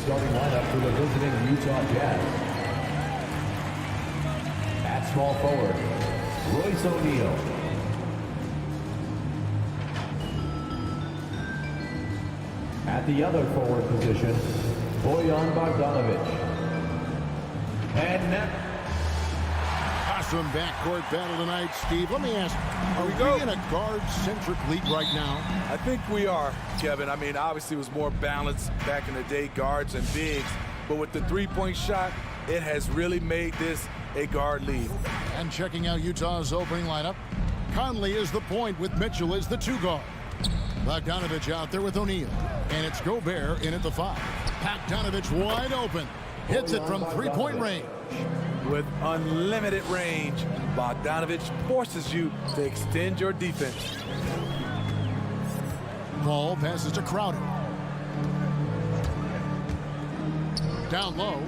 starting lineup for the visiting Utah Jazz. At small forward, Royce O'Neal. At the other forward position, Bojan Bogdanovic. And now, awesome backcourt battle tonight, Steve. Let me ask, are we in a guard-centric league right now? I think we are, Kevin. I mean, obviously it was more balanced back in the day, guards and bigs. But with the three-point shot, it has really made this a guard league. And checking out Utah's opening lineup, Conley is the point with Mitchell as the two guard. Bogdanovic out there with O'Neal. And it's Gobert in at the 5. Bogdanovic wide open. Hits it from three-point range. With unlimited range, Bogdanovic forces you to extend your defense. Ball passes to Crowder. Down low.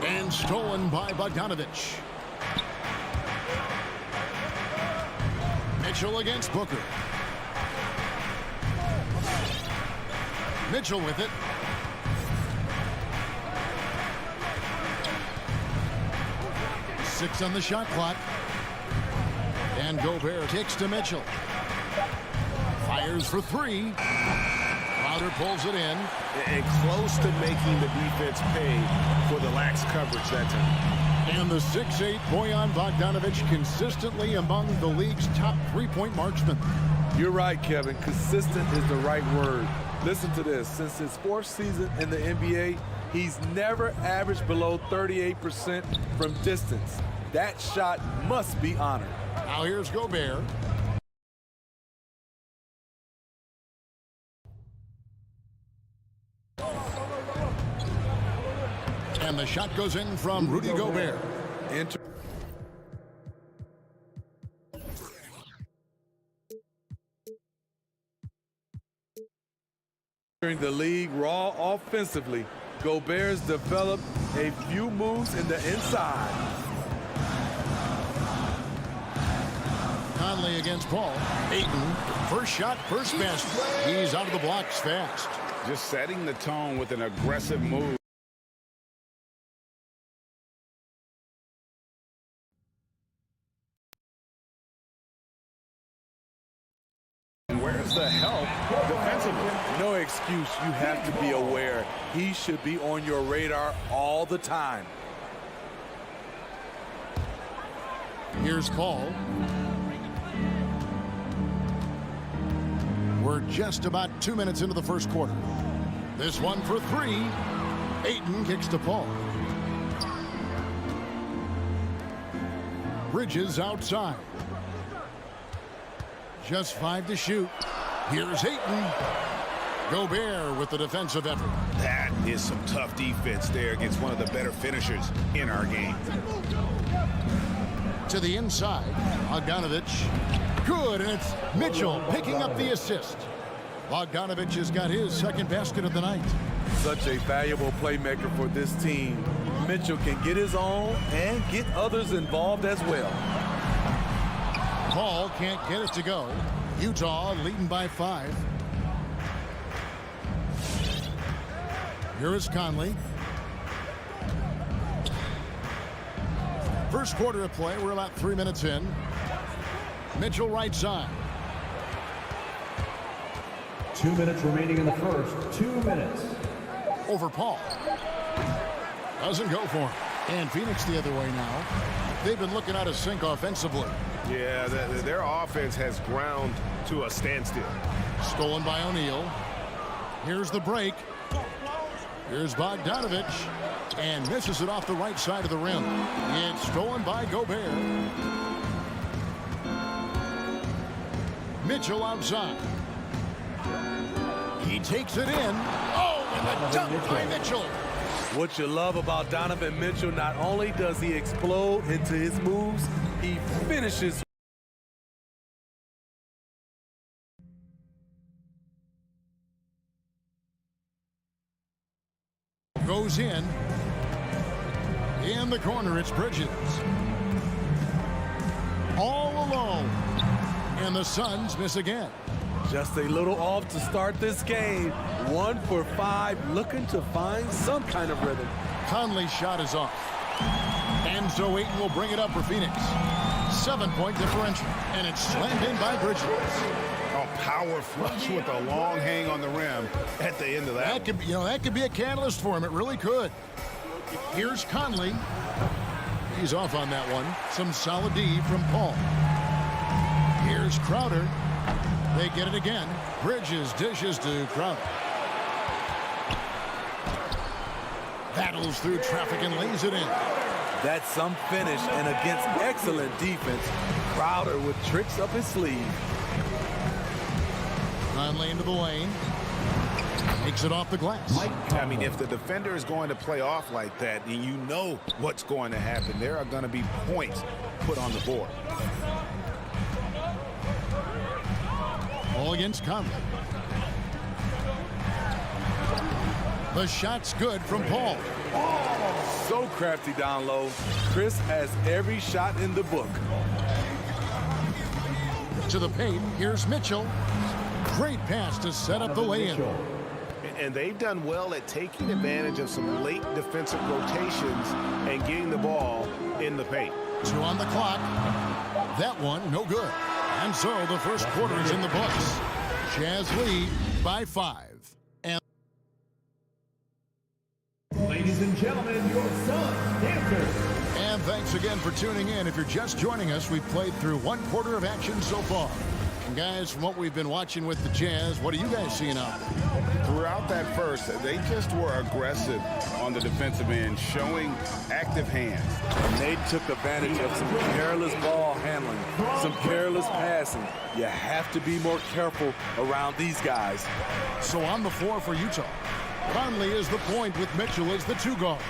And stolen by Bogdanovic. Mitchell against Booker. Mitchell with it. Six on the shot clock. And Gobert kicks to Mitchell. Fires for three. Crowder pulls it in. And close to making the defense pay for the lax coverage that time. And the 6'8" Bojan Bogdanovic consistently among the league's top three-point marksmen. You're right, Kevin. Consistent is the right word. Listen to this. Since his 4th season in the NBA, he's never averaged below 38% from distance. That shot must be honored. Now here's Gobert. And the shot goes in from Rudy Gobert. Entering the league raw offensively, Gobert's developed a few moves in the inside. Conley against Paul. Ayton, first shot, first basket. He's out of the blocks fast. Just setting the tone with an aggressive move. And where's the help defensively? No excuse. You have to be aware. He should be on your radar all the time. Here's Paul. We're just about 2 minutes into the first quarter. This one for three. Ayton kicks to Paul. Bridges outside. Just 5 to shoot. Here's Ayton. Gobert with the defensive effort. That is some tough defense there against one of the better finishers in our game. To the inside. Bogdanovic. Good, and it's Mitchell picking up the assist. Bogdanovic has got his second basket of the night. Such a valuable playmaker for this team. Mitchell can get his own and get others involved as well. Paul can't get it to go. Utah leading by 5. Here is Conley. First quarter of play. We're about 3 minutes in. Mitchell right side. 2 minutes remaining in the first. 2 minutes. Over Paul. Doesn't go for him. And Phoenix the other way now. They've been looking out of sync offensively. Yeah, their offense has ground to a standstill. Stolen by O'Neal. Here's the break. Here's Bogdanovic. And misses it off the right side of the rim. It's stolen by Gobert. Mitchell outside. He takes it in. Oh, and the dunk by Mitchell. What you love about Donovan Mitchell, not only does he explode into his moves, he finishes. Goes in. In the corner, it's Bridges. All alone. And the Suns miss again. Just a little off to start this game. 1 for 5, looking to find some kind of rhythm. Conley's shot is off. And so Ayton will bring it up for Phoenix. 7-point differential. And it's slammed in by Bridges. A power flush with a long hang on the rim at the end of that. That could be a catalyst for him. It really could. Here's Conley. He's off on that one. Some solid D from Paul. Here's Crowder. They get it again. Bridges dishes to Crowder. Battles through traffic and lays it in. That's some finish, and against excellent defense, Crowder with tricks up his sleeve. Conley into the lane. Takes it off the glass. I mean, if the defender is going to play off like that, and you know what's going to happen, there are going to be points put on the board. All against Conley. The shot's good from Paul. So crafty down low. Chris has every shot in the book. To the paint, here's Mitchell. Great pass to set up the lay-in. And they've done well at taking advantage of some late defensive rotations and getting the ball in the paint. 2 on the clock. That one, no good. And so the first quarter is in the books. Jazz lead by 5. And Ladies and gentlemen, your Suns Dancers. And thanks again for tuning in. If you're just joining us, we've played through 1 quarter of action so far. And guys, from what we've been watching with the Jazz, what are you guys seeing out there? Throughout that first, they just were aggressive on the defensive end, showing active hands. And they took advantage of some careless ball handling, some careless passing. You have to be more careful around these guys. So on the floor for Utah, Conley is the point with Mitchell as the 2 guard.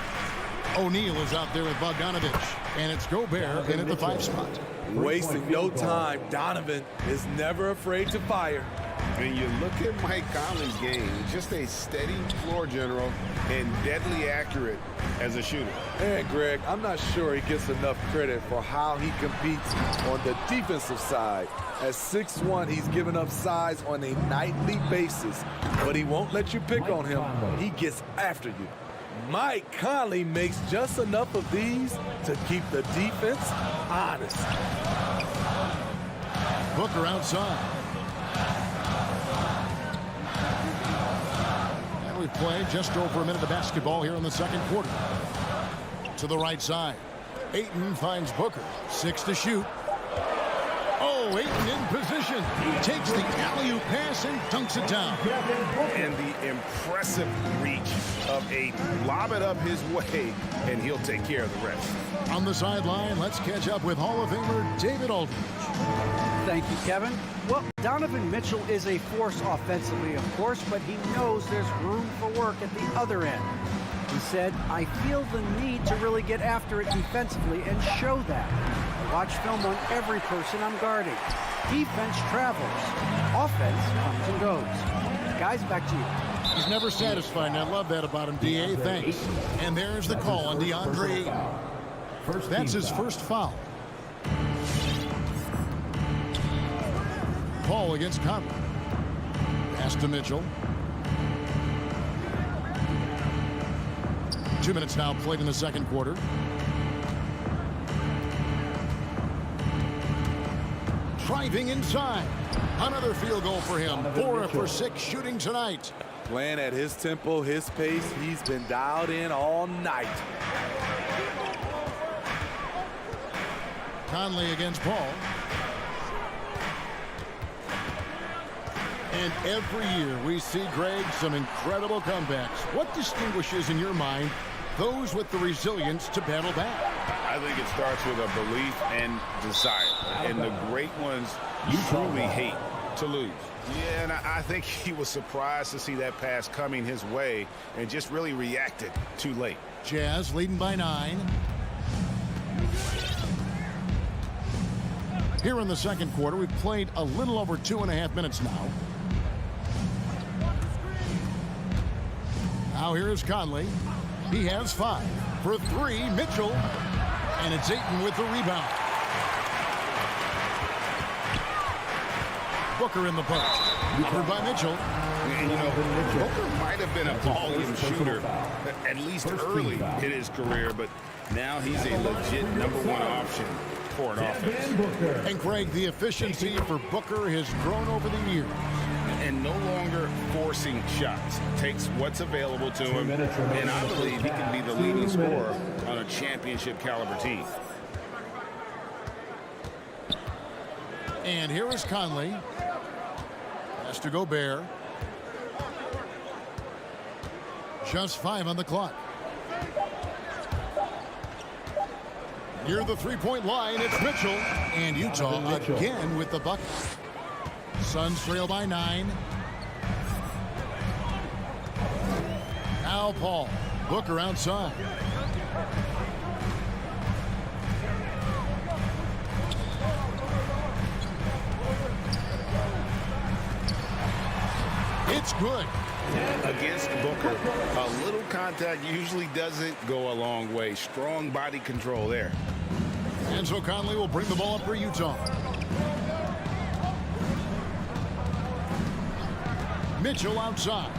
O'Neal is out there with Bogdanovich, and it's Gobert in at the 5 spot. Wasting no time. Donovan is never afraid to fire. And you look at Mike Conley's game, just a steady floor general and deadly accurate as a shooter. And Greg, I'm not sure he gets enough credit for how he competes on the defensive side. At 6'1", he's given up size on a nightly basis, but he won't let you pick on him. He gets after you. Mike Conley makes just enough of these to keep the defense honest. Booker outside. And we've played just over a minute of basketball here in the second quarter. To the right side. Ayton finds Booker. 6 to shoot. Oh, Ayton in position. He takes the alley-oop pass and dunks it down. And the impressive reach of Ayton. Lob it up his way, and he'll take care of the rest. On the sideline, let's catch up with Hall of Famer David Aldridge. Thank you, Kevin. Well, Donovan Mitchell is a force offensively, of course, but he knows there's room for work at the other end. He said, I feel the need to really get after it defensively and show that. I watch film on every person I'm guarding. Defense travels. Offense comes and goes. Guys, back to you. He's never satisfied, and I love that about him, D.A. Thanks. And there's the call on DeAndre Ayton. That's his first foul. Paul against Conley. Pass to Mitchell. 2 minutes now played in the second quarter. Driving inside. Another field goal for him. 4 for 6 shooting tonight. Playing at his tempo, his pace. He's been dialed in all night. Conley against Paul. And every year we see, Greg, some incredible comebacks. What distinguishes, in your mind, those with the resilience to battle back? I think it starts with a belief and desire. And the great ones truly hate to lose. Yeah, and I think he was surprised to see that pass coming his way and just really reacted too late. Jazz leading by 9. Here in the second quarter, we've played a little over 2.5 minutes now. Now here's Conley. He has 5. For 3, Mitchell. And it's Ayton with the rebound. Booker in the post. Covered by Mitchell. And, you know, Booker might have been a volume shooter, at least early in his career, but now he's a legit #1 option for an offense. And Craig, the efficiency for Booker has grown over the years. And no longer forcing shots. Takes what's available to him, and I believe he can be the leading scorer on a championship caliber team. And here is Conley. Has to Gobert. Just 5 on the clock. Near the three-point line, it's Mitchell. And Utah again with the bucket. Suns trail by 9. Now Paul. Booker outside. It's good. Against Booker, a little contact usually doesn't go a long way. Strong body control there. And so Conley will bring the ball up for Utah. Mitchell outside.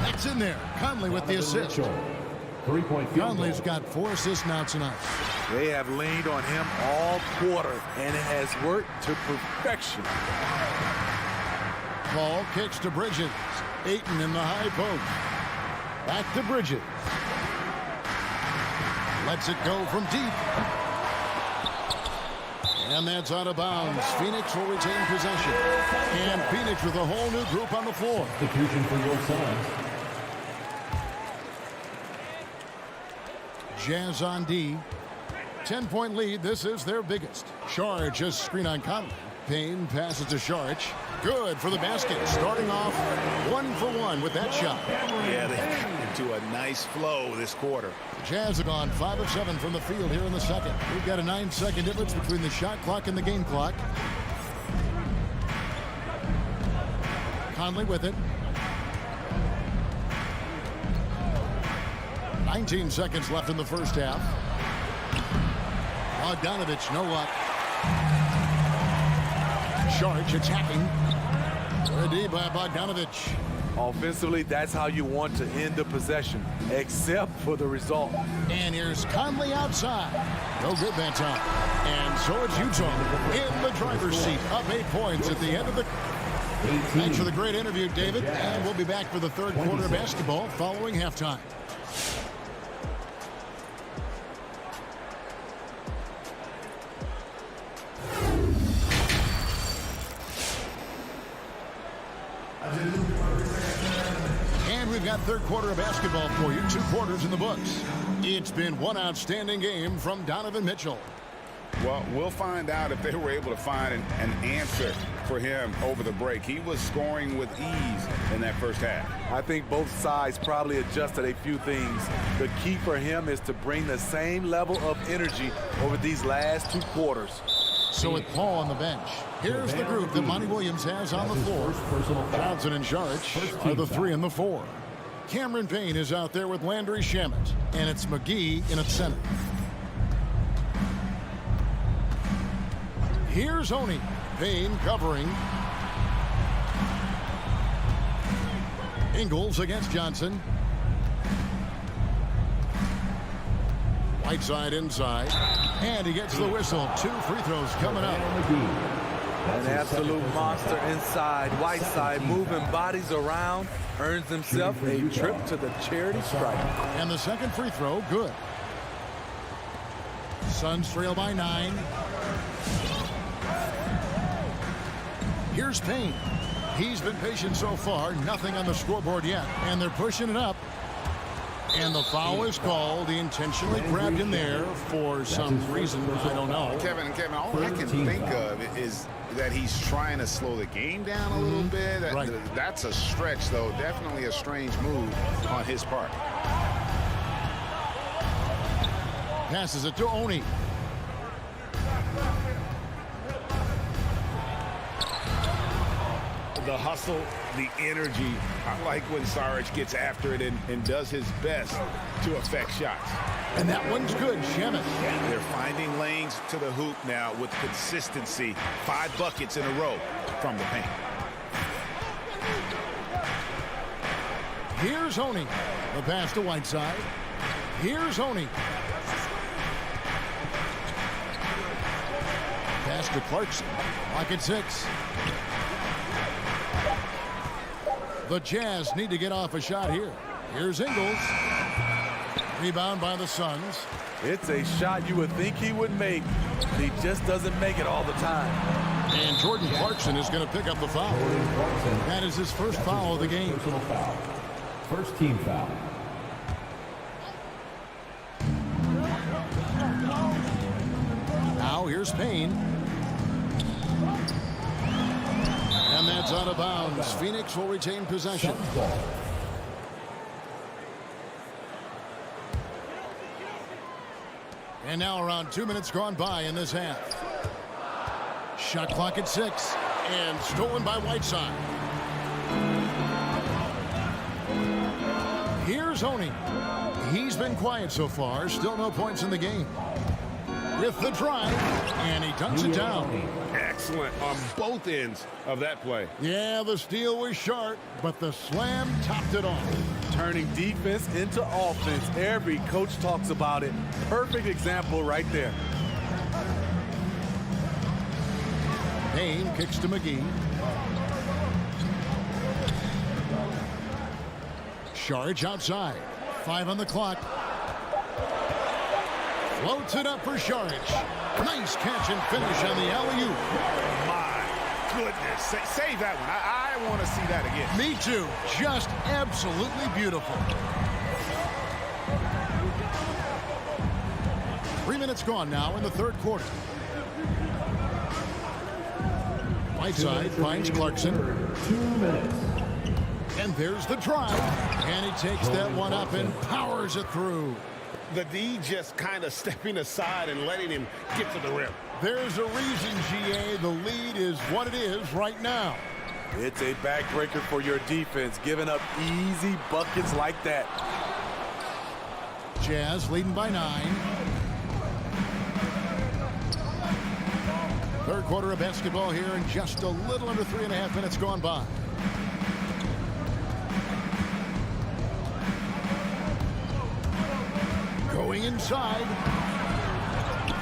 That's in there. Conley with the assist. Conley's got 4 assists now tonight. They have leaned on him all quarter, and it has worked to perfection. Ball kicks to Bridges. Ayton in the high post. Back to Bridges. Lets it go from deep. And that's out of bounds. Phoenix will retain possession. And Phoenix with a whole new group on the floor. Substitution for your Suns. Jazz on D. 10-point lead. This is their biggest. Saric just screen on Conley. Payne passes to Saric. Good for the basket. Starting off 1 for 1 with that shot. Yeah, they got into a nice flow this quarter. The Jazz have gone 5 of 7 from the field here in the second. We've got a 9-second difference between the shot clock and the game clock. Conley with it. 19 seconds left in the first half. Bogdanovich, no luck. Saric attacking. Ready by Bogdanovich. Offensively, that's how you want to end the possession, except for the result. And here's Conley outside. No good that time. And so it's Utah in the driver's seat. Up 8 points at the end of the... Thanks for the great interview, David. And we'll be back for the third quarter of basketball following halftime. And we've got third quarter of basketball for you. 2 quarters in the books. It's been one outstanding game from Donovan Mitchell. Well, we'll find out if they were able to find an answer for him over the break. He was scoring with ease in that first half. I think both sides probably adjusted a few things. The key for him is to bring the same level of energy over these last 2 quarters. So with Paul on the bench, here's the group that Monty Williams has on the floor. Johnson and Saric are the 3 and the 4. Cameron Payne is out there with Landry Shamet, and it's McGee in at center. Here's Oni. Payne covering. Ingles against Johnson. Whiteside inside. And he gets the whistle. 2 free throws coming up. An absolute monster inside. Whiteside moving bodies around. Earns himself a trip to the charity stripe. And the second free throw, good. Suns trail by 9. Here's Payne. He's been patient so far. Nothing on the scoreboard yet. And they're pushing it up. And the foul is called. He intentionally grabbed him there for some reason. I don't know. Kevin, all I can think of is that he's trying to slow the game down a little bit. That's a stretch, though. Definitely a strange move on his part. Passes it to Oni. The hustle the energy. I like when Saric gets after it and does his best to affect shots. And that one's good, Shemet. They're finding lanes to the hoop now with consistency. 5 buckets in a row from the paint. Here's Honey. The pass to Whiteside. Here's Honey. Pass to Clarkson. Pocket 6. The Jazz need to get off a shot here. Here's Ingles. Rebound by the Suns. It's a shot you would think he would make. He just doesn't make it all the time. And Jordan Clarkson is going to pick up the foul. That is his first foul of the game. Personal foul. First team foul. Now here's Payne. And that's out of bounds. Phoenix will retain possession. And now around 2 minutes gone by in this half. Shot clock at 6. And stolen by Whiteside. Here's Honey. He's been quiet so far. Still no points in the game. With the drive. And he dunks it down. Excellent on both ends of that play. Yeah, the steal was sharp, but the slam topped it off. Turning defense into offense. Every coach talks about it. Perfect example right there. Payne kicks to McGee. Saric outside. 5 on the clock. Floats it up for Saric. Nice catch and finish on the alley-oop. My goodness. Save that one. I want to see that again. Me too. Just absolutely beautiful. 3 minutes gone now in the third quarter. Whiteside finds Clarkson. 2 minutes. And there's the drive. And he takes that one up and powers it through. The D just kind of stepping aside and letting him get to the rim. There's a reason, GA. The lead is what it is right now. It's a backbreaker for your defense, giving up easy buckets like that. Jazz leading by 9. Third quarter of basketball here, and just a little under 3.5 minutes gone by. Going inside.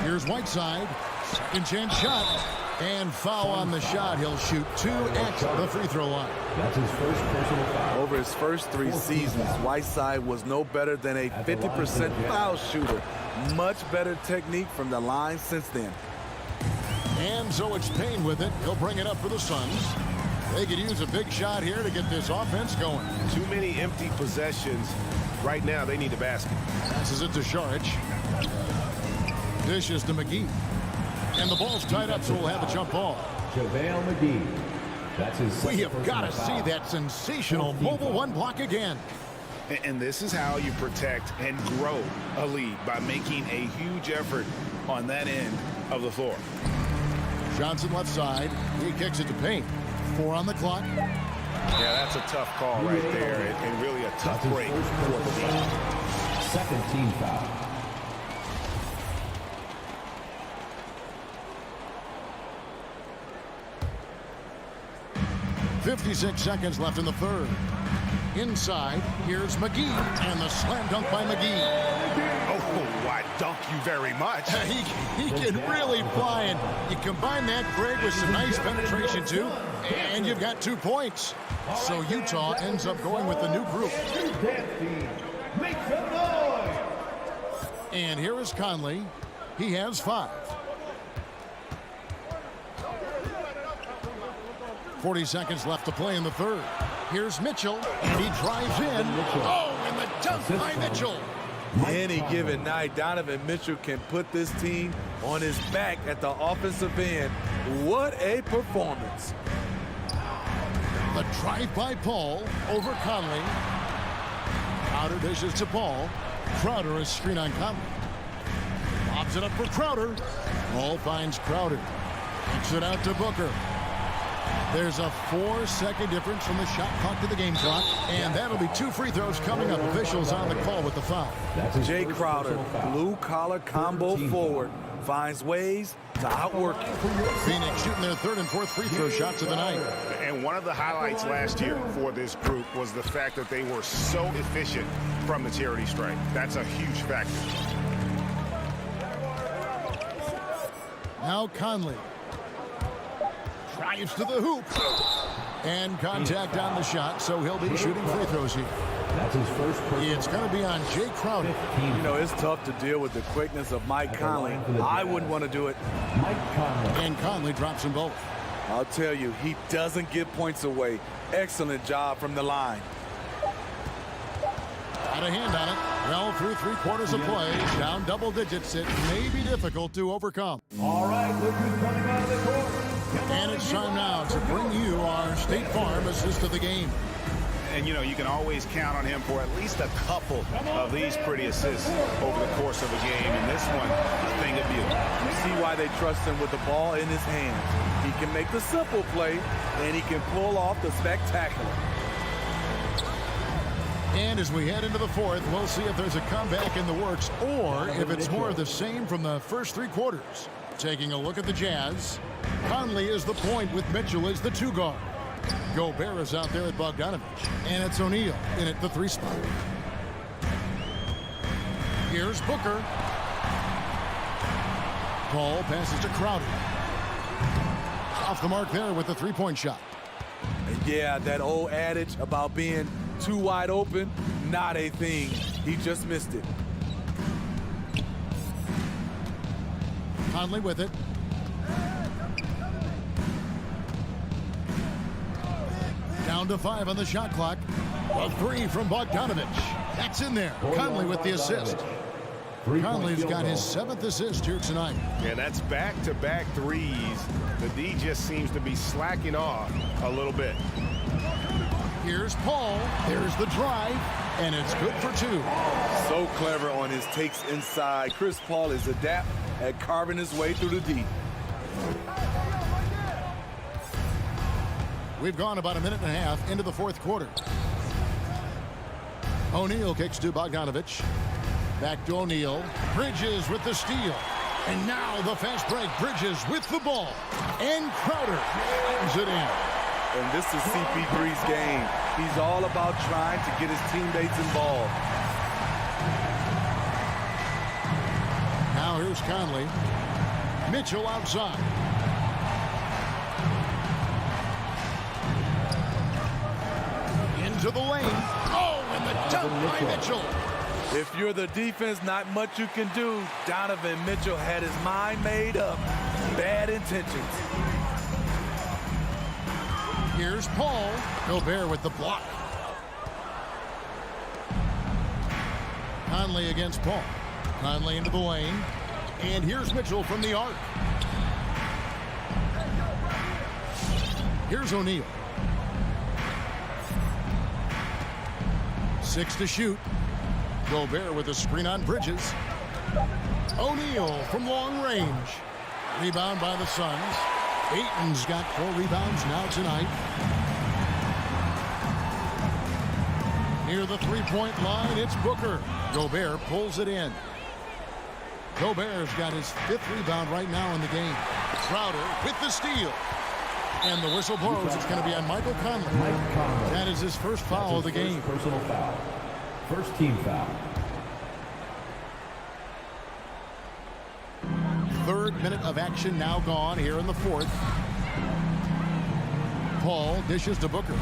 Here's Whiteside. Second chance shot. And foul on the shot. He'll shoot 2 at the free throw line. That's his first personal foul. Over his first 3 seasons, Whiteside was no better than a 50% foul shooter. Much better technique from the line since then. And so it's Payne with it. He'll bring it up for the Suns. They could use a big shot here to get this offense going. Too many empty possessions. Right now, they need a basket. Passes it to Saric. Dishes to McGee. And the ball's tied up, so we'll have a jump ball. JaVale McGee. That's his We have got to see that sensational mobile one block again. And this is how you protect and grow a lead, by making a huge effort on that end of the floor. Johnson left side. He kicks it to Payne. 4 on the clock. Yeah, that's a tough call right there, and really a tough break. Second team foul. .56 seconds left in the third. Inside, here's McGee, and the slam dunk by McGee. Oh, I dunk you very much. He can really fly, and you combine that, Greg, with some nice penetration, too, and you've got 2 points. So Utah ends up going with the new group. Make some noise! And here is Conley. He has 5. 40 seconds left to play in the third. Here's Mitchell, and he drives in. Oh, and the dunk by Mitchell. Any given night, Donovan Mitchell can put this team on his back at the offensive end. What a performance. The drive by Paul over Conley. Crowder dishes to Paul. Crowder is screen on Conley. Lobs it up for Crowder. Paul finds Crowder. Kicks it out to Booker. There's a 4-second difference from the shot clock to the game clock, and that'll be 2 free throws coming up. Officials on the call with the foul. Jay Crowder, blue-collar combo forward, finds ways to outwork you. Phoenix shooting their 3rd and 4th free throw shots of the night. And one of the highlights last year for this group was the fact that they were so efficient from the charity stripe. That's a huge factor. Now Conley drives to the hoop. And contact on the shot, so he'll be shooting free throws here. That's his first. It's going to be on Jay Crowder. You know, it's tough to deal with the quickness of Mike Conley. I wouldn't want to do it. Mike Conley. And Conley drops them both. I'll tell you, he doesn't give points away. Excellent job from the line. Got a hand on it. Well, through 3/4 of play, down double digits. It may be difficult to overcome. All right, look who's coming out of the court. And it's time now to bring you our State Farm assist of the game. And, you know, you can always count on him for at least a couple of these pretty assists over the course of a game. And this one, a thing of beauty. You see why they trust him with the ball in his hands. He can make the simple play, and he can pull off the spectacular. And as we head into the 4th, we'll see if there's a comeback in the works or if it's more of the same from the first 3 quarters. Taking a look at the Jazz, Conley is the point with Mitchell as the 2 guard. Gobert is out there at Bogdanovich, and it's O'Neal in at the 3 spot. Here's Booker. Paul passes to Crowder. Off the mark there with the 3-point shot. And yeah, that old adage about being too wide open, not a thing. He just missed it. Conley with it. Down to 5 on the shot clock. A 3 from Bogdanovich. That's in there. Conley with the assist. Conley's got his 7th assist here tonight. Yeah, that's back-to-back threes. The D just seems to be slacking off a little bit. Here's Paul. There's the drive, and it's good for 2. So clever on his takes inside. Chris Paul is adept at carving his way through the D. We've gone about a minute and a half into the 4th quarter. O'Neal kicks to Bogdanovich. Back to O'Neal. Bridges with the steal. And now the fast break. Bridges with the ball. And Crowder lines it in. And this is CP3's game. He's all about trying to get his teammates involved. Now here's Conley. Mitchell outside. Into the lane. Oh, and the dunk by Mitchell. If you're the defense, not much you can do. Donovan Mitchell had his mind made up. Bad intentions. Here's Paul. Gobert with the block. Conley against Paul. Conley into the lane. And here's Mitchell from the arc. Here's O'Neal. 6 to shoot. Gobert with a screen on Bridges. O'Neal from long range. Rebound by the Suns. Ayton's got 4 rebounds now tonight. Near the 3-point line, it's Booker. Gobert pulls it in. Gobert's got his 5th rebound right now in the game. Crowder with the steal. And the whistle blows. It's going to be on Michael Conley. That is his first foul of the game. Personal foul. First team foul. 3rd minute of action now gone here in the 4th. Paul dishes to Booker.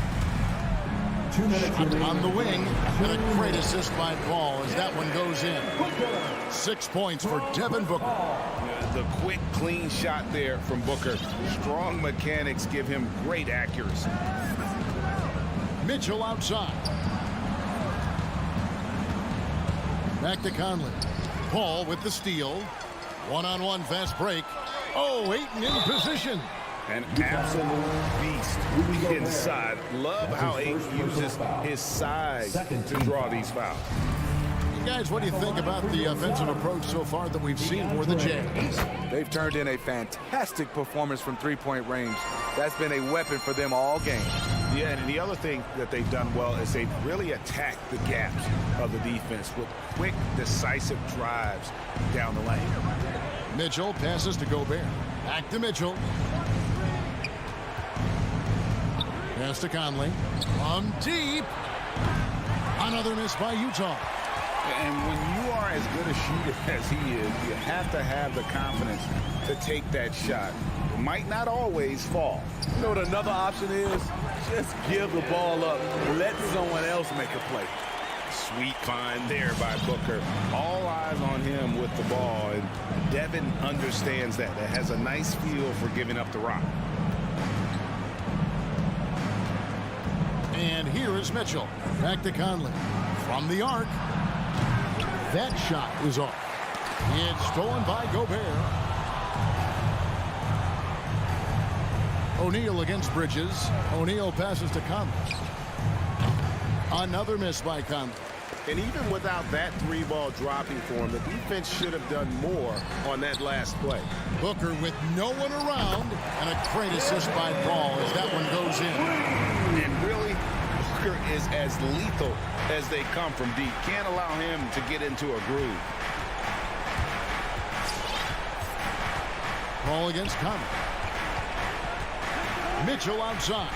2 minutes On the wing, and a great assist by Paul as that one goes in. 6 points for Devin Booker. The quick, clean shot there from Booker. Strong mechanics give him great accuracy. Mitchell outside. Back to Conley. Paul with the steal. One-on-one fast break. Oh, Ayton in position. An absolute beast inside. Love how Ayton uses his size to draw these fouls. You guys, what do you think about the offensive approach so far that we've seen for the Jazz? They've turned in a fantastic performance from 3-point range. That's been a weapon for them all game. Yeah, and the other thing that they've done well is they've really attacked the gaps of the defense with quick, decisive drives down the lane. Mitchell passes to Gobert. Back to Mitchell. Pass to Conley. From deep. Another miss by Utah. And when you are as good a shooter as he is, you have to have the confidence to take that shot. It might not always fall. You know what another option is? Just give the ball up. Let someone else make a play. Sweet find there by Booker. All eyes on him with the ball, and Devin understands that. That has a nice feel for giving up the rock. And here is Mitchell. Back to Conley. From the arc. That shot is off. It's stolen by Gobert. O'Neal against Bridges. O'Neal passes to Conley. Another miss by Conley. And even without that three-ball dropping for him, the defense should have done more on that last play. Booker with no one around, and a great assist by Paul as that one goes in. And really, Booker is as lethal as they come from deep. Can't allow him to get into a groove. Paul against Conley. Mitchell outside.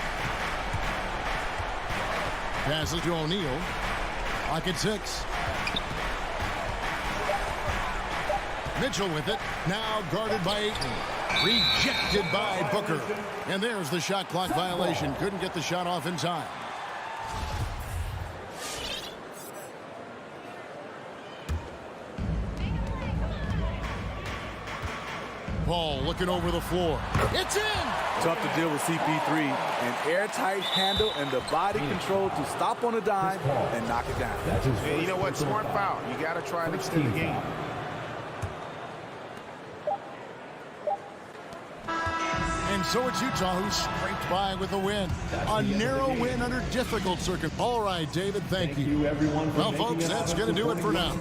Passes to O'Neal. Lock at 6. Mitchell with it. Now guarded by Ayton. Rejected by Booker. And there's the shot clock violation. Couldn't get the shot off in time. Paul looking over the floor. It's in! Tough to deal with CP3. An airtight handle and the body control to stop on a dime and knock it down. And you know what? Smart foul. You got to try and extend the game. And so it's Utah who scraped by with a win. A narrow win under difficult circumstances. All right, David, thank you. Everyone, Well, folks, that's going to do it for now.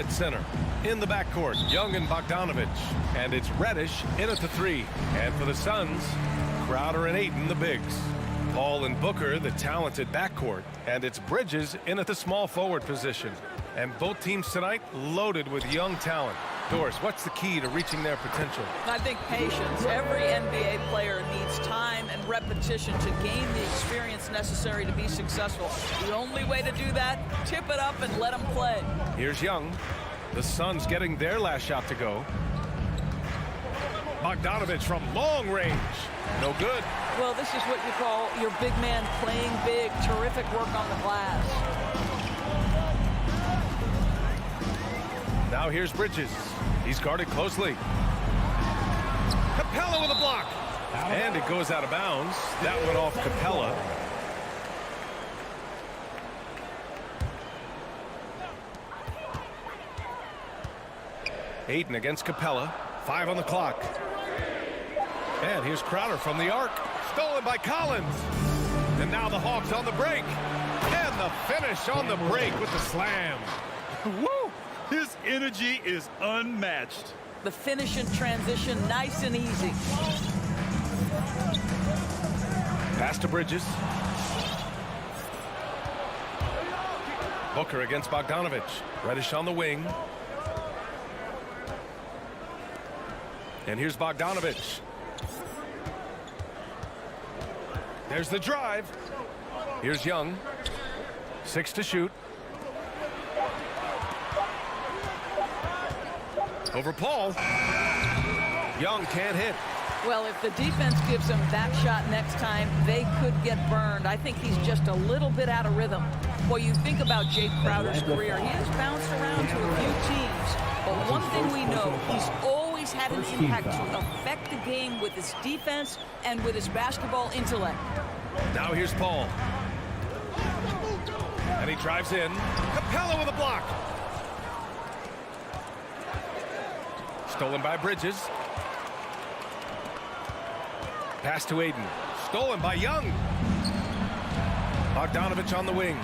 at center. In the backcourt, Young and Bogdanovich. And it's Reddish in at the 3. And for the Suns, Crowder and Ayton, the bigs. Paul and Booker, the talented backcourt. And it's Bridges in at the small forward position. And both teams tonight loaded with young talent. Doris, what's the key to reaching their potential? I think patience. Every NBA player needs time and repetition to gain the experience necessary to be successful. The only way to do that, tip it up and let them play. Here's Young. The Suns getting their last shot to go. Bogdanovich from long range. No good. Well, this is what you call your big man playing big. Terrific work on the glass. Now here's Bridges. He's guarded closely. Capella with a block. And it goes out of bounds. That went off Capella. Ayton against Capella. 5 on the clock. And here's Crowder from the arc. Stolen by Collins. And now the Hawks on the break. And the finish on the break with the slam. Woo! His energy is unmatched. The finish in transition, nice and easy. Pass to Bridges. Booker against Bogdanovich. Reddish on the wing. And here's Bogdanovich. There's the drive. Here's Young. 6 to shoot. Over Paul. Young can't hit. Well, if the defense gives him that shot next time, they could get burned. I think he's just a little bit out of rhythm. Well, you think about Jake Crowder's career. He has bounced around to a few teams. But one thing we know, he's always had an impact to affect the game with his defense and with his basketball intellect. Now here's Paul. And he drives in. Capella with a block. Stolen by Bridges. Pass to Ayton. Stolen by Young. Bogdanovich on the wing.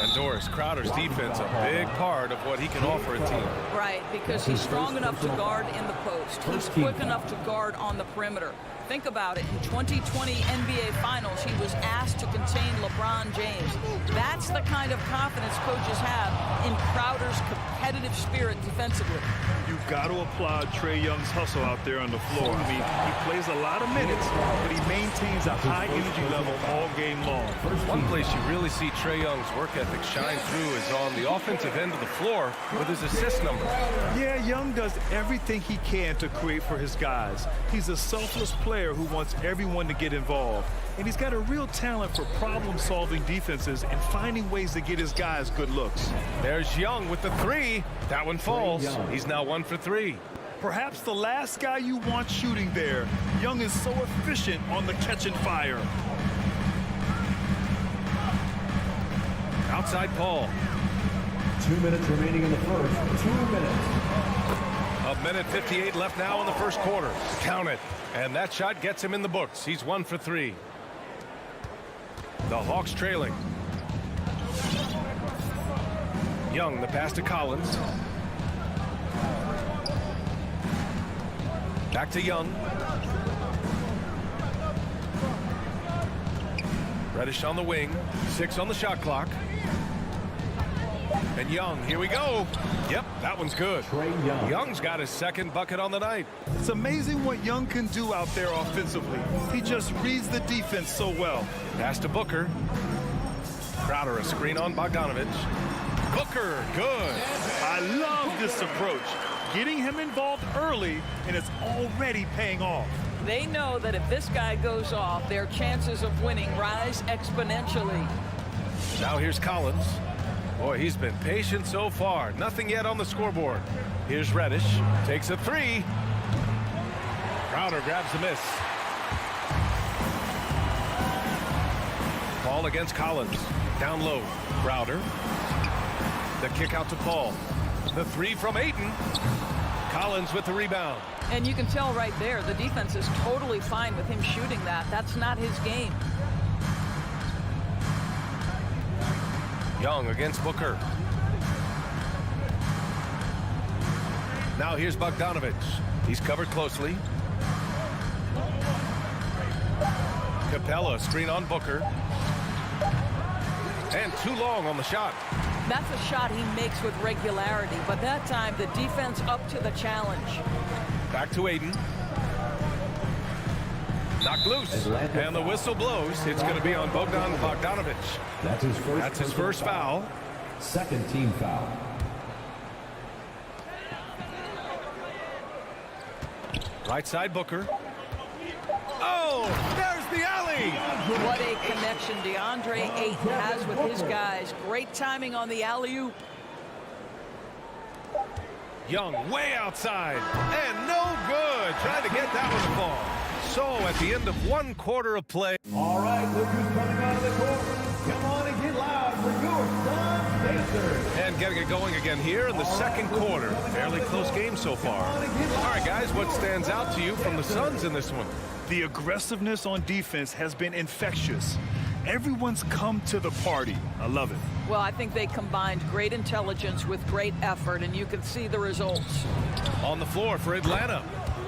And Doris, Crowder's defense, a big part of what he can offer a team. Right, because he's strong enough to guard in the post. He's quick enough to guard on the perimeter. Think about it. In 2020 NBA Finals, he was asked to contain LeBron James. That's the kind of confidence coaches have in Crowder's competitive spirit defensively. You've got to applaud Trae Young's hustle out there on the floor. I mean, he plays a lot of minutes, but he maintains a high energy level all game long. One place you really see Trae Young's work ethic shine through is on the offensive end of the floor with his assist numbers. Yeah, Young does everything he can to create for his guys. He's a selfless player who wants everyone to get involved. And he's got a real talent for problem-solving defenses and finding ways to get his guys good looks. There's Young with the 3. That one falls. He's now 1 for 3. Perhaps the last guy you want shooting there. Young is so efficient on the catch and fire. Outside Paul. 2 minutes remaining in the first. 2 minutes. A minute 58 left now in the first quarter. Count it. And that shot gets him in the books. He's 1 for 3. The Hawks trailing. Young, the pass to Collins. Back to Young. Reddish on the wing. 6 on the shot clock. And Young, here we go. Yep, that one's good. Young's got his second bucket on the night. It's amazing what Young can do out there offensively. He just reads the defense so well. Pass to Booker. Crowder, a screen on Bogdanovich. Booker, good. I love this approach. Getting him involved early, and it's already paying off. They know that if this guy goes off, their chances of winning rise exponentially. Now here's Collins. Boy, he's been patient so far. Nothing yet on the scoreboard. Here's Reddish. Takes a 3. Crowder grabs the miss. Paul against Collins. Down low. Crowder. The kick out to Paul. The 3 from Ayton. Collins with the rebound. And you can tell right there, the defense is totally fine with him shooting that. That's not his game. Young against Booker. Now here's Bogdanovich. He's covered closely. Capella, screen on Booker. And too long on the shot. That's a shot he makes with regularity, but that time the defense up to the challenge. Back to Ayton. Knocked loose. And the whistle blows. It's going to be on Bogdanovich. That's his first foul. Second team foul. Right side Booker. Oh, there's the alley. What a connection DeAndre Ayton has with his guys. Great timing on the alley-oop. Young way outside and no good. Trying to get that one to fall. So at the end of 1 quarter of play. All right, look who's coming out of the court. Come on and get loud for your Suns Pacers. And getting it going again here in the second quarter. Fairly close game so far. All right, guys, what stands out to you from the Suns in this one? The aggressiveness on defense has been infectious. Everyone's come to the party. I love it. Well, I think they combined great intelligence with great effort, and you can see the results. On the floor for Atlanta.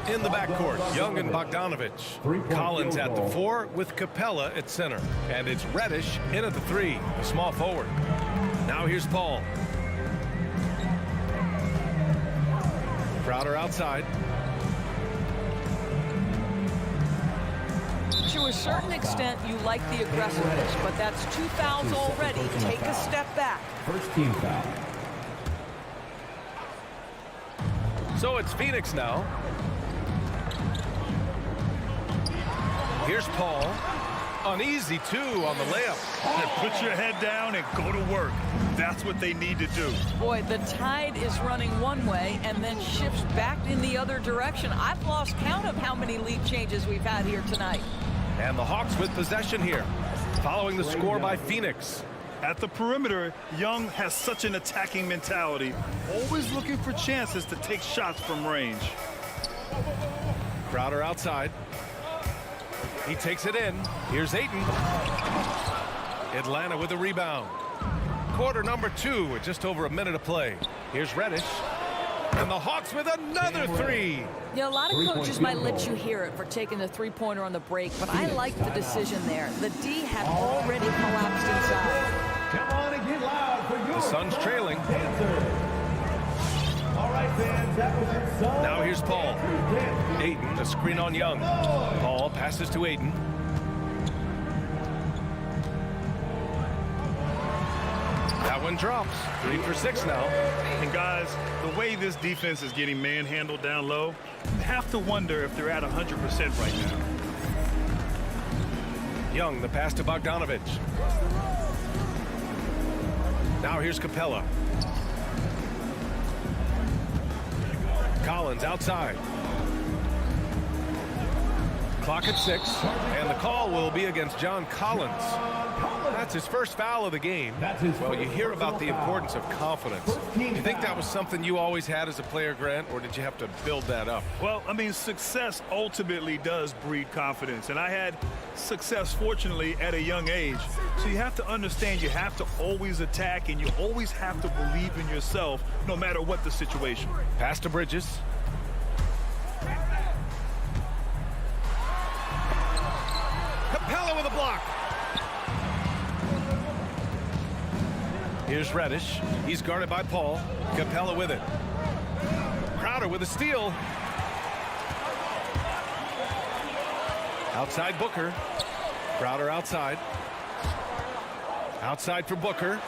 In the backcourt, Young and Bogdanovich. Collins at the 4 with Capella at center. And it's Reddish in at the 3, a small forward. Now here's Paul. Crowder outside. To a certain extent, you like the aggressiveness, but that's 2 fouls already. Take a step back. First team foul. So it's Phoenix now. Here's Paul. An easy 2 on the layup. Put your head down and go to work. That's what they need to do. Boy, the tide is running one way and then shifts back in the other direction. I've lost count of how many lead changes we've had here tonight. And the Hawks with possession here, following the score by Phoenix. At the perimeter, Young has such an attacking mentality, always looking for chances to take shots from range. Crowder outside. He takes it in. Here's Ayton. Atlanta with a rebound. Quarter number 2 with just over a minute of play. Here's Reddish. And the Hawks with another 3. Yeah, a lot of coaches might let you hear it for taking the three-pointer on the break, but I like the decision there. The D had already collapsed inside. Come on and get loud for your The Suns trailing. All right, fans, that was your Suns. Now here's Paul. Ayton, a screen on Young. Paul passes to Ayton. That one drops. 3 for 6 now. And guys, the way this defense is getting manhandled down low, you have to wonder if they're at 100% right now. Young, the pass to Bogdanovich. Now here's Capella. Collins outside. Clock at 6, and the call will be against John Collins. That's his first foul of the game. Well, you hear about the importance of confidence. Do you think that was something you always had as a player, Grant, or did you have to build that up? Well, I mean, success ultimately does breed confidence, and I had success, fortunately, at a young age. So you have to understand you have to always attack, and you always have to believe in yourself, no matter what the situation. Pass to Bridges. Capella with a block. Here's Reddish. He's guarded by Paul. Capella with it. Crowder with a steal. Outside Booker. Crowder outside. Outside for Booker.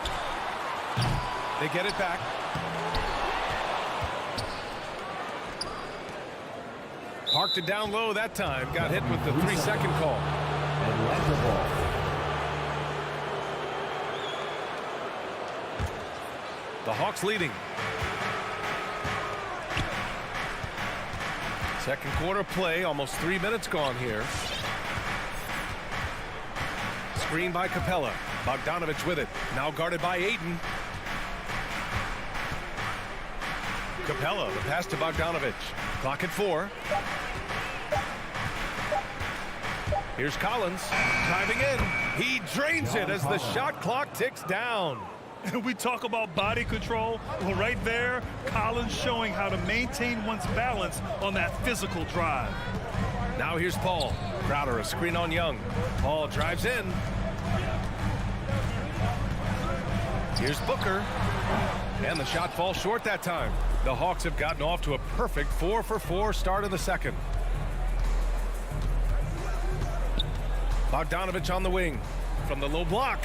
They get it back. Parked it down low that time. Got hit with the 3-second call. Atlanta ball. The Hawks leading. Second quarter play, almost 3 minutes gone here. Screen by Capella. Bogdanovich with it. Now guarded by Ayton. Capella, the pass to Bogdanovich. Clock at 4. Here's Collins driving in. He drains it as the shot clock ticks down. We talk about body control. Well, right there, Collins showing how to maintain one's balance on that physical drive. Now here's Paul. Crowder, a screen on Young. Paul drives in. Here's Booker. And the shot falls short that time. The Hawks have gotten off to a perfect 4-for-4 start of the second. Bogdanovich on the wing. From the low block.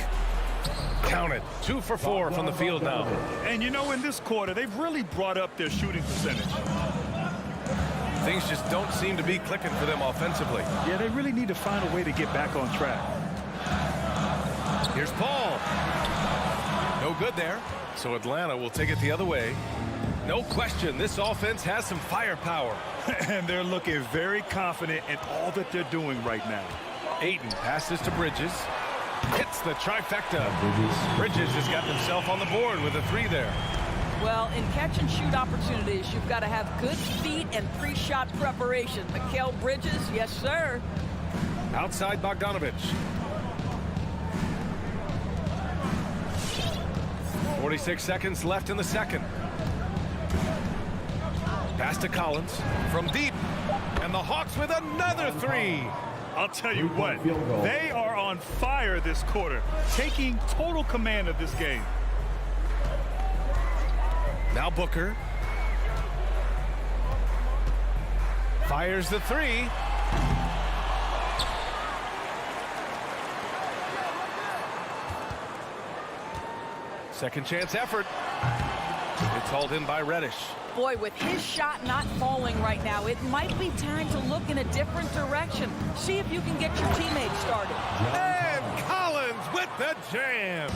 Count it. 2 for 4 from the field now. And you know, in this quarter, they've really brought up their shooting percentage. Things just don't seem to be clicking for them offensively. Yeah, they really need to find a way to get back on track. Here's Paul. No good there. So Atlanta will take it the other way. No question, this offense has some firepower. And they're looking very confident in all that they're doing right now. Ayton passes to Bridges. Hits the trifecta. Bridges has got himself on the board with a 3 there. Well, in catch-and-shoot opportunities, you've got to have good feet and pre-shot preparation. Mikal Bridges, yes, sir. Outside Bogdanovich. 46 seconds left in the second. Pass to Collins from deep. And the Hawks with another 3. I'll tell you what, they are on fire this quarter, taking total command of this game. Now Booker. Fires the 3. Second chance effort. It's hauled in by Reddish. Boy, with his shot not falling right now, it might be time to look in a different direction. See if you can get your teammates started. And Collins with the jam.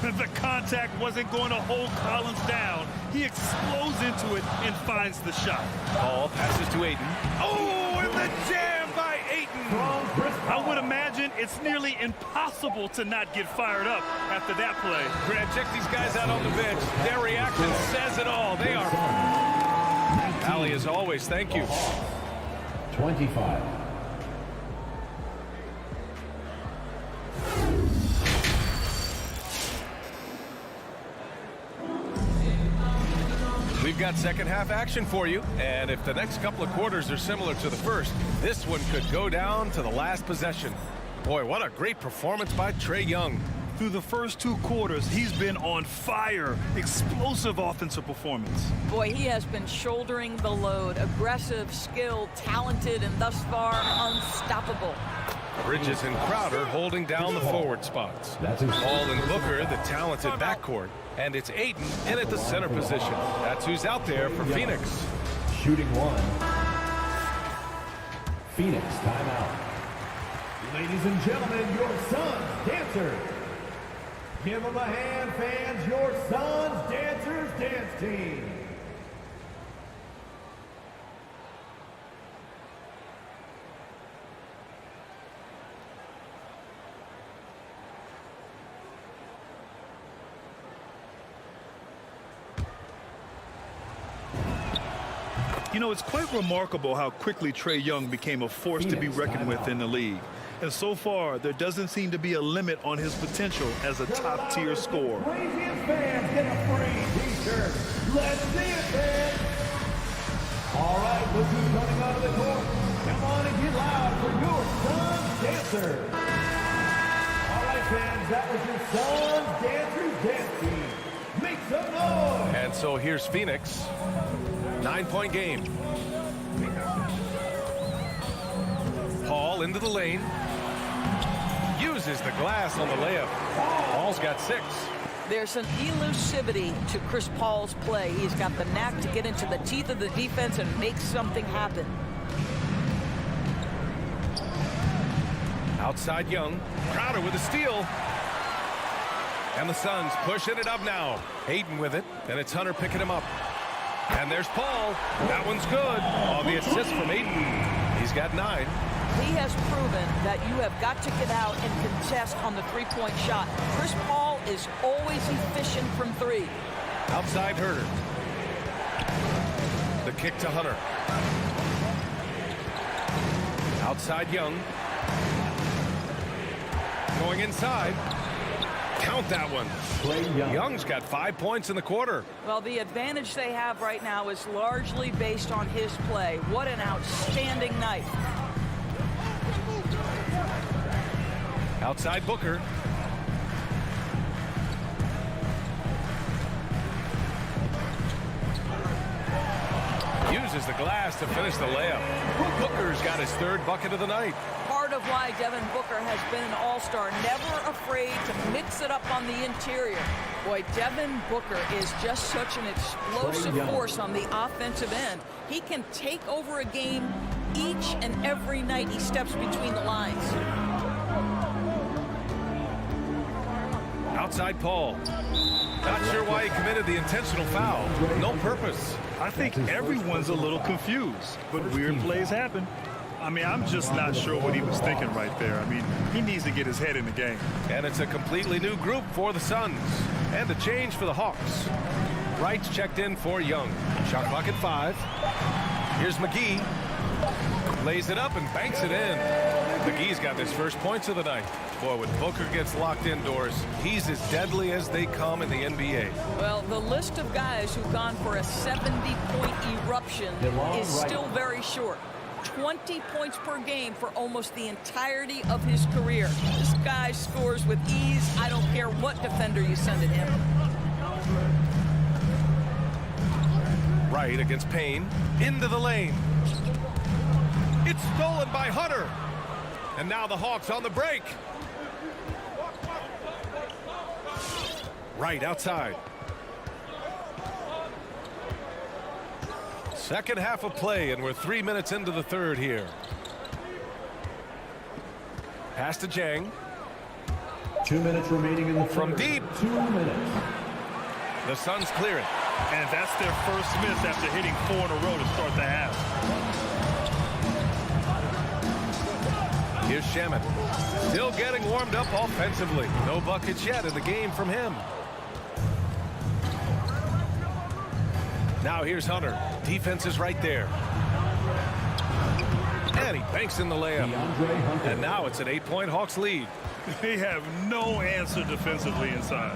The contact wasn't going to hold Collins down. He explodes into it and finds the shot. Paul passes to Ayton. Oh, and the jam by Ayton. I would imagine it's nearly impossible to not get fired up after that play. Grant, check these guys out on the bench. Their reaction says it all. They are. Allie, as always, thank you. 25. We've got second half action for you, and if the next couple of quarters are similar to the first, this one could go down to the last possession. Boy, what a great performance by Trae Young. Through the first 2 quarters, he's been on fire. Explosive offensive performance. Boy, he has been shouldering the load. Aggressive, skilled, talented, and thus far unstoppable. Bridges and Crowder holding down the forward spots. Paul and Booker, the talented backcourt. And it's Ayton in at the center position. That's who's out there for Phoenix. Shooting 1. Phoenix timeout. Ladies and gentlemen, your Suns dancers. Give them a hand, fans. Your Suns dancers dance team. You know, it's quite remarkable how quickly Trae Young became a force to be reckoned with in the league. And so far, there doesn't seem to be a limit on his potential as a top-tier scorer. Craziest fans get a free t-shirt. Let's see it, fans. All right, look who's coming out of the court. Come on and get loud for your Suns dancers. All right, fans, that was your Suns dancers dance team. Make some noise. And so here's Phoenix. 9-point game. Paul into the lane. Uses the glass on the layup. Paul's got 6. There's an elusivity to Chris Paul's play. He's got the knack to get into the teeth of the defense and make something happen. Outside Young. Crowder with a steal. And the Suns pushing it up now. Ayton with it. And it's Hunter picking him up. And there's Paul. That one's good. On the assist from Ayton. He's got 9. He has proven that you have got to get out and contest on the three-point shot. Chris Paul is always efficient from 3. Outside Herter. The kick to Hunter. Outside Young. Going inside. Count that one. Young's got 5 points in the quarter. Well, the advantage they have right now is largely based on his play. What an outstanding night. Outside Booker. Uses uses the glass to finish the layup. Booker's got his third bucket of the night. Part of why Devin Booker has been an all-star, never afraid to mix it up on the interior. Boy, Devin Booker is just such an explosive force on the offensive end. He can take over a game each and every night he steps between the lines. Outside Paul. Not sure why he committed the intentional foul. No purpose. I think everyone's a little confused, but weird plays happen. I mean, I'm just not sure what he was thinking right there. I mean, he needs to get his head in the game. And it's a completely new group for the Suns. And a change for the Hawks. Wright's checked in for Young. Shot clock at 5. Here's McGee. Lays it up and banks it in. McGee's got his first points of the night. Boy, when Booker gets locked indoors, he's as deadly as they come in the NBA. Well, the list of guys who've gone for a 70-point eruption is still very short. 20 points per game for almost the entirety of his career. This guy scores with ease. I don't care what defender you send at him. Wright against Payne. Into the lane. It's stolen by Hunter. And now the Hawks on the break. Wright outside. Second half of play, and we're 3 minutes into the third here. Pass to Jang. 2 minutes remaining in the From third. deep. 2 minutes. The Suns clear it. And that's their first miss after hitting 4 in a row to start the half. Here's Shaman. Still getting warmed up offensively. No buckets yet in the game from him. Now here's Hunter. Defense is right there. And he banks in the layup. And now it's an 8-point Hawks lead. They have no answer defensively inside.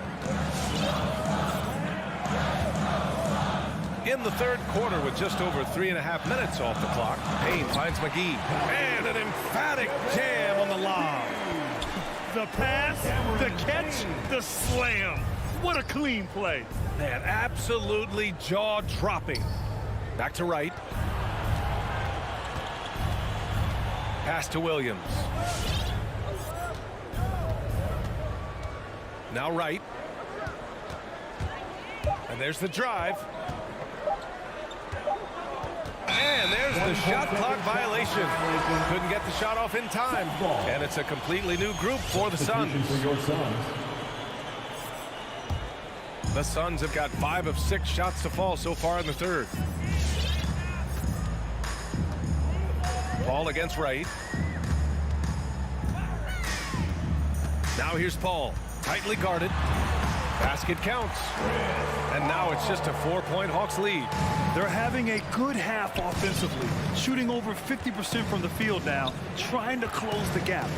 In the third quarter with just over 3.5 minutes off the clock, Payne finds McGee. And an emphatic jam on the lob. The pass, the catch, the slam. What a clean play. Man, absolutely jaw-dropping. Back to Wright. Pass to Williams. Now Wright. And there's the drive. And there's the shot clock violation. Couldn't get the shot off in time. And it's a completely new group for the Suns. The Suns have got 5 of 6 shots to fall so far in the third. Paul against Wright. Now here's Paul. Tightly guarded. Basket counts. And now it's just a 4-point Hawks lead. They're having a good half offensively, shooting over 50% from the field now, trying to close the gap.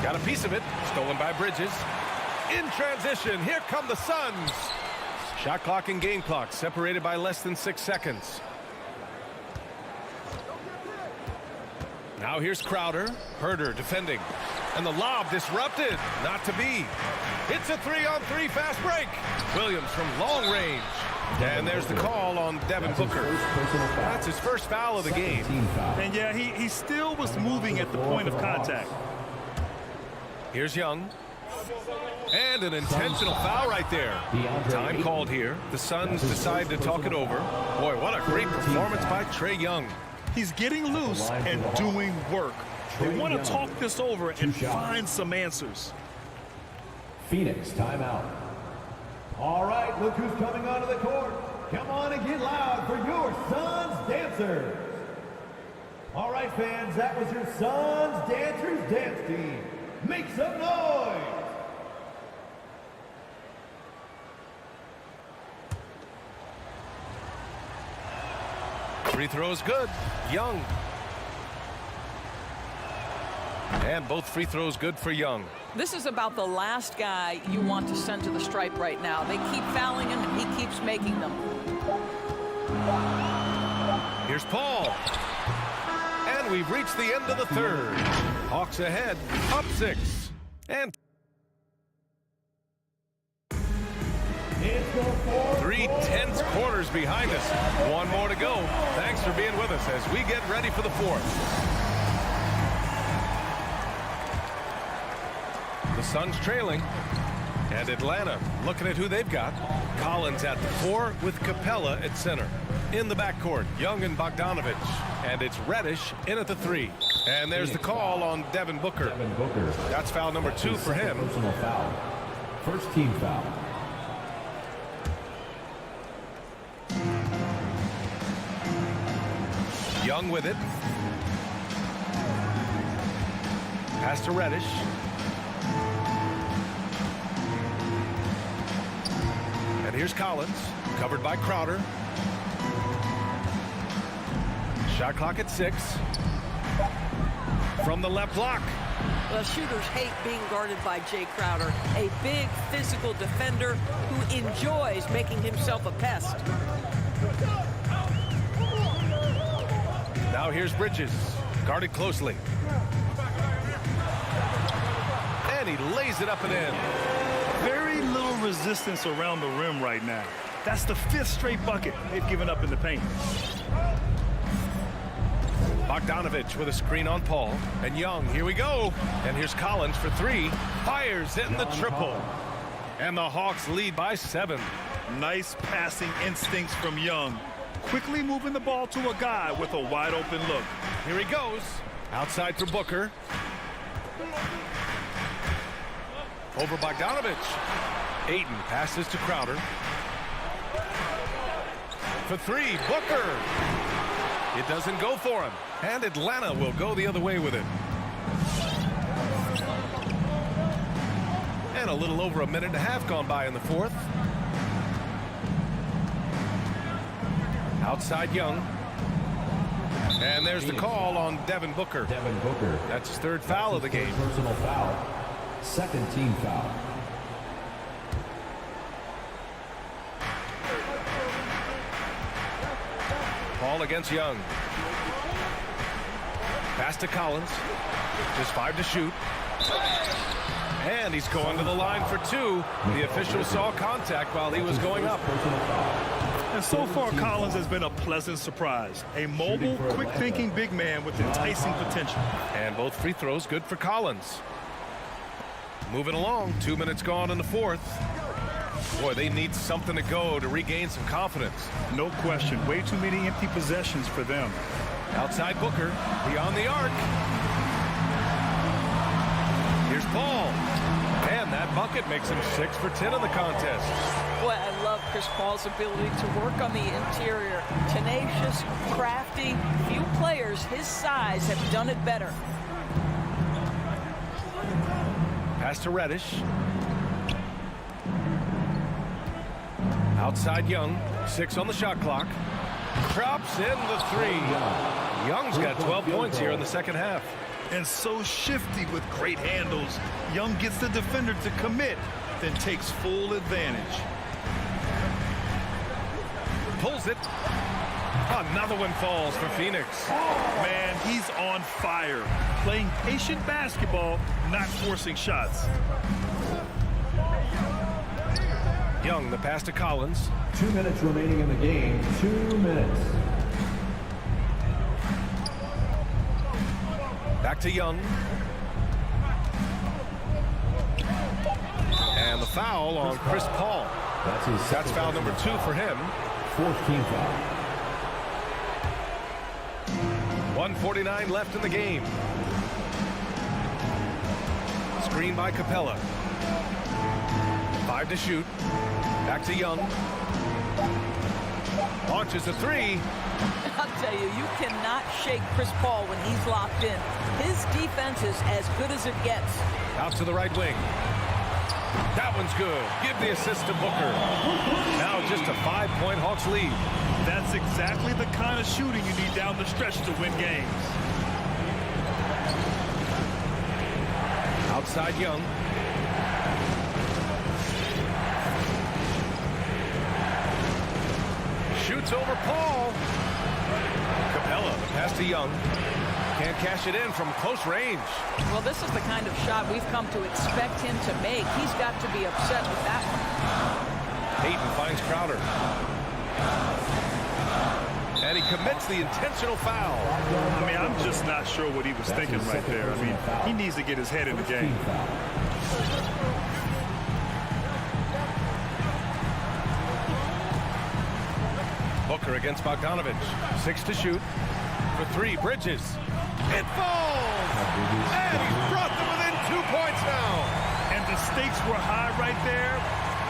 Got a piece of it. Stolen by Bridges. In transition, here come the Suns. Shot clock and game clock separated by less than 6 seconds. Now here's Crowder. Herder defending. And the lob disrupted. Not to be. It's a 3-on-3 fast break. Williams from long range. And there's the call on Devin Booker. That's his first foul of the game. And yeah, he still was moving at the point of contact. Here's Young. And an intentional foul right there. Time called here. The Suns decide to talk it over. Boy, what a great performance by Trae Young. He's getting loose and doing work. They want to talk this over and find some answers. Phoenix, timeout. All right, look who's coming onto the court. Come on and get loud for your Suns Dancers. All right, fans, that was your Suns Dancers dance team. Make some noise. Free throws good. Young. And both free throws good for Young. This is about the last guy you want to send to the stripe right now. They keep fouling him, and he keeps making them. Here's Paul. And we've reached the end of the third. Hawks ahead, up 6. And It's the fourth. 3 tense quarters behind us. One more to go. Thanks for being with us as we get ready for the fourth. The Suns trailing. And Atlanta looking at who they've got. Collins at the 4 with Capella at center. In the backcourt, Young and Bogdanovich. And it's Reddish in at the 3. And there's the call on Devin Booker. Devin Booker. That's foul number 2 for him. Personal foul. First team foul. Young with it. Pass to Reddish. And here's Collins, covered by Crowder. Shot clock at 6. From the left block. Well, shooters hate being guarded by Jay Crowder, a big physical defender who enjoys making himself a pest. Now here's Bridges, guarded closely. And he lays it up and in. Very little resistance around the rim right now. That's the 5th straight bucket they've given up in the paint. Bogdanovich with a screen on Paul. And Young, here we go. And here's Collins for 3. Fires in the triple. And the Hawks lead by 7. Nice passing instincts from Young. Quickly moving the ball to a guy with a wide open look. Here he goes. Outside for Booker. Over Bogdanovich. Ayton passes to Crowder. For 3, Booker. It doesn't go for him. And Atlanta will go the other way with it. And a little over a minute and a half gone by in the fourth. Outside Young. And there's the call on Devin Booker. Devin Booker. That's his 3rd foul of the game. Personal foul. Second team foul. Paul against Young. Pass to Collins. Just 5 to shoot. And he's going to the line for 2. The official saw contact while he was going up. And so far, Collins has been a pleasant surprise. A mobile, quick-thinking big man with enticing potential. And both free throws good for Collins. Moving along, 2 minutes gone in the fourth. Boy, they need something to go to regain some confidence. No question. Way too many empty possessions for them. Outside Booker, beyond the arc. Here's Paul. And that bucket makes him 6 for 10 in the contest. Boy, I love Chris Paul's ability to work on the interior. Tenacious, crafty. Few players his size have done it better. Pass to Reddish. Outside Young. 6 on the shot clock. Drops in the 3. Young's got 12 points here in the second half. And so shifty with great handles. Young gets the defender to commit, then takes full advantage. Pulls it. Another one falls for Phoenix. Man, he's on fire. Playing patient basketball, not forcing shots. Young, the pass to Collins. 2 minutes remaining in the game. 2 minutes. Back to Young. And the foul on Chris Paul. That's foul number 2 for him. 4th team foul. 1:49 left in the game. Screen by Capella. 5 to shoot. Back to Young. Launches a 3. I'll tell you, you cannot shake Chris Paul when he's locked in. His defense is as good as it gets. Out to the right wing. That one's good. Give the assist to Booker. Now just a 5-point Hawks lead. That's exactly the kind of shooting you need down the stretch to win games. Outside Young. Shoots over Paul. Capella, the pass to Young. Can't cash it in from close range. Well, this is the kind of shot we've come to expect him to make. He's got to be upset with that one. Hayden finds Crowder. And he commits the intentional foul. I mean, I'm just not sure what he was thinking right there. I mean, he needs to get his head in the game. Booker against Bogdanovich. 6 to shoot. For 3, Bridges. It falls! And he's brought them within 2 points now. And the stakes were high right there.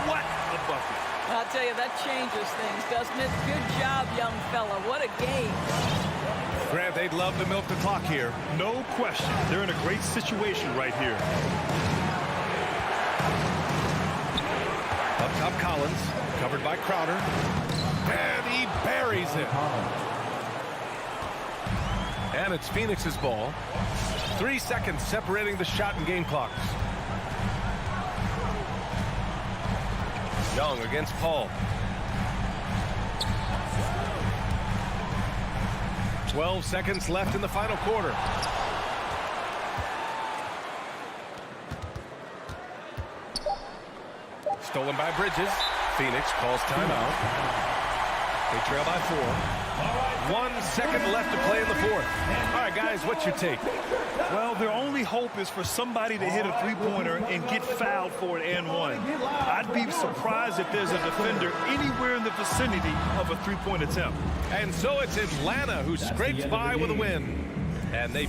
What a bucket. I'll tell you, that changes things, doesn't it? Good job, young fella. What a game. Grant, they'd love to milk the clock here. No question. They're in a great situation right here. Up top, Collins. Covered by Crowder. And he buries it. And it's Phoenix's ball. 3 seconds separating the shot and game clocks. Young against Paul. 12 seconds left in the final quarter. Stolen by Bridges. Phoenix calls timeout. They trail by 4. 1 second left to play in the 4th. All right, guys, what's your take? Well, their only hope is for somebody to hit a three-pointer and get fouled for it and one. I'd be surprised if there's a defender anywhere in the vicinity of a three-point attempt. And so it's Atlanta who scrapes by with a win. And they...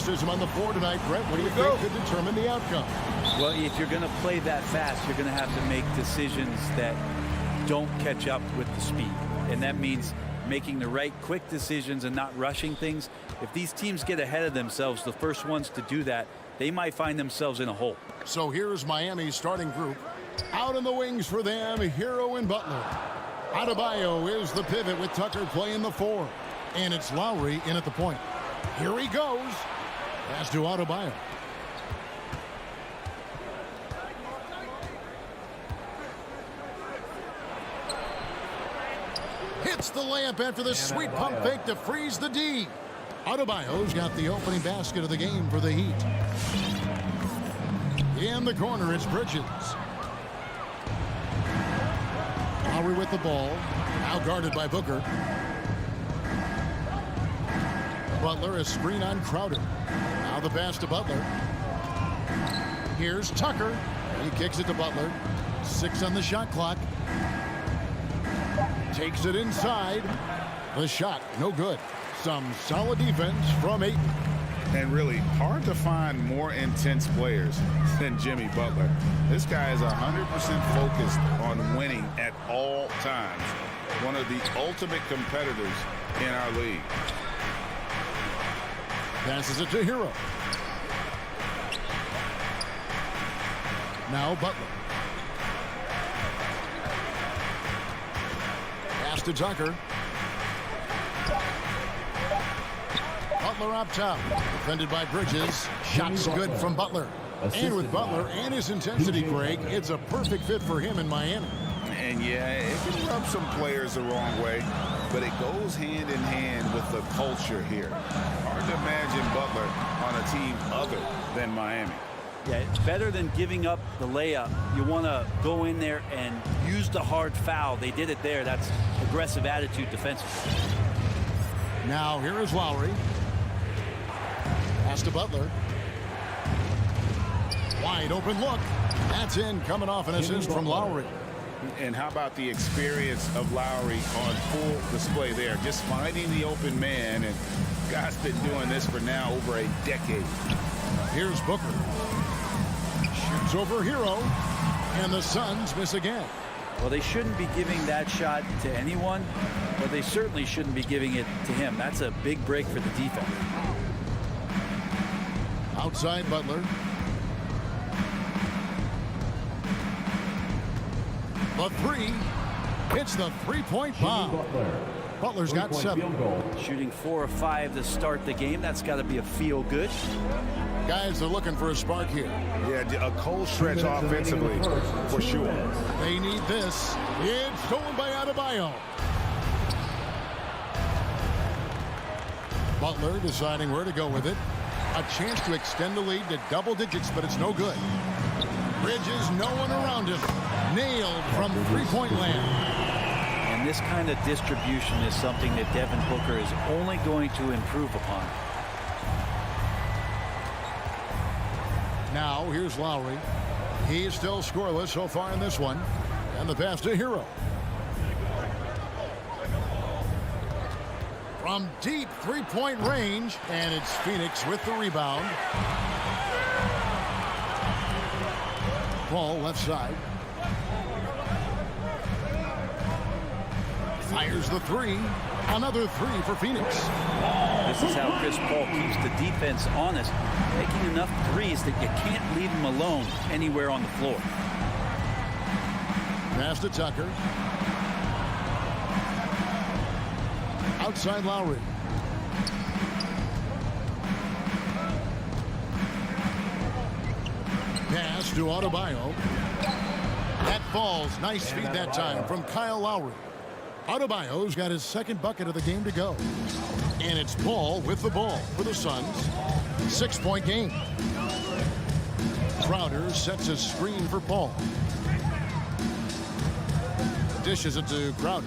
athleticism on the floor tonight. Brett, what do you think could determine the outcome? Well, if you're going to play that fast, you're going to have to make decisions that don't catch up with the speed. And that means making the right quick decisions and not rushing things. If these teams get ahead of themselves, the first ones to do that, they might find themselves in a hole. So here's Miami's starting group. Out in the wings for them, Hero and Butler. Adebayo is the pivot with Tucker playing the 4. And it's Lowry in at the point. Here he goes. Pass to Adebayo. Hits the layup after the sweet pump fake to freeze the D. Adebayo's got the opening basket of the game for the Heat. In the corner, it's Bridges. Lowry with the ball. Now guarded by Booker. Butler, a screen on Crowder. Now the pass to Butler. Here's Tucker. He kicks it to Butler. 6 on the shot clock. Takes it inside. The shot, no good. Some solid defense from Ayton. And really hard to find more intense players than Jimmy Butler. This guy is 100% focused on winning at all times. One of the ultimate competitors in our league. Passes it to Hero. Now Butler. Pass to Tucker. Butler up top. Defended by Bridges. Shots good from Butler. And with Butler and his intensity, Greg, it's a perfect fit for him in Miami. And yeah, it can rub some players the wrong way, but it goes hand in hand with the culture here. Hard to imagine Butler on a team other than Miami. Yeah, it's better than giving up the layup. You want to go in there and use the hard foul. They did it there. That's aggressive attitude defensively. Now here is Lowry. Pass to Butler. Wide open look. That's in, coming off an assist from Lowry. And how about the experience of Lowry on full display there? Just finding the open man, and God's been doing this for now over a decade. Here's Booker. Shoots over Hero, and the Suns miss again. Well, they shouldn't be giving that shot to anyone, but they certainly shouldn't be giving it to him. That's a big break for the defense. Outside Butler. The 3. Hits the three-point bomb. Butler's got 7. Shooting 4 of 5 to start the game. That's got to be a feel good. Guys are looking for a spark here. Yeah, a cold stretch offensively for sure. They need this. It's stolen by Adebayo. Butler deciding where to go with it. A chance to extend the lead to double digits, but it's no good. Bridges, no one around him. Nailed from three-point land. And this kind of distribution is something that Devin Booker is only going to improve upon. Now here's Lowry. He is still scoreless so far in this one. And the pass to Hero. From deep three-point range, and it's Phoenix with the rebound. Ball left side. Fires the 3. Another 3 for Phoenix. This is how Chris Paul keeps the defense honest, making enough threes that you can't leave him alone anywhere on the floor. Pass to Tucker. Outside Lowry. Pass to Adebayo. That falls. Nice feed that time from Kyle Lowry. Adebayo's got his second bucket of the game to go. And it's Paul with the ball for the Suns. 6-point game. Crowder sets a screen for Paul. Dishes it to Crowder.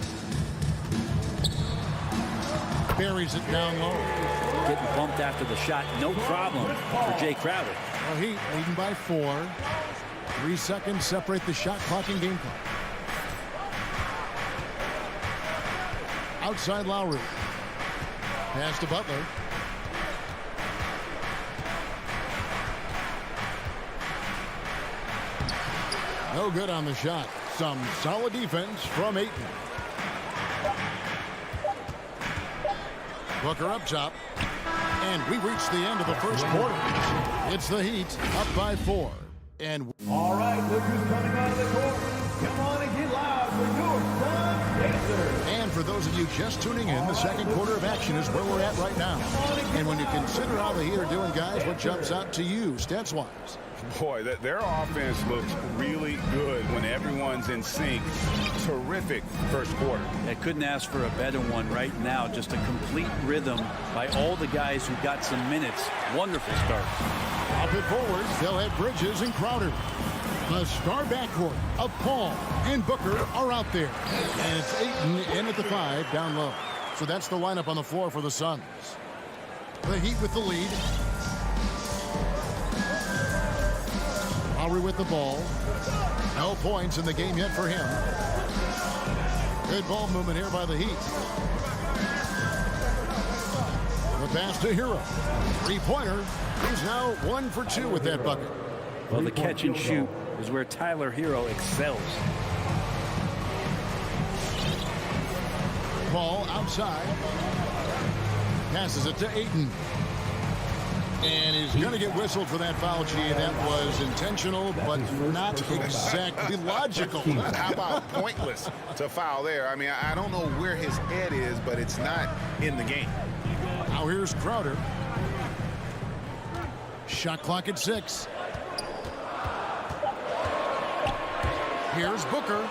Buries it down low. Getting bumped after the shot, no problem for Jay Crowder. Well, Heat leading by 4. 3 seconds separate the shot clock and game clock. Outside Lowry. Pass to Butler. No good on the shot. Some solid defense from Ayton. Booker up top. And we reach the end of the first quarter. It's the Heat up by 4. And All right, look who's coming out of the court. Come on and get loud for your Sun Dancers. And for those of you just tuning in, the second quarter of action is where we're at right now. And when you consider how the Heat are doing, guys, what jumps out to you, stats-wise? Boy, their offense looks really good when everyone's in sync. Terrific first quarter. I couldn't ask for a better one right now. Just a complete rhythm by all the guys who got some minutes. Wonderful start. Up it forward, they'll have Bridges and Crowder. The star backcourt of Paul and Booker are out there. And it's Ayton in at the 5 down low. So that's the lineup on the floor for the Suns. The Heat with the lead. Lowry with the ball. No points in the game yet for him. Good ball movement here by the Heat. The pass to Hero. Three-pointer. He's now 1 for 2 with that bucket. Well, the catch and shoot is where Tyler Hero excels. Ball outside. Passes it to Ayton. And he's going to get whistled for that foul, G. That was intentional, but not exactly logical. How about pointless to foul there? I mean, I don't know where his head is, but it's not in the game. Now here's Crowder. Shot clock at 6. Here's Booker.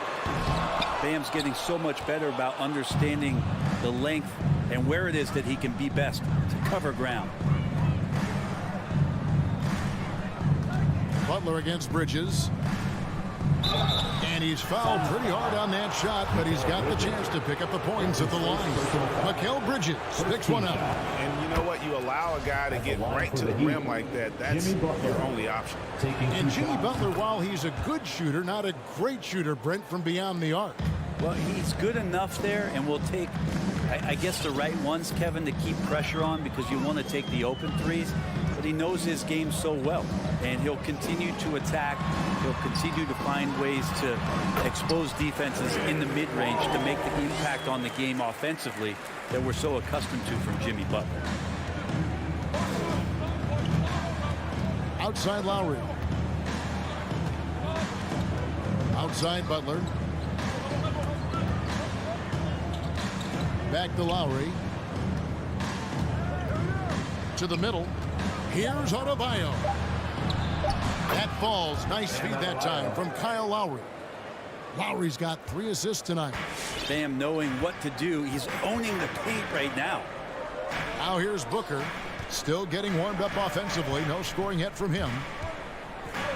Bam's getting so much better about understanding the length and where it is that he can be best to cover ground. Butler against Bridges. And he's fouled pretty hard on that shot, but he's got the chance to pick up the points at the line. Mikal Bridges picks one up. And you know what? You allow a guy to get right to the rim like that. That's your only option. And Jimmy Butler, while he's a good shooter, not a great shooter, Brent, from beyond the arc. Well, he's good enough there, and will take, I guess, the right ones, Kevin, to keep pressure on, because you want to take the open threes. But he knows his game so well, and he'll continue to attack. He'll continue to find ways to expose defenses in the mid-range to make the impact on the game offensively that we're so accustomed to from Jimmy Butler. Outside Lowry. Outside Butler. Back to Lowry. To the middle. Here's Adebayo. That falls. Nice feed that time from Kyle Lowry. Lowry's got 3 assists tonight. Bam knowing what to do. He's owning the paint right now. Now here's Booker. Still getting warmed up offensively. No scoring yet from him.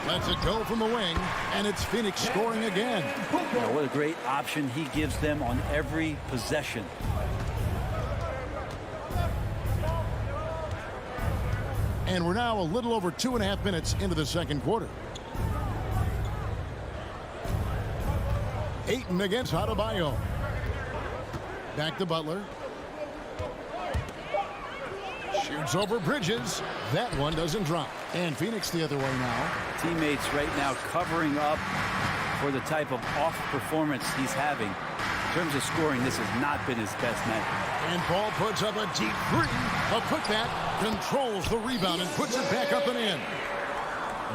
Lets it go from the wing. And it's Phoenix scoring again. Yeah, what a great option he gives them on every possession. And we're now a little over 2.5 minutes into the second quarter. Ayton against Adebayo. Back to Butler. Shoots over Bridges. That one doesn't drop. And Phoenix the other way now. Teammates right now covering up for the type of off performance he's having. In terms of scoring, this has not been his best night. And Paul puts up a deep 3. A putback, controls the rebound and puts it back up and in.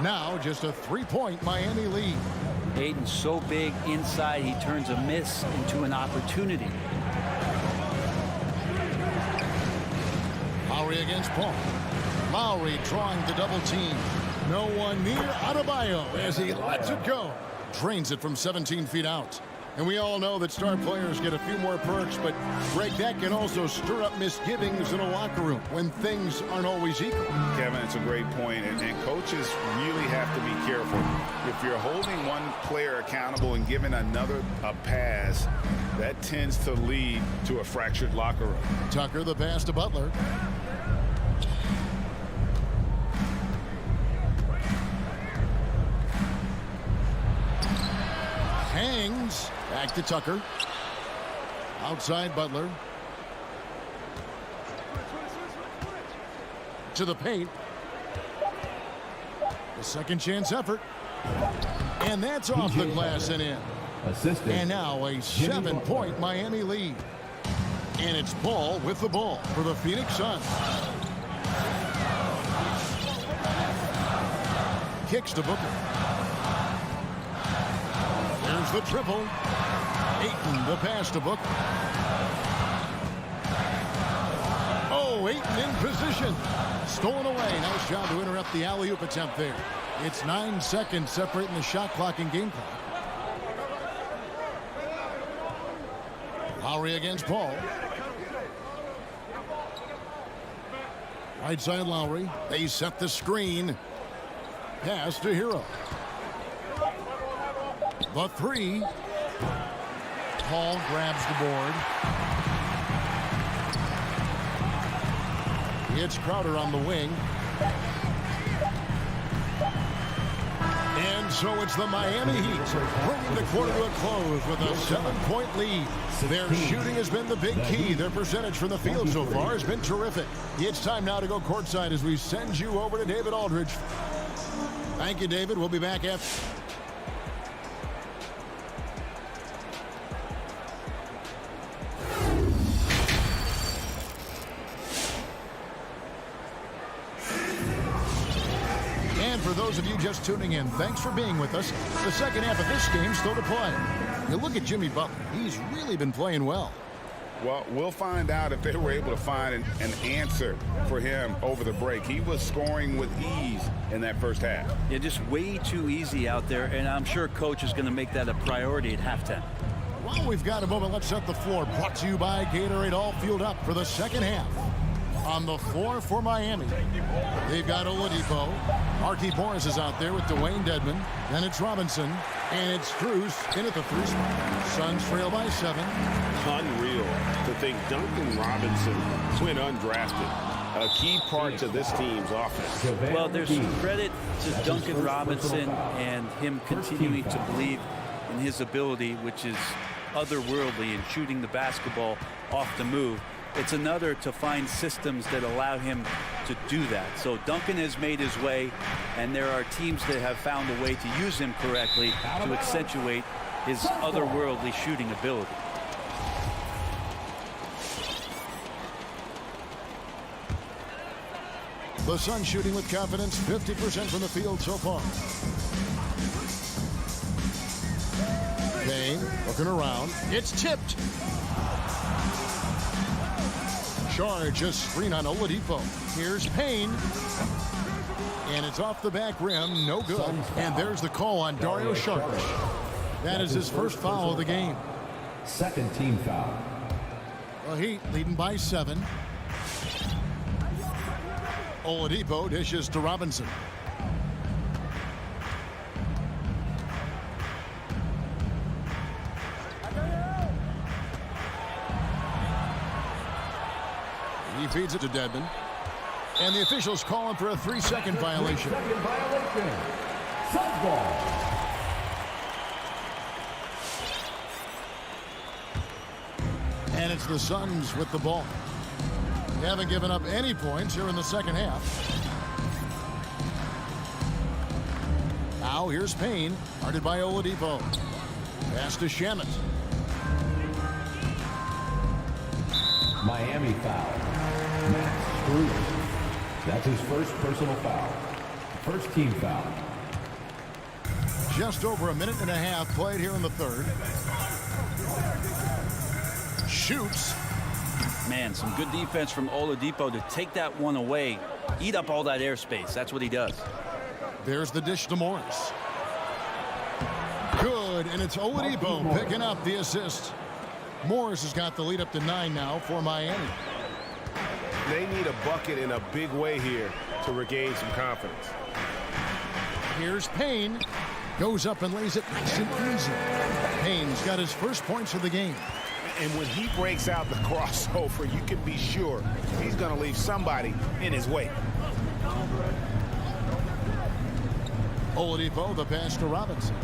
Now just a 3-point Miami lead. Ayton's so big inside, he turns a miss into an opportunity. Lowry against Paul. Lowry drawing the double team. No one near Adebayo as he lets it go. Drains it from 17 feet out. And we all know that star players get a few more perks, but Greg, that can also stir up misgivings in a locker room when things aren't always equal. Kevin, it's a great point, and coaches really have to be careful. If you're holding one player accountable and giving another a pass, that tends to lead to a fractured locker room. Tucker the pass to Butler. Hangs. Back to Tucker. Outside Butler. To the paint. The second chance effort. And that's off the glass and in. Assistant. And now a 7-point Miami lead. And it's Paul with the ball for the Phoenix Suns. Kicks to Booker. There's the triple. Ayton the pass to Booker. Oh, Ayton in position. Stolen away. Nice job to interrupt the alley-oop attempt there. It's 9 seconds separating the shot clock and game clock. Lowry against Paul. Right side Lowry. They set the screen. Pass to Hero. The three. Paul grabs the board. It's Crowder on the wing. And so it's the Miami Heat bringing the quarter to a close with a 7-point lead. Their shooting has been the big key. Their percentage from the field so far has been terrific. It's time now to go courtside as we send you over to David Aldridge. Thank you, David. We'll be back after. And for those of you just tuning in, thanks for being with us. The second half of this game still to play. You look at Jimmy Butler. He's really been playing well. Well, we'll find out if they were able to find an answer for him over the break. He was scoring with ease in that first half. Yeah, just way too easy out there, and I'm sure coach is going to make that a priority at halftime. While we've got a moment, let's set the floor. Brought to you by Gatorade, all fueled up for the second half. On the floor for Miami, they've got Oladipo. Markieff Morris is out there with Dwayne Dedmon. Then it's Robinson. And it's Cruz in at the 3 spot. Suns trail by 7. Unreal to think Duncan Robinson went undrafted. A key part to this team's offense. Well, there's some credit to Duncan Robinson and him continuing to believe in his ability, which is otherworldly in shooting the basketball off the move. It's another to find systems that allow him to do that. So Duncan has made his way, and there are teams that have found a way to use him correctly to accentuate his otherworldly shooting ability. The Suns shooting with confidence, 50% from the field so far. Kane looking around. It's tipped. Charge a screen on Oladipo. Here's Payne. And it's off the back rim. No good. And there's the call on Dario Saric. That is his first foul of the game. Second team foul. The Heat leading by 7. Oladipo dishes to Robinson. He feeds it to Dedmon. And the officials calling for a 3-second violation. Second violation. Suns ball. And it's the Suns with the ball. They haven't given up any points here in the second half. Now here's Payne, guarded by Oladipo. Pass to Shamet. Miami foul. Max Cruz. That's his first personal foul. First team foul. Just over a minute and a half played here in the third. Shoots. Man, some good defense from Oladipo to take that one away. Eat up all that airspace. That's what he does. There's the dish to Morris. Good, and it's Oladipo picking up the assist. Morris has got the lead up to 9 now for Miami. They need a bucket in a big way here to regain some confidence. Here's Payne. Goes up and lays it nice and easy. Payne's got his first points of the game. And when he breaks out the crossover, you can be sure he's going to leave somebody in his way. Oladipo, the pass to Robinson.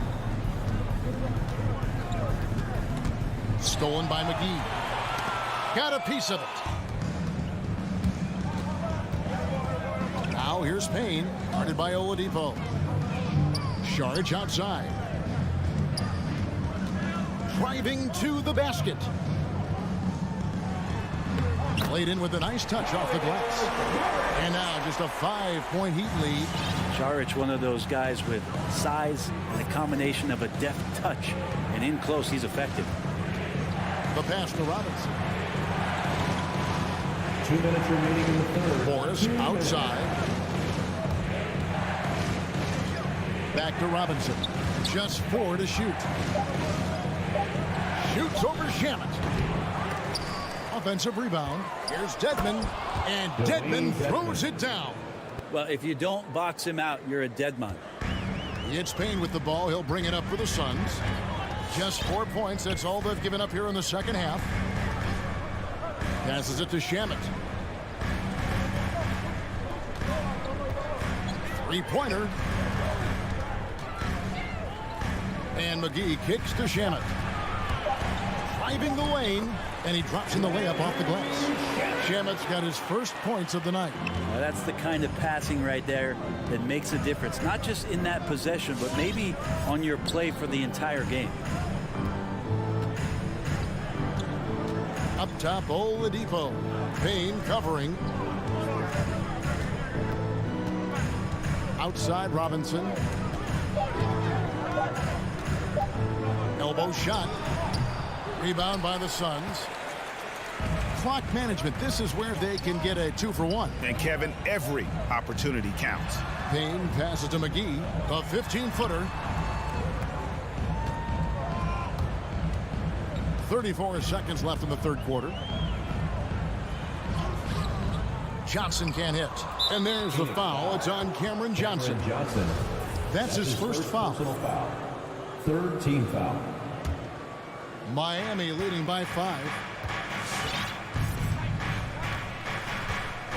Stolen by McGee. Got a piece of it. Now here's Payne, guarded by Oladipo. Sharge outside. Driving to the basket. Played in with a nice touch off the glass. And now just a 5-point Heat lead. Saric, one of those guys with size and a combination of a deft touch. And in close, he's effective. The pass to Robinson. 2 minutes remaining in the third. Morris outside. Back to Robinson. Just 4 to shoot. Shoots over Shamet. Offensive rebound. Here's Dedmon. And Dedmon throws it down. Well, if you don't box him out, you're a dead man. It's Payne with the ball. He'll bring it up for the Suns. Just 4 points. That's all they've given up here in the second half. Passes it to Shamet. Three-pointer. And McGee kicks to Shamet. Driving the lane. And he drops in the layup off the glass. Shamet's got his first points of the night. Well, that's the kind of passing right there that makes a difference. Not just in that possession, but maybe on your play for the entire game. Up top, Oladipo. Payne covering. Outside, Robinson. Elbow shot. Rebound by the Suns. Clock management. This is where they can get a 2-for-1. And Kevin, every opportunity counts. Payne passes to McGee. A 15-footer. 34 seconds left in the third quarter. Johnson can't hit. And there's the foul. It's on Cameron Johnson. That's his first foul. Third team foul. Miami leading by 5.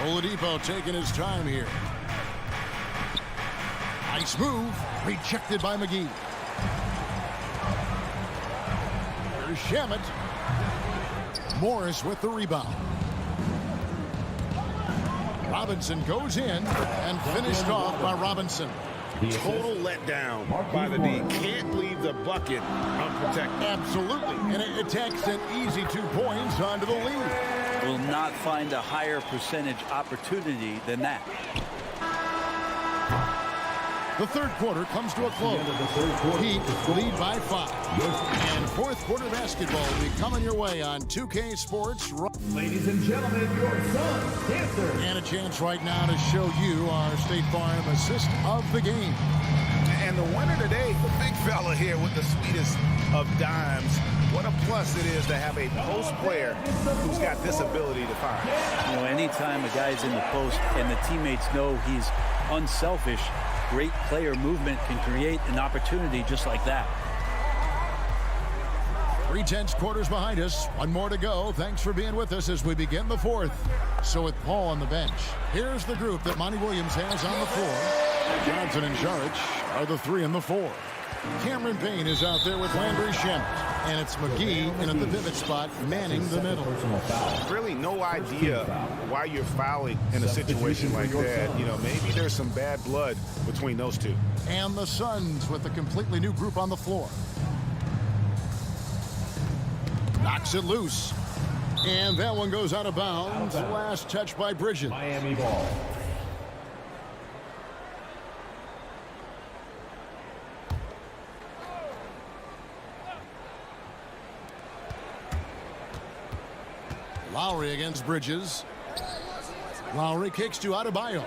Oladipo taking his time here. Nice move. Rejected by McGee. Here's Shamet. Morris with the rebound. Robinson goes in and finished off by Robinson. Total letdown by the D. Can't leave the bucket unprotected. Absolutely. And it takes an easy 2 points onto the lead. Will not find a higher percentage opportunity than that. The third quarter comes to a close. Heat lead by 5. And fourth quarter basketball will be coming your way on 2K Sports. Ladies and gentlemen, your Suns dancer. And a chance right now to show you our State Farm assist of the game. And the winner today, the big fella here with the sweetest of dimes. What a plus it is to have a post player who's got this ability to fire. You know, anytime a guy's in the post and the teammates know he's unselfish, great player movement can create an opportunity just like that. 3/10 quarters behind us. One more to go. Thanks for being with us as we begin the fourth. So with Paul on the bench, here's the group that Monty Williams has on the floor. Johnson and Saric are the 3 and the 4. Cameron Payne is out there with Landry Shamet. And it's McGee in at the pivot spot, manning the middle. Really no idea why you're fouling in a situation like that. You know, maybe there's some bad blood between those two. And the Suns with a completely new group on the floor. Knocks it loose. And that one goes out of bounds. Last touch by Bridges. Miami ball. Lowry against Bridges. Lowry kicks to Adebayo.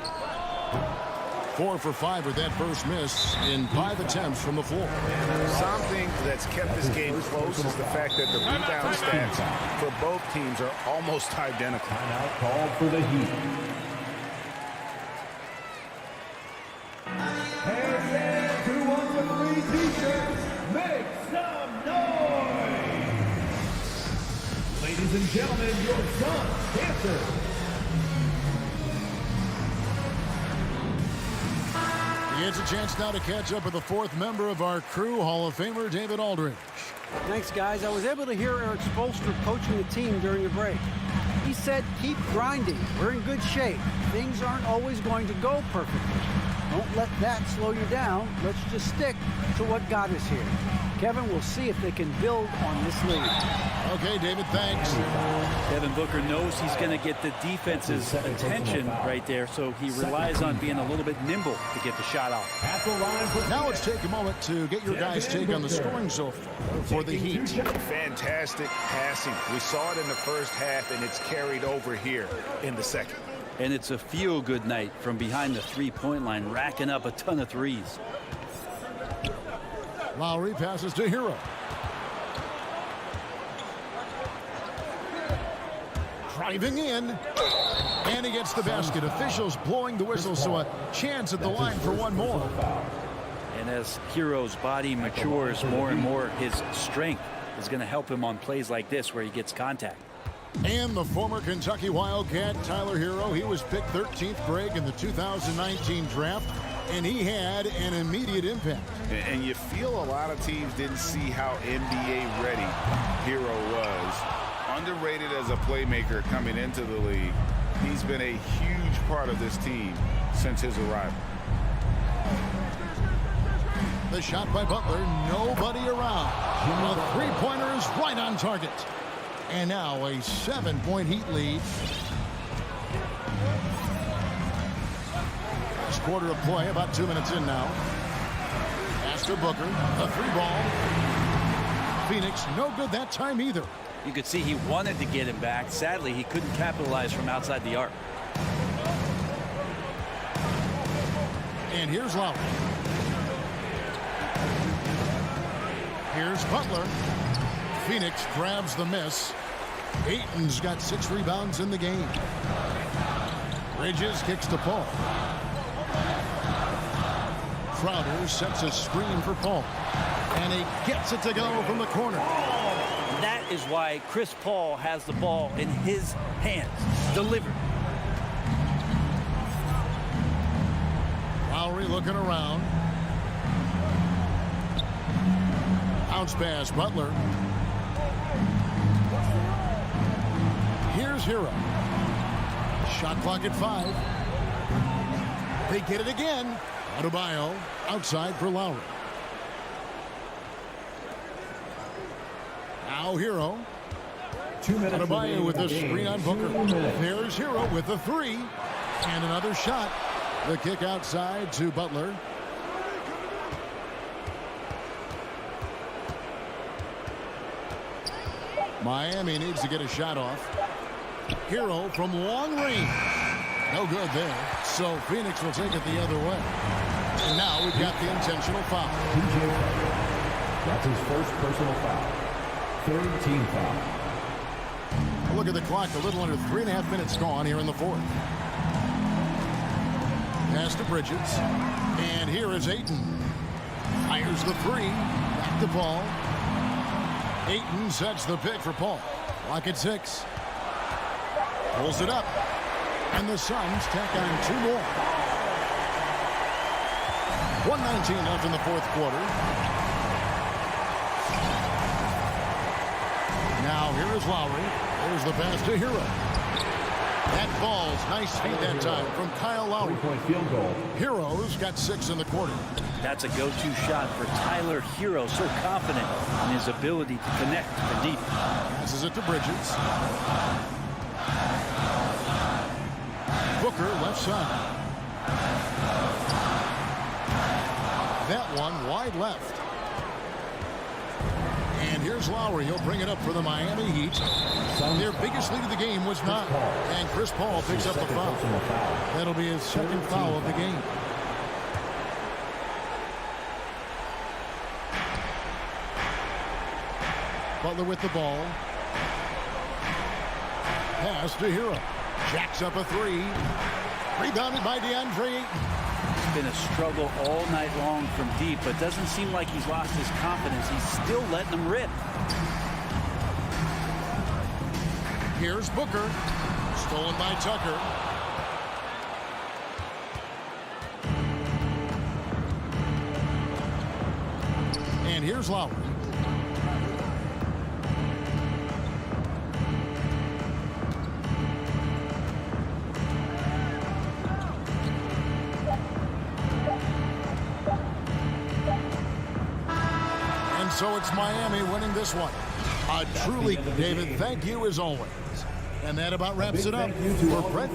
4 for 5 with that first miss in 5 attempts from the floor. Something that's kept this game close is the fact that the rebound stats for both teams are almost identical. Timeout called for the Heat. And who wants a free t-shirt? Make some noise! Ladies and gentlemen, your Suns dancer. He gets a chance now to catch up with the 4th member of our crew, Hall of Famer David Aldridge. Thanks, guys. I was able to hear Eric Spoelstra coaching the team during the break. He said, keep grinding. We're in good shape. Things aren't always going to go perfectly. Don't let that slow you down. Let's just stick to what got us here. Kevin, we'll see if they can build on this lead. Okay, David, thanks. Devin Booker knows he's going to get the defense's attention right there, so he relies on being a little bit nimble to get the shot off. At the line Now let's take a moment to get your guys' take on the scoring so far for the Heat. Fantastic passing. We saw it in the first half, and it's carried over here in the second. And it's a feel-good night from behind the three-point line, racking up a ton of threes. Lowry passes to Hero. Driving in. And he gets the basket. Officials blowing the whistle, so a chance at the line for one more. And as Hero's body matures more and more, his strength is going to help him on plays like this where he gets contact. And the former Kentucky Wildcat, Tyler Hero, he was picked 13th, Greg, in the 2019 draft, and he had an immediate impact. And you feel a lot of teams didn't see how NBA ready Hero was. Underrated as a playmaker coming into the league. He's been a huge part of this team since his arrival. The shot by Butler, nobody around. A three-pointer is right on target. And now a 7-point Heat lead. First quarter of play, about 2 minutes in now. Pass to Booker, a three ball. Phoenix, no good that time either. You could see he wanted to get him back. Sadly, he couldn't capitalize from outside the arc. And here's Lowry. Here's Butler. Phoenix grabs the miss. Ayton's got 6 rebounds in the game. Bridges kicks to Paul. Crowder sets a screen for Paul. And he gets it to go from the corner. That is why Chris Paul has the ball in his hands. Delivered. Lowry looking around. Bounce pass, Butler. Here's Hero. Shot clock at 5. They get it again. Adebayo outside for Lowry. Now Hero. 2 minutes. Adebayo with a screen on Booker. There's Hero with a 3. And another shot. The kick outside to Butler. Miami needs to get a shot off. Hero from long range. No good there. So Phoenix will take it the other way. And now we've got the intentional foul. That's his first personal foul. Third team foul. Look at the clock. A little under 3.5 minutes gone here in the fourth. Pass to Bridges. And here is Ayton. Fires the 3. Back to Paul. Ayton sets the pick for Paul. Clock at 6. Pulls it up. And the Suns tack on 2 more. 1:19 left in the fourth quarter. Now here is Lowry. There's the pass to Hero. That ball's nice feed that time from Kyle Lowry. 3-point field goal. Hero's got 6 in the quarter. That's a go-to shot for Tyler Hero. So confident in his ability to connect from deep. Passes it to Bridges. Booker left side. That one wide left. And here's Lowry. He'll bring it up for the Miami Heat. Their biggest lead of the game was 9. And Chris Paul picks up the foul. That'll be his second foul of the game. Butler with the ball. Pass to Hero. Jacks up a 3. Rebounded by DeAndre Ayton. It's been a struggle all night long from deep, but doesn't seem like he's lost his confidence. He's still letting them rip. Here's Booker. Stolen by Tucker. And here's Lowry. So it's Miami winning this one. A truly, David, thank you as always. And that about wraps it up for Brett.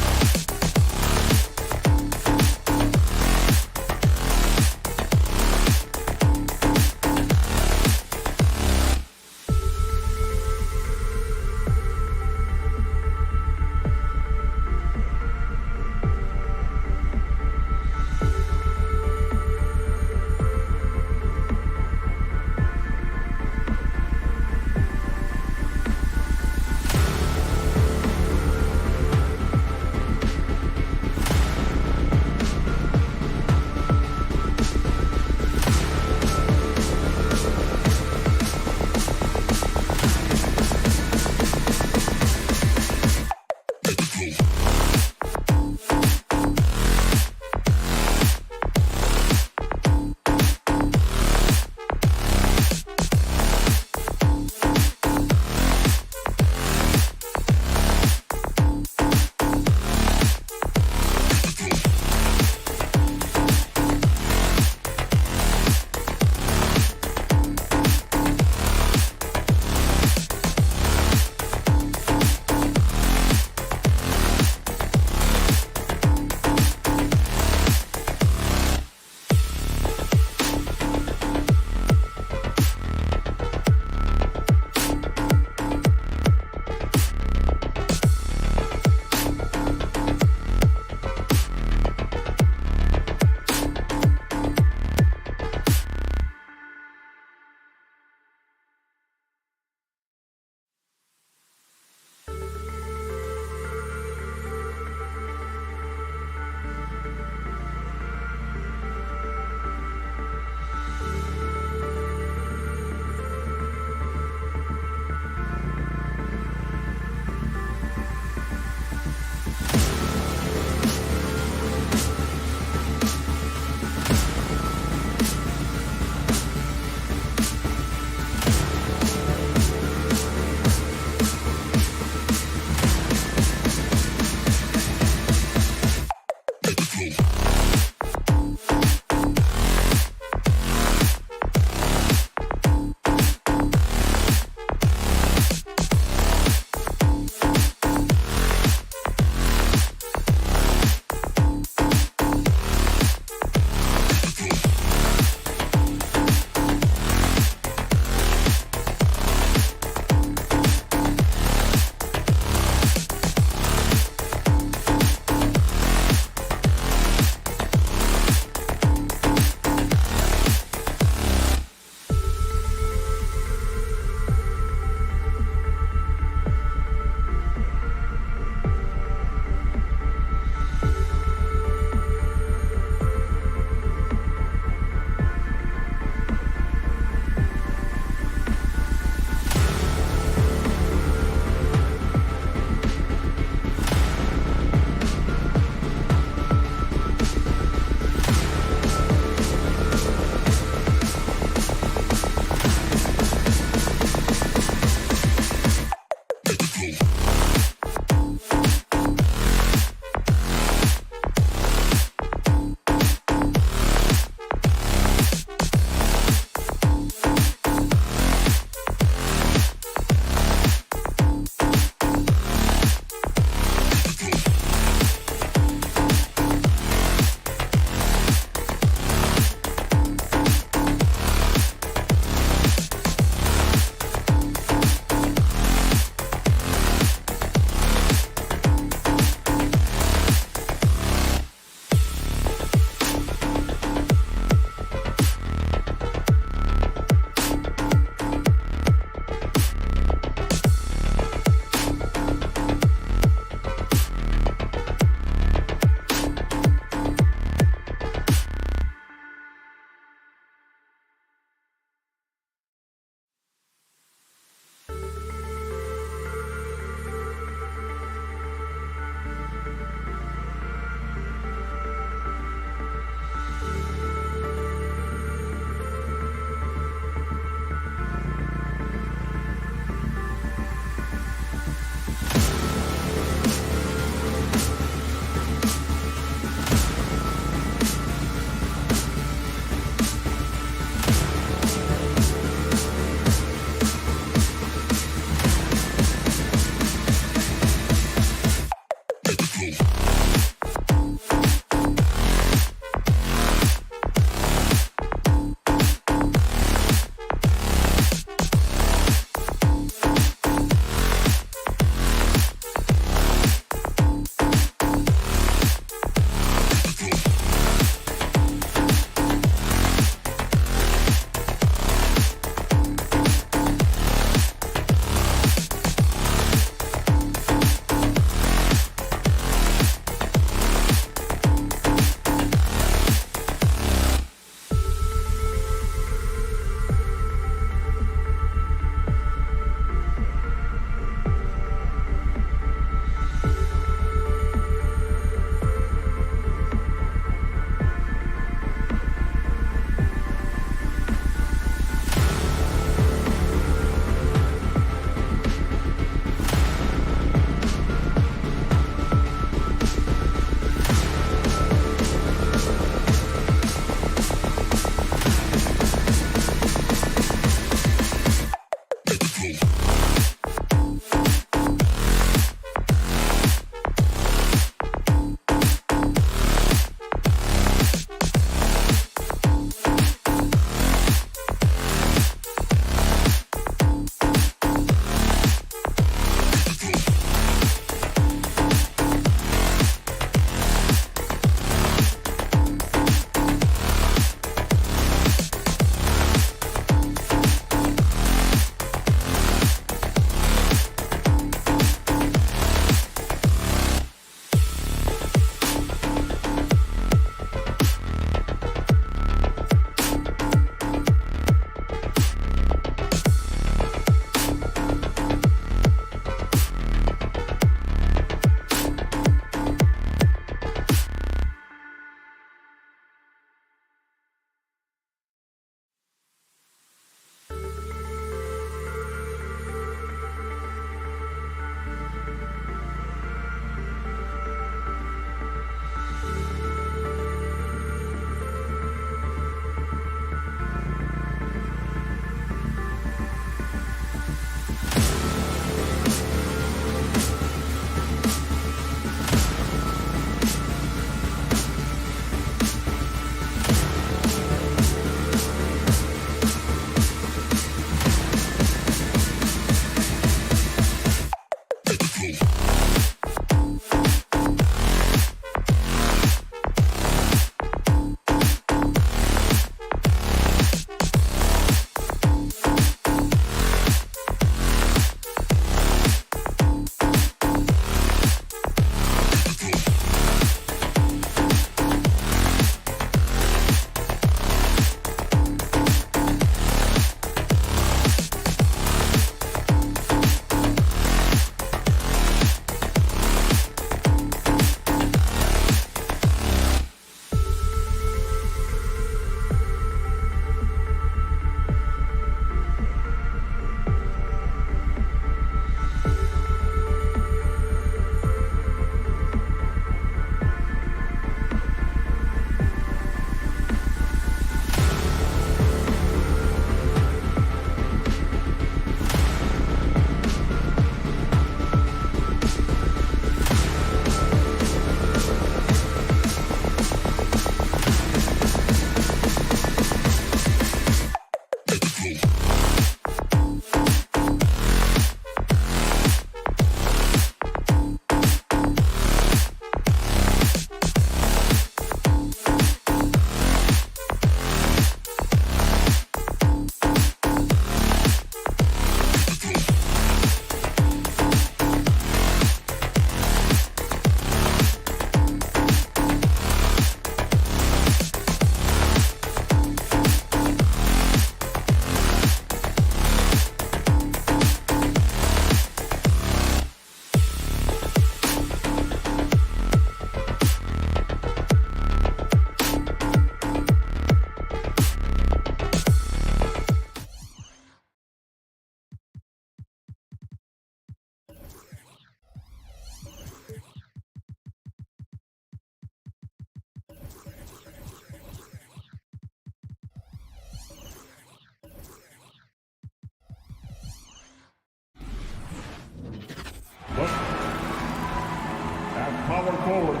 power forward.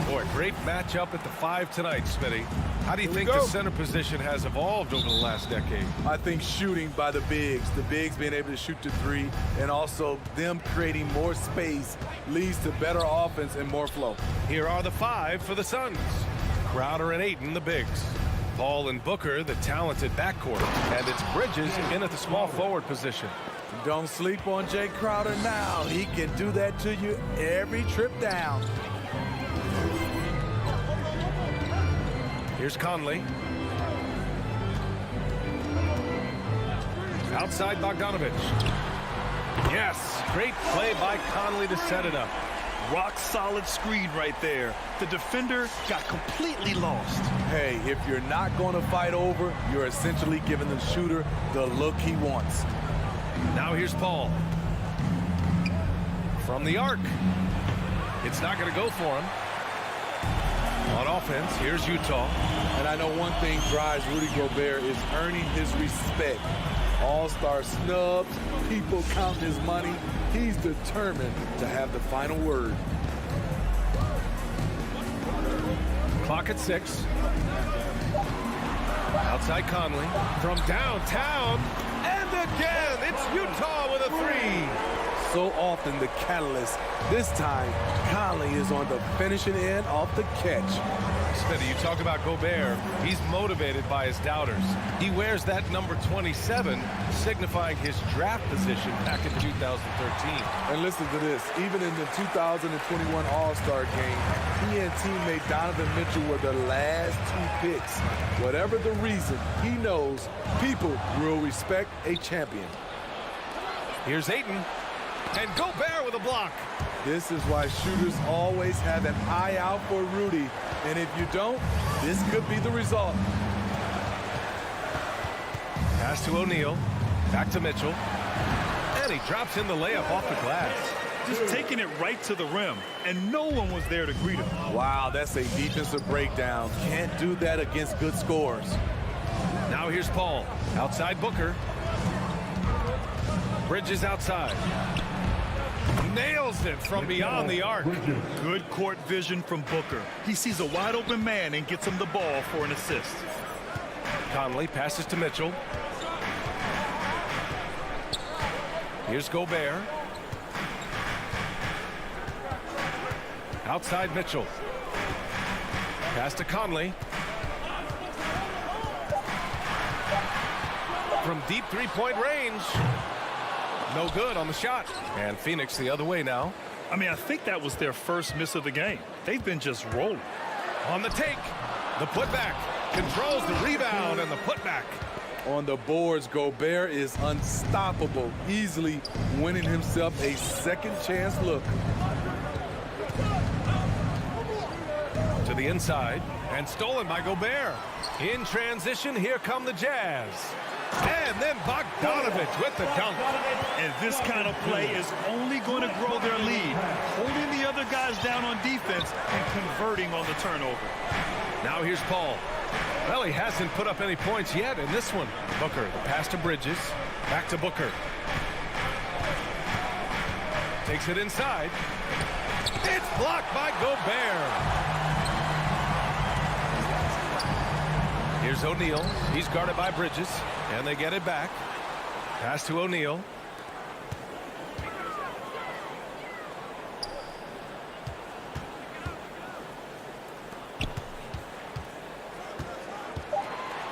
Boy, great matchup at the 5 tonight, Smitty. How do you think the center position has evolved over the last decade? I think shooting by the bigs being able to shoot the 3, and also them creating more space leads to better offense and more flow. Here are the 5 for the Suns. Crowder and Ayton, the bigs. Paul and Booker, the talented backcourt. And it's Bridges in at the small forward position. Don't sleep on Jay Crowder now. He can do that to you every trip down. Here's Conley. Outside Bogdanovich. Yes, great play by Conley to set it up. Rock solid screen right there. The defender got completely lost. Hey, if you're not going to fight over, you're essentially giving the shooter the look he wants. Now here's Paul. From the arc. It's not going to go for him. On offense, here's Utah. And I know one thing drives Rudy Gobert is earning his respect. All-star snubs, people counting his money. He's determined to have the final word. Clock at 6. Outside Conley. From downtown. And again, it's Utah with a 3. So often the catalyst. This time, Conley is on the finishing end off the catch. Smitty, you talk about Gobert. He's motivated by his doubters. He wears that number 27, signifying his draft position back in 2013. And listen to this. Even in the 2021 All-Star game, he and teammate Donovan Mitchell were the last 2 picks. Whatever the reason, he knows people will respect a champion. Here's Ayton. And Gobert with a block. This is why shooters always have an eye out for Rudy. And if you don't, this could be the result. Pass to O'Neal. Back to Mitchell. And he drops in the layup off the glass. Just taking it right to the rim, and no one was there to greet him. Wow, that's a defensive breakdown. Can't do that against good scores. Now here's Paul. Outside Booker. Bridges outside. Nails it from beyond the arc. Good court vision from Booker. He sees a wide open man and gets him the ball for an assist. Conley passes to Mitchell. Here's Gobert. Outside Mitchell. Pass to Conley. From deep three-point range. No good on the shot. And Phoenix the other way now. I mean, I think that was their first miss of the game. They've been just rolling. On the take. The putback. Controls the rebound and the putback. On the boards, Gobert is unstoppable, easily winning himself a second chance look. To the inside. And stolen by Gobert. In transition, here come the Jazz. And then Bogdanovich with the dunk. And this kind of play is only going to grow their lead, holding the other guys down on defense and converting on the turnover. Now here's Paul. Well, he hasn't put up any points yet in this one. Booker, the pass to Bridges. Back to Booker. Takes it inside. It's blocked by Gobert. Here's O'Neal. He's guarded by Bridges. And they get it back. Pass to O'Neal.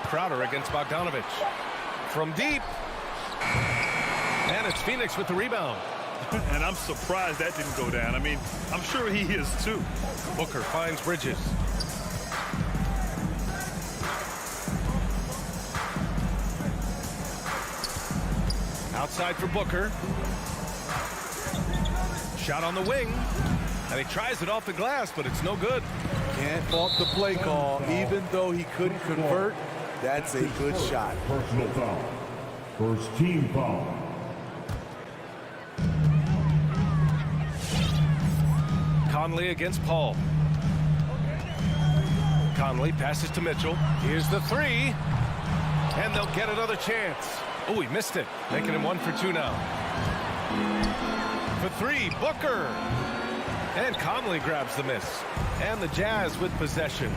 Crowder against Bogdanovich. From deep. And it's Phoenix with the rebound. And I'm surprised that didn't go down. I mean, I'm sure he is too. Booker finds Bridges. Outside for Booker. Shot on the wing. And he tries it off the glass, but it's no good. Can't fault the play call. Even though he couldn't convert, that's a good shot. Personal foul. First team foul. Conley against Paul. Conley passes to Mitchell. Here's the 3. And they'll get another chance. Oh, he missed it. Making him 1 for 2 now. For 3, Booker. And Conley grabs the miss. And the Jazz with possession.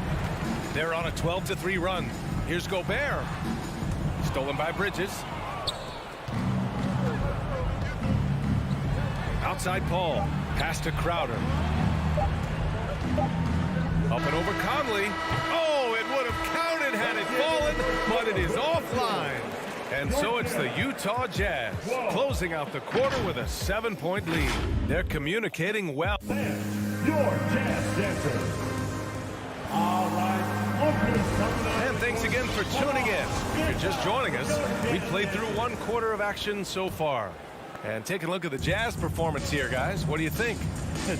They're on a 12-3 run. Here's Gobert. Stolen by Bridges. Outside Paul. Pass to Crowder. Up and over Conley. Oh, it would have counted had it fallen, but it is offline. And so it's the Utah Jazz closing out the quarter with a 7-point lead. They're communicating well. Your Jazz Dancer. All right. And thanks again for tuning in. If you're just joining us, we played through one quarter of action so far. And take a look at the Jazz performance here, guys. What do you think?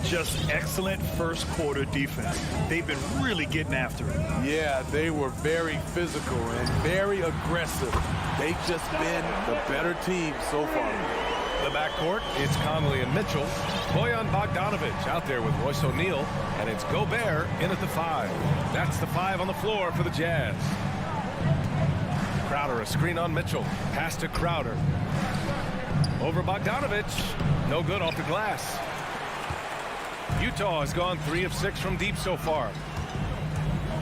Just excellent first quarter defense. They've been really getting after it. Yeah, they were very physical and very aggressive. They've just been the better team so far. The backcourt, it's Conley and Mitchell. Bojan Bogdanovic out there with Royce O'Neal. And it's Gobert in at the 5. That's the 5 on the floor for the Jazz. Crowder, a screen on Mitchell. Pass to Crowder. Over Bogdanovic. No good off the glass. Utah has gone 3 of 6 from deep so far.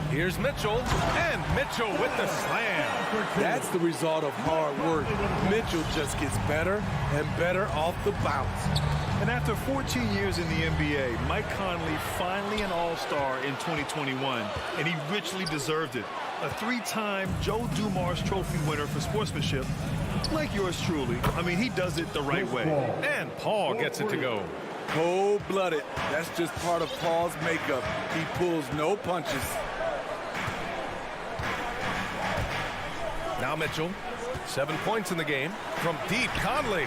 Here's Mitchell. And Mitchell with the slam. That's the result of hard work. Mitchell just gets better and better off the bounce. And after 14 years in the NBA, Mike Conley finally an all-star in 2021, and he richly deserved it. A 3-time Joe Dumars Trophy winner for sportsmanship, like yours truly. I mean, he does it the right way. And Paul gets it to go. Cold-blooded. That's just part of Paul's makeup. He pulls no punches. Now Mitchell, 7 points in the game. From deep, Conley.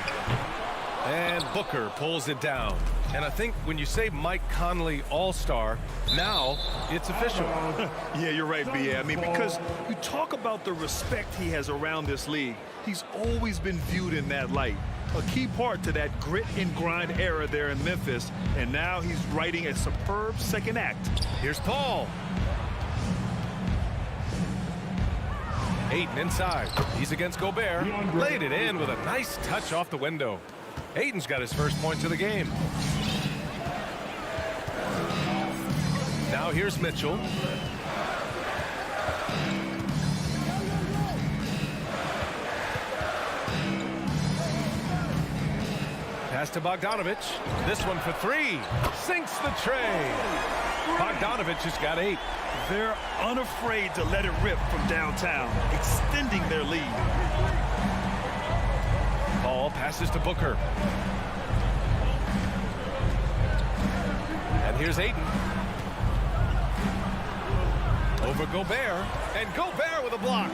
And Booker pulls it down. And I think when you say Mike Conley All-Star, now it's official. Yeah, you're right, B.A. I mean, because you talk about the respect he has around this league. He's always been viewed in that light. A key part to that grit and grind era there in Memphis. And now he's writing a superb second act. Here's Paul. Ayton inside. He's against Gobert. Laid it in with a nice touch off the window. Ayton's got his first points of the game. Now here's Mitchell. Pass to Bogdanovic. This one for 3. Sinks the tray. Bogdanovic has got 8. They're unafraid to let it rip from downtown, extending their lead. Paul passes to Booker. And here's Ayton. Over Gobert. And Gobert with a block.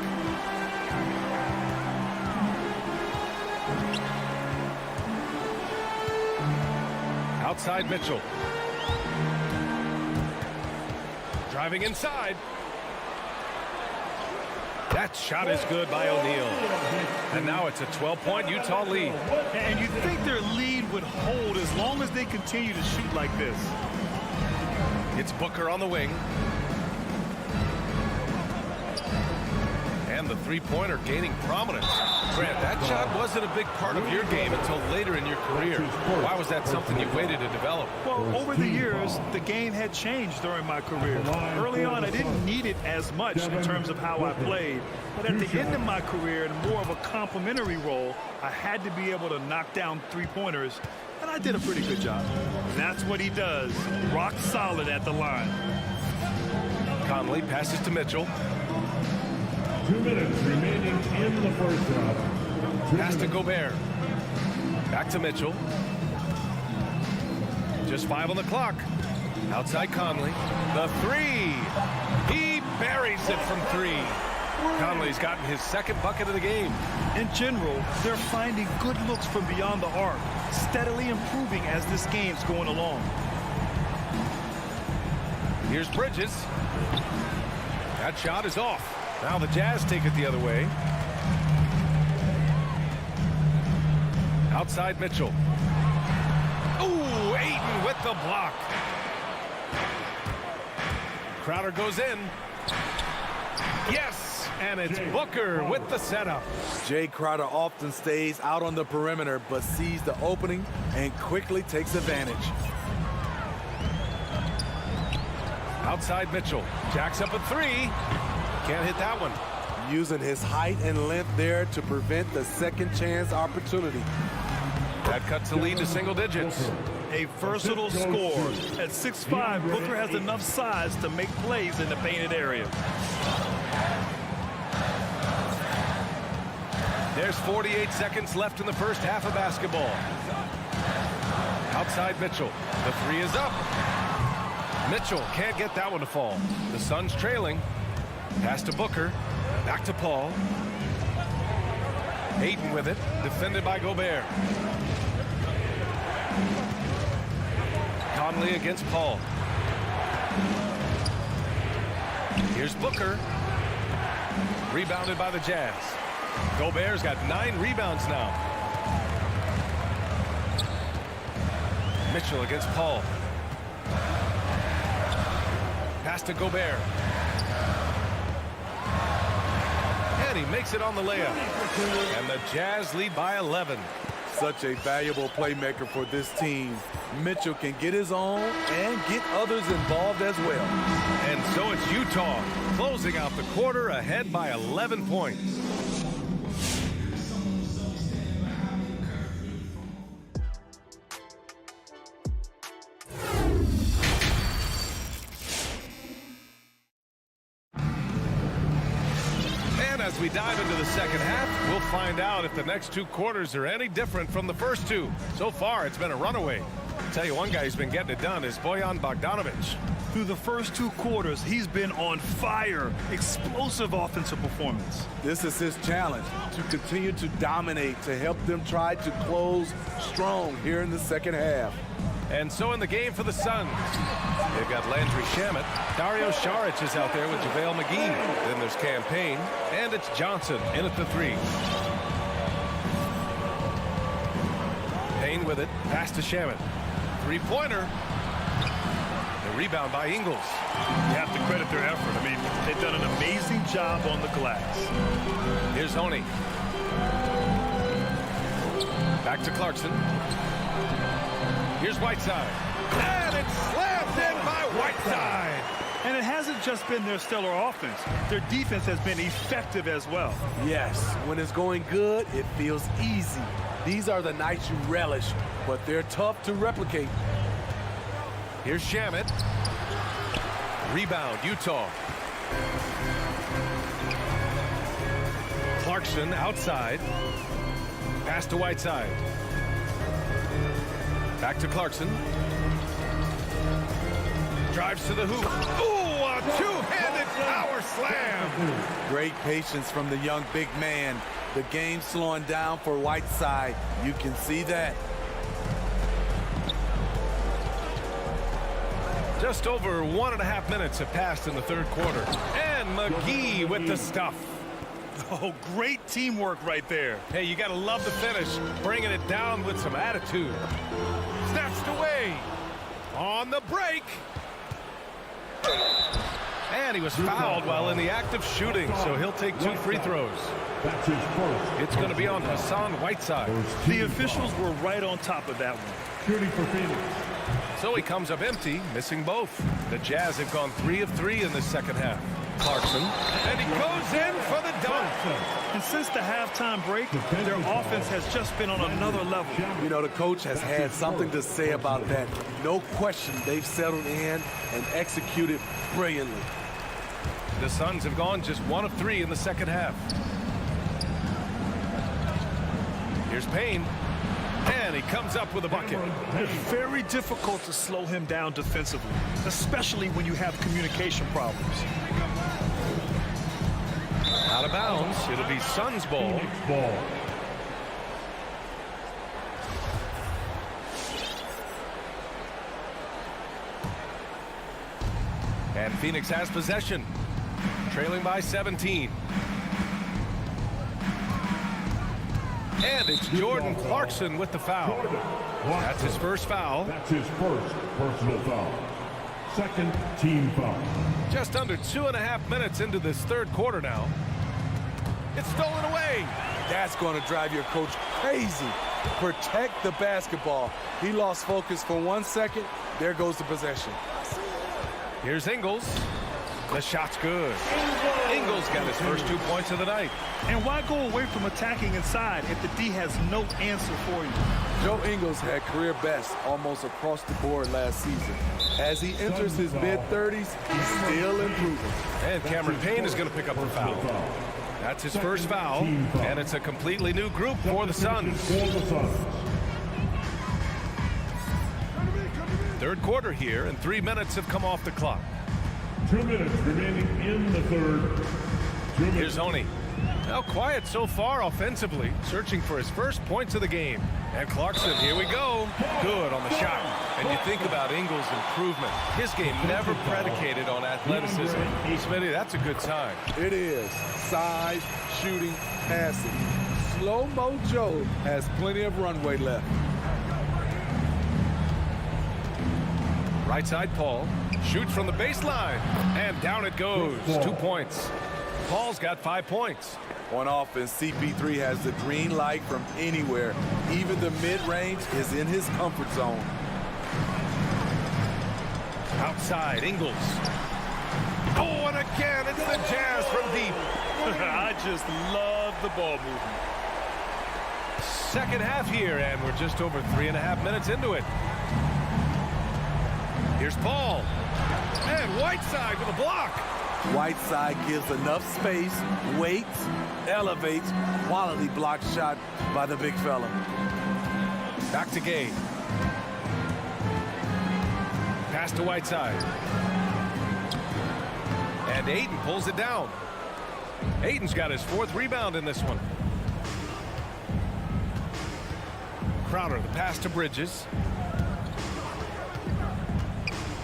Outside Mitchell. Driving inside. That shot is good by O'Neal. And now it's a 12-point Utah lead. And you think their lead would hold as long as they continue to shoot like this. It's Booker on the wing. And the three-pointer gaining prominence. Grant, that shot wasn't a big part of your game until later in your career. Why was that something you waited to develop? Well, over the years, the game had changed during my career. Early on, I didn't need it as much in terms of how I played. But at the end of my career, in more of a complementary role, I had to be able to knock down three-pointers, and I did a pretty good job. And that's what he does, rock solid at the line. Conley passes to Mitchell. 2 minutes remaining in the first half. Pass to Gobert. Back to Mitchell. Just 5 on the clock. Outside Conley. The 3. He buries it from 3. Conley's gotten his second bucket of the game. In general, they're finding good looks from beyond the arc, steadily improving as this game's going along. Here's Bridges. That shot is off. Now the Jazz take it the other way. Outside Mitchell. Ooh, Ayton with the block. Crowder goes in. Yes, and it's Booker with the setup. Jay Crowder often stays out on the perimeter but sees the opening and quickly takes advantage. Outside Mitchell. Jacks up a three. Can't hit that one. Using his height and length there to prevent the second chance opportunity. That cuts the lead to single digits. A versatile scorer. At 6'5", Booker has enough size to make plays in the painted area. There's 48 seconds left in the first half of basketball. Outside Mitchell. The three is up. Mitchell can't get that one to fall. The Suns trailing. Pass to Booker. Back to Paul. Ayton with it. Defended by Gobert. Conley against Paul. Here's Booker. Rebounded by the Jazz. Gobert's got 9 rebounds now. Mitchell against Paul. Pass to Gobert. And he makes it on the layup. And the Jazz lead by 11. Such a valuable playmaker for this team. Mitchell can get his own and get others involved as well. And so it's Utah closing out the quarter ahead by 11 points. As we dive into the second half, we'll find out if the next 2 quarters are any different from the first 2. So far, it's been a runaway. I'll tell you one guy who's been getting it done is Bojan Bogdanovic. Through the first 2 quarters, he's been on fire. Explosive offensive performance. This is his challenge, to continue to dominate, to help them try to close strong here in the second half. And so in the game for the Suns, they've got Landry Shamet. Dario Saric is out there with JaVale McGee. Then there's Campaign, and it's Johnson in at the 3. Payne with it, pass to Shamet. 3-pointer. The rebound by Ingles. You have to credit their effort. I mean, they've done an amazing job on the glass. Here's Honey. Back to Clarkson. Here's Whiteside. And it's slammed in by Whiteside. And it hasn't just been their stellar offense. Their defense has been effective as well. Yes, when it's going good, it feels easy. These are the nights you relish, but they're tough to replicate. Here's Shamet. Rebound, Utah. Clarkson outside. Pass to Whiteside. Back to Clarkson. Drives to the hoop. Ooh, a two-handed power slam. Great patience from the young big man. The game slowing down for Whiteside. You can see that. Just over 1.5 minutes have passed in the third quarter. And McGee with the stuff. Oh, great teamwork right there. Hey, you got to love the finish. Bringing it down with some attitude. Snatched away. On the break. And he was fouled while in the act of shooting, so he'll take 2 free throws. That's his first. It's going to be on Hassan Whiteside. The officials were right on top of that one. Shooting for Phoenix. So he comes up empty, missing both. The Jazz have gone 3 of 3 in this second half. Clarkson, and he goes in for the dunk. And since the halftime break, their offense has just been on another level. You know, the coach has had something to say about that. No question, they've settled in and executed brilliantly. The Suns have gone just 1 of 3 in the second half. Here's Payne. And he comes up with a bucket. It's very difficult to slow him down defensively, especially when you have communication problems. Out of bounds. It'll be Suns ball. Phoenix ball. And Phoenix has possession. Trailing by 17. And it's Jordan Clarkson with the foul. That's his first foul. That's his first personal foul. Second team foul. Just under 2.5 minutes into this third quarter now. It's stolen away. That's going to drive your coach crazy. Protect the basketball. He lost focus for 1 second. There goes the possession. Here's Ingles. The shot's good. Ingles got his first 2 points of the night. And why go away from attacking inside if the D has no answer for you? Joe Ingles had career best almost across the board last season. As he enters his mid-30s, he's still improving. And Cameron Payne is going to pick up the foul. That's his first foul, and it's a completely new group for the Suns. Third quarter here, and 3 minutes have come off the clock. 2 minutes remaining in the third. Here's Honey. Now quiet so far offensively, searching for his first points of the game. And Clarkson, here we go. Good on the shot. And you think about Ingles' improvement. His game never predicated on athleticism. Smitty, that's a good sign. It is. Size, shooting, passing. Slow-mo Joe has plenty of runway left. Right side, Paul. Shoots from the baseline. And down it goes. 2 points. Paul's got 5 points. On offense, CP3 has the green light from anywhere. Even the mid-range is in his comfort zone. Outside, Ingles. Oh, and again, it's the Jazz from deep. I just love the ball movement. Second half here, and we're just over 3.5 minutes into it. Here's Paul. And Whiteside with a block. Whiteside gives enough space, waits, elevates, quality block shot by the big fella. Back to Gay. Pass to Whiteside. And Ayton pulls it down. Ayton's got his 4th rebound in this one. Crowder, the pass to Bridges.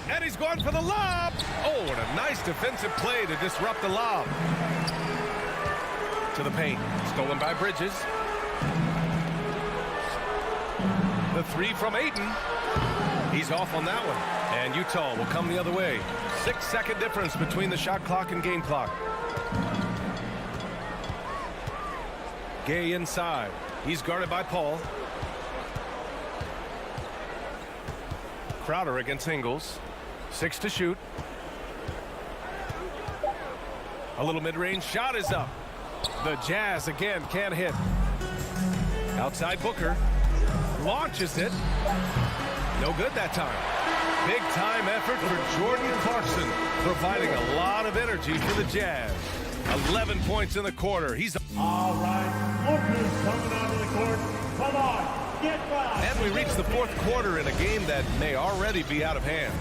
And he's going for the lob. Oh, and a nice defensive play to disrupt the lob. To the paint. Stolen by Bridges. The 3 from Ayton. He's off on that one. And Utah will come the other way. 6-second difference between the shot clock and game clock. Gay inside. He's guarded by Paul. Crowder against Ingles. 6 to shoot. A little mid-range shot is up. The Jazz again can't hit. Outside Booker. Launches it. No good that time. Big time effort for Jordan Clarkson, providing a lot of energy for the Jazz. 11 points in the quarter. He's all right. Booker's coming out of the court. Come on, get back. And we reach the 4th quarter in a game that may already be out of hand.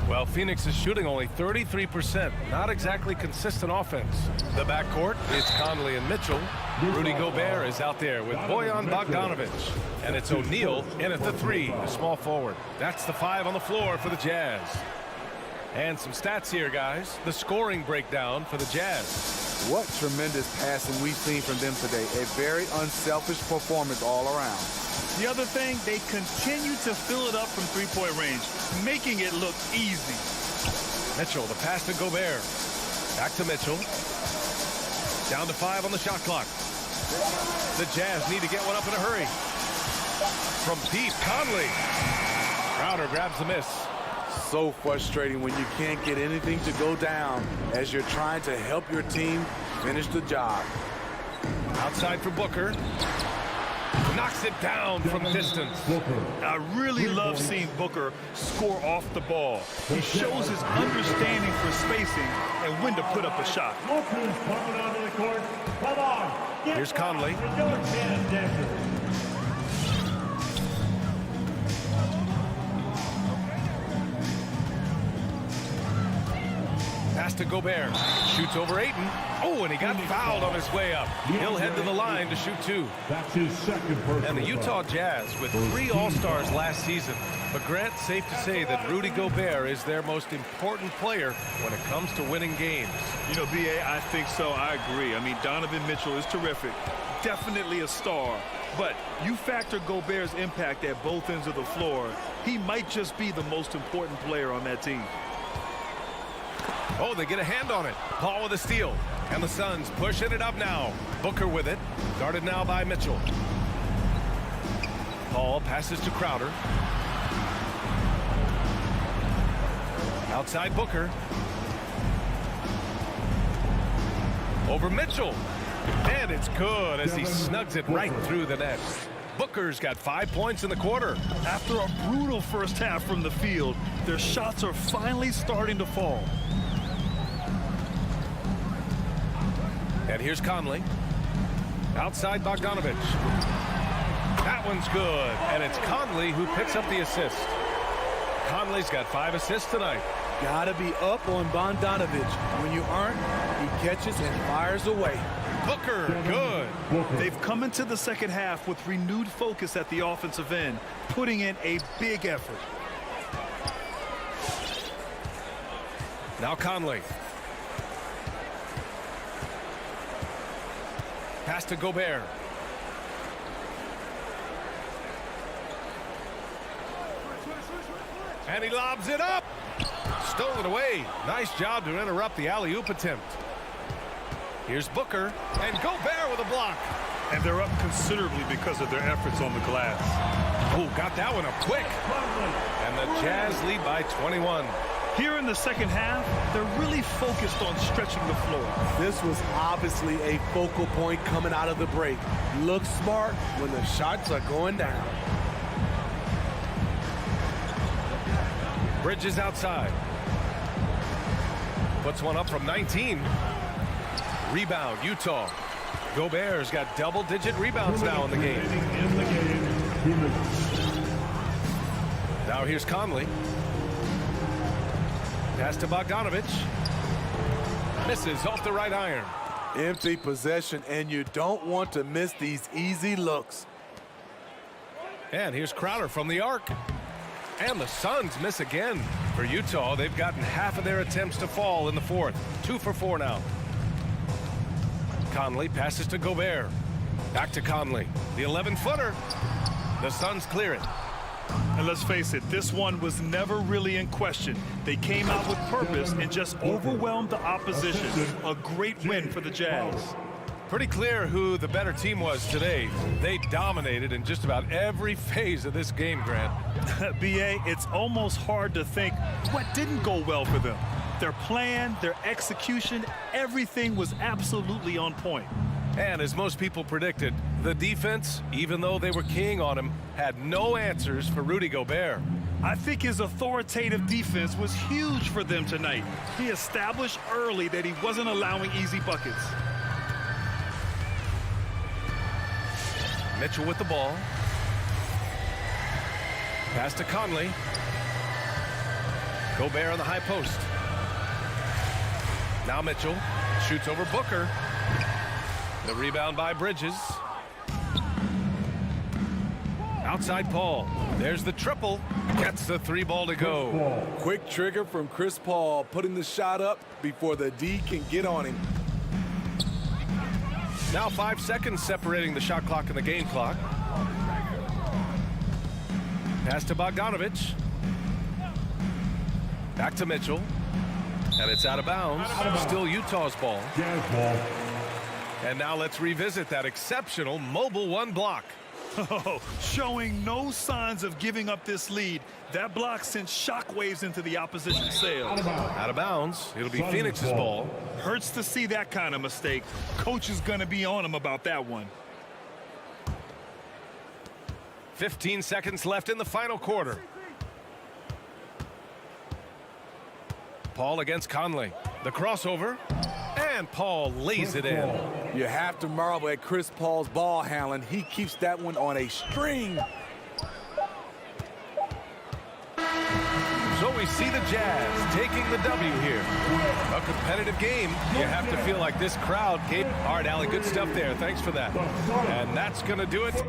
Well, Phoenix is shooting only 33%. Not exactly consistent offense. The backcourt, it's Conley and Mitchell. Rudy Gobert is out there with Bojan Bogdanovic. And it's O'Neal in at the 3, the small forward. That's the 5 on the floor for the Jazz. And some stats here, guys. The scoring breakdown for the Jazz. What tremendous passing we've seen from them today. A very unselfish performance all around. The other thing, they continue to fill it up from three-point range, making it look easy. Mitchell, the pass to Gobert. Back to Mitchell. Down to 5 on the shot clock. The Jazz need to get one up in a hurry. From deep, Conley. Crowder grabs the miss. So frustrating when you can't get anything to go down as you're trying to help your team finish the job. Outside for Booker. Knocks it down from distance. I really love seeing Booker score off the ball. He shows his understanding for spacing and when to put up a shot. Booker's coming out of the court. Come on. Here's Conley. Pass to Gobert. Shoots over Ayton. Oh, and he got fouled on his way up. He'll head to the line to shoot 2. That's his second personal. And the Utah Jazz with 3 All-Stars last season. But Grant, safe to say that Rudy Gobert is their most important player when it comes to winning games. You know, B.A., I think so. I agree. I mean, Donovan Mitchell is terrific. Definitely a star. But you factor Gobert's impact at both ends of the floor, he might just be the most important player on that team. Oh, they get a hand on it. Paul with a steal. And the Suns pushing it up now. Booker with it. Guarded now by Mitchell. Paul passes to Crowder. Outside Booker. Over Mitchell. And it's good as he snugs it right through the net. Booker's got 5 points in the quarter. After a brutal first half from the field, their shots are finally starting to fall. And here's Conley. Outside Bogdanovich. That one's good. And it's Conley who picks up the assist. Conley's got 5 assists tonight. Gotta be up on Bogdanovich. When you aren't, he catches and fires away. Booker, good. They've come into the second half with renewed focus at the offensive end, putting in a big effort. Now Conley. Pass to Gobert. And he lobs it up. Stolen away. Nice job to interrupt the alley-oop attempt. Here's Booker, and Gobert with a block. And they're up considerably because of their efforts on the glass. Oh, got that one up quick. And the Jazz lead by 21. Here in the second half, they're really focused on stretching the floor. This was obviously a focal point coming out of the break. Look smart when the shots are going down. Bridges outside. Puts one up from 19. Rebound, Utah. Gobert's got double-digit rebounds now in the game. Now here's Conley. Pass to Bogdanovich. Misses off the right iron. Empty possession, and you don't want to miss these easy looks. And here's Crowder from the arc. And the Suns miss again. For Utah, they've gotten half of their attempts to fall in the fourth. 2 for 4 now. Conley passes to Gobert. Back to Conley. The 11-footer. The Suns clear it. And let's face it, this one was never really in question. They came out with purpose and just overwhelmed the opposition. A great win for the Jazz. Pretty clear who the better team was today. They dominated in just about every phase of this game, Grant. B.A., it's almost hard to think what didn't go well for them. Their plan, their execution, everything was absolutely on point. And as most people predicted, the defense, even though they were keying on him, had no answers for Rudy Gobert. I think his authoritative defense was huge for them tonight. He established early that he wasn't allowing easy buckets. Mitchell with the ball. Pass to Conley. Gobert on the high post. Now Mitchell shoots over Booker. The rebound by Bridges. Outside Paul. There's the triple. Gets the 3 ball to go. Quick trigger from Chris Paul, putting the shot up before the D can get on him. Now 5 seconds separating the shot clock and the game clock. Pass to Bogdanovich. Back to Mitchell. And it's out of bounds. Still Utah's ball. And now let's revisit that exceptional mobile 1 block. Oh, showing no signs of giving up this lead. That block sent shockwaves into the opposition sails. Out of bounds. It'll be Phoenix's ball. Hurts to see that kind of mistake. Coach is going to be on him about that one. 15 seconds left in the final quarter. Paul against Conley. The crossover. And Paul lays it in. You have to marvel at Chris Paul's ball handling. He keeps that one on a string. So we see the Jazz taking the W here. A competitive game. You have to feel like this crowd gave. All right, Allie, good stuff there. Thanks for that. And that's going to do it.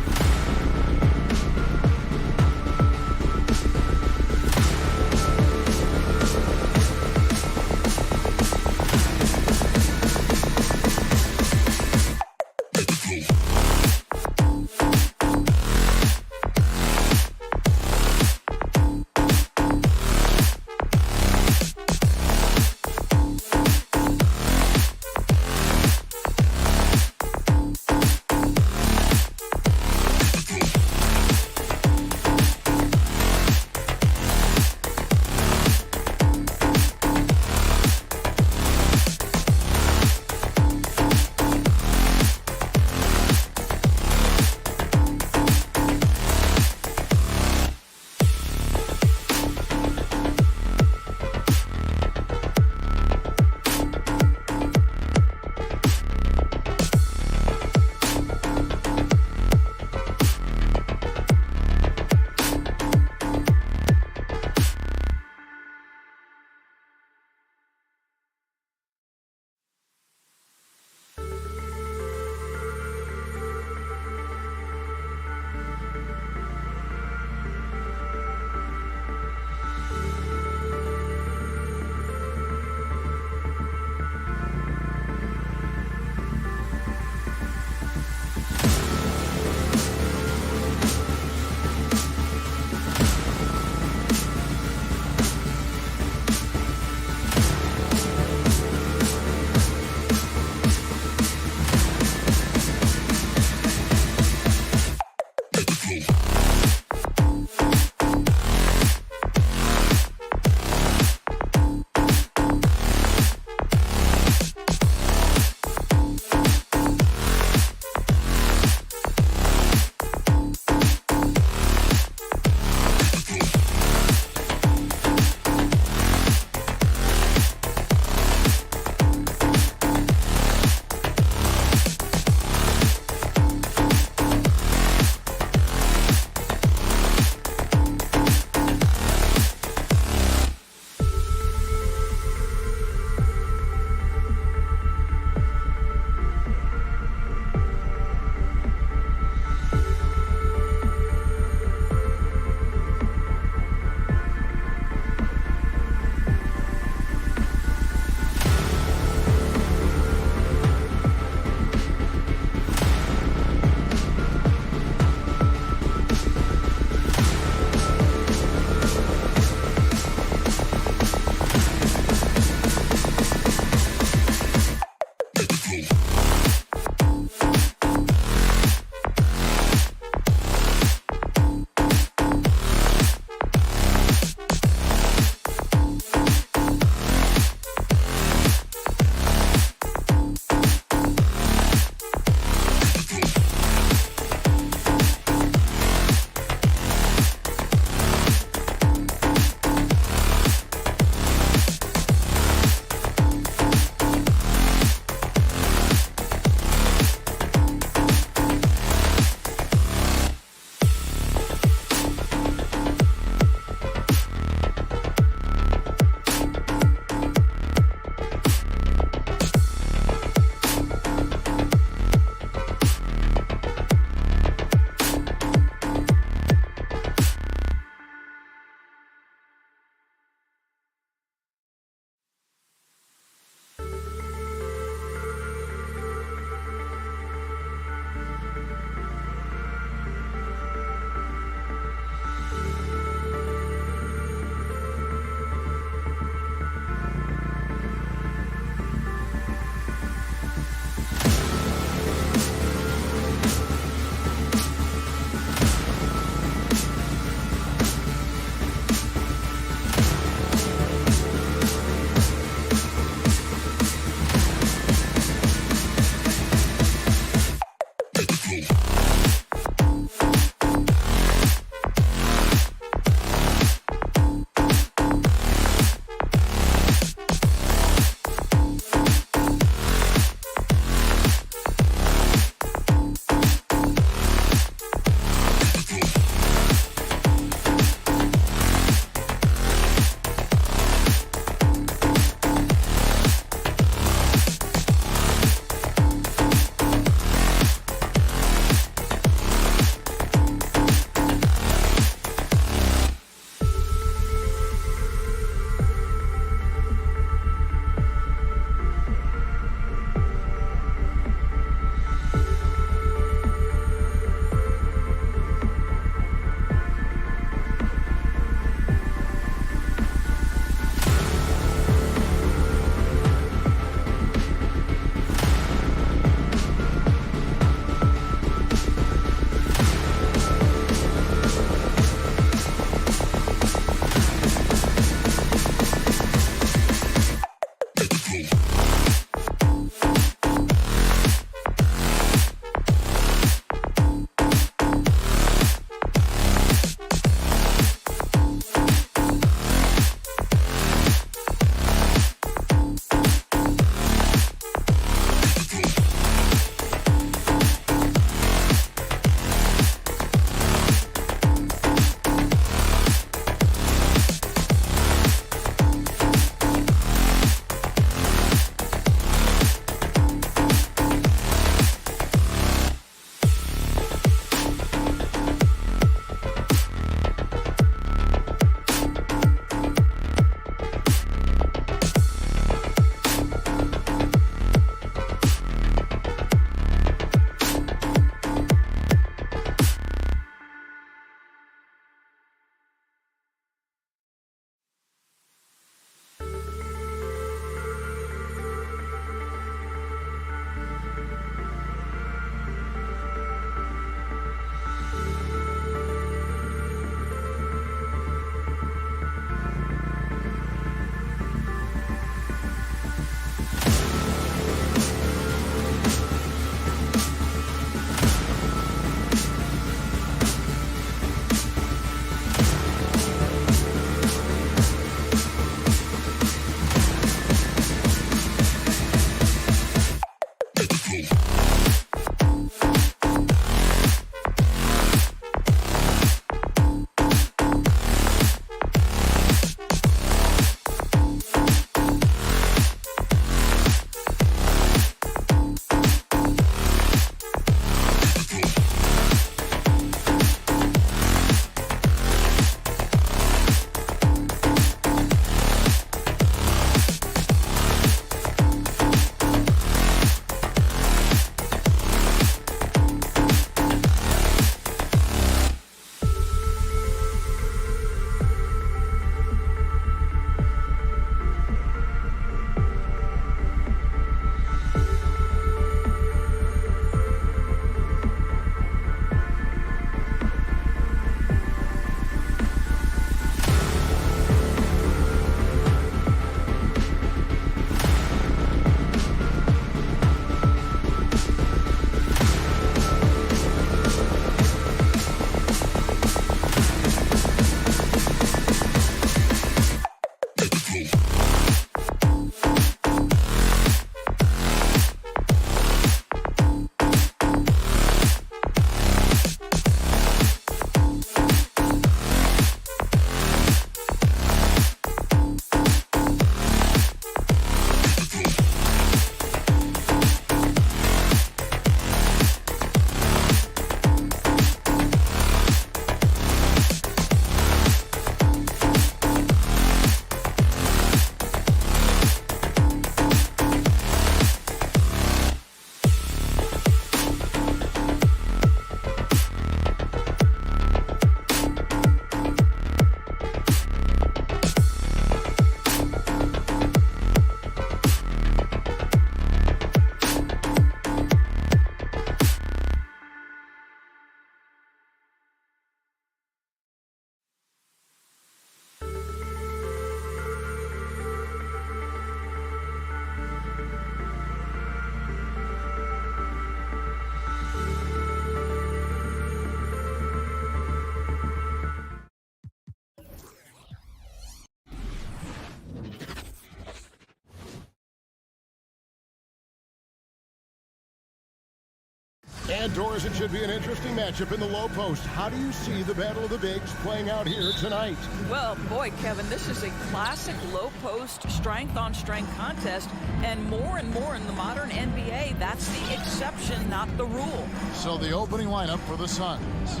And Doris, it should be an interesting matchup in the low post. How do you see the battle of the bigs playing out here tonight? Well, boy, Kevin, this is a classic low post strength-on-strength contest, and more in the modern NBA, that's the exception, not the rule. So the opening lineup for the Suns.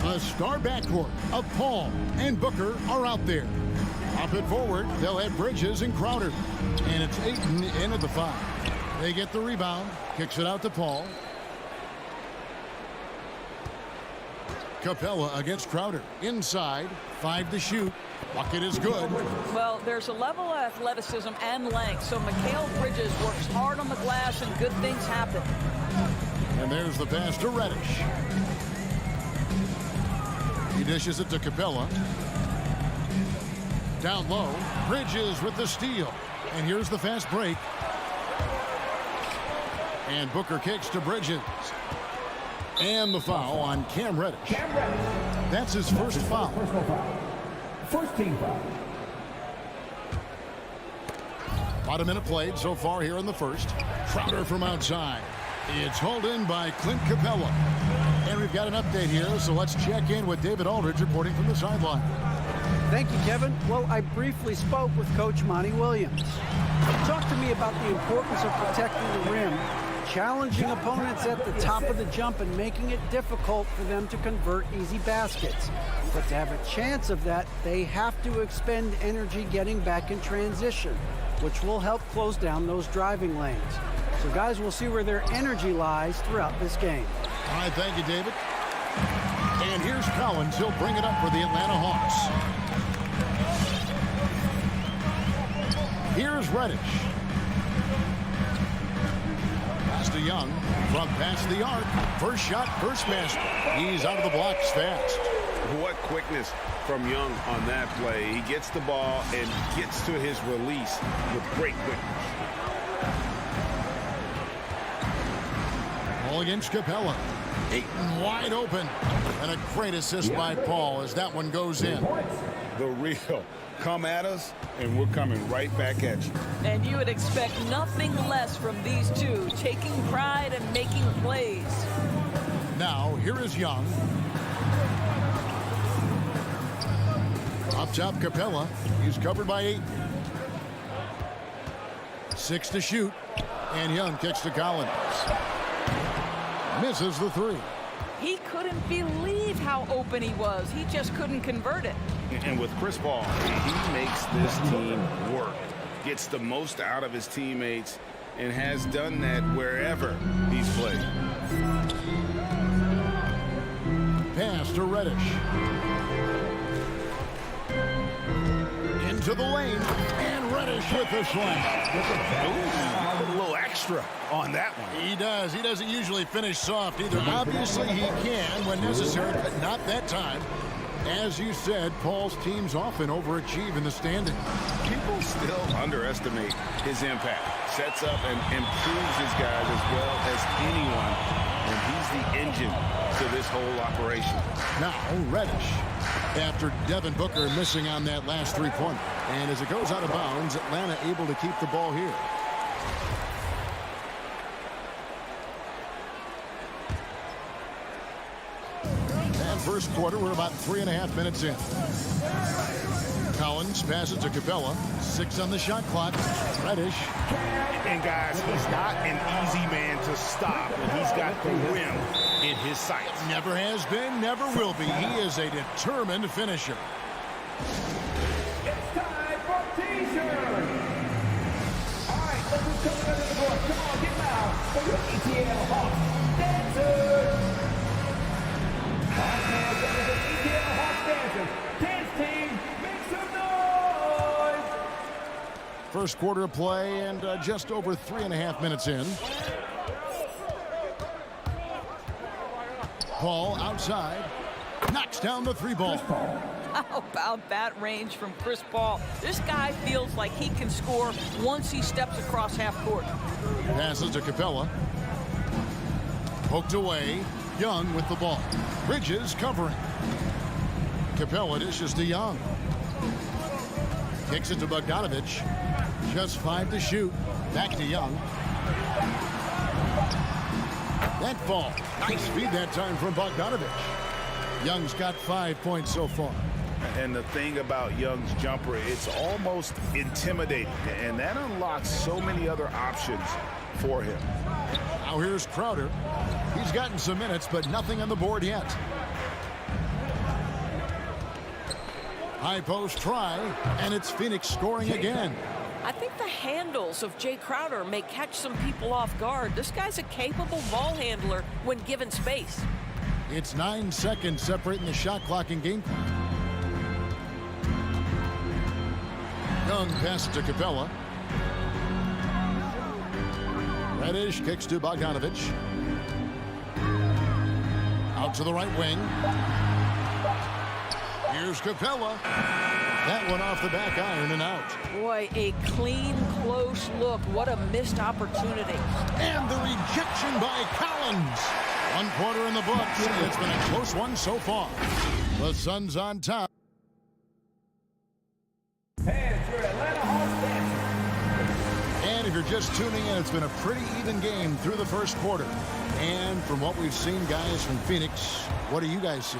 The star backcourt of Paul and Booker are out there. Up and forward, they'll have Bridges and Crowder. And it's Ayton in at the 5. They get the rebound, kicks it out to Paul. Capella against Crowder. Inside, 5 to shoot. Bucket is good. Well, there's a level of athleticism and length, so Mikal Bridges works hard on the glass and good things happen. And there's the pass to Reddish. He dishes it to Capella. Down low, Bridges with the steal. And here's the fast break. And Booker kicks to Bridges. And the foul on Cam Reddish. That's his first foul. First team foul. About a minute played so far here in the first. Crowder from outside. It's hauled in by Clint Capella. And we've got an update here, so let's check in with David Aldridge reporting from the sideline. Thank you, Kevin. Well, I briefly spoke with Coach Monty Williams. He talked to me about the importance of protecting the rim, challenging opponents at the top of the jump, and making it difficult for them to convert easy baskets. But to have a chance of that, they have to expend energy getting back in transition, which will help close down those driving lanes. So, guys, we'll see where their energy lies throughout this game. All right, thank you, David. And here's Collins. He'll bring it up for the Atlanta Hawks. Here's Reddish. Pass to Young. From past the arc. First shot, first master. He's out of the blocks fast. What quickness from Young on that play. He gets the ball and gets to his release with great quickness. Ball against Capella. Ayton wide open. And a great assist by Paul as that one goes in. The real. Come at us, and we're coming right back at you. And you would expect nothing less from these two, taking pride and making plays. Now, here is Young. Up top, Capella. He's covered by Ayton. 6 to shoot. And Young kicks to Collins. Misses the 3. He couldn't believe how open he was. He just couldn't convert it. And with Chris Paul, he makes this team work. Gets the most out of his teammates and has done that wherever he's played. Pass to Reddish. Into the lane. And Reddish with the slam. Ooh, put a little extra on that one. He does. He doesn't usually finish soft either. Obviously, he can when necessary, but not that time. As you said, Paul's teams often overachieve in the standings. People still underestimate his impact. Sets up and improves his guys as well as anyone. And he's the engine to this whole operation. Now, Reddish. After Devin Booker missing on that last three-pointer. And as it goes out of bounds, Atlanta able to keep the ball here. First quarter, we're about 3.5 minutes in. Collins passes to Capella. 6 on the shot clock. Reddish. And guys, he's not an easy man to stop, and he's got the rim in his sights. Never has been, never will be. He is a determined finisher. It's time for T-shirt. All right, let's just come under the board. Come on, get loud for your ETL Hawks dancers. First quarter of play and just over 3.5 minutes in. Paul outside. Knocks down the 3-ball. How about that range from Chris Paul? This guy feels like he can score once he steps across half court. Passes to Capella. Poked away. Young with the ball. Bridges covering. Capella dishes to Young. Kicks it to Bogdanovich. Just 5 to shoot. Back to Young. That ball. Nice feed that time from Bogdanovich. Young's got 5 points so far. And the thing about Young's jumper, it's almost intimidating, and that unlocks so many other options for him. Now here's Crowder. He's gotten some minutes, but nothing on the board yet. High post try, and it's Phoenix scoring again. I think the handles of Jay Crowder may catch some people off guard. This guy's a capable ball handler when given space. It's 9 seconds separating the shot clock and game clock. Young pass to Capella. Reddish kicks to Bogdanovich. Out to the right wing. Here's Capella. That one off the back iron and out. Boy, a clean, close look. What a missed opportunity. And the rejection by Collins. 1 quarter in the books. It's been a close one so far. The Suns on top. And if you're just tuning in, it's been a pretty even game through the first quarter. And from what we've seen, guys, from Phoenix, what do you guys see?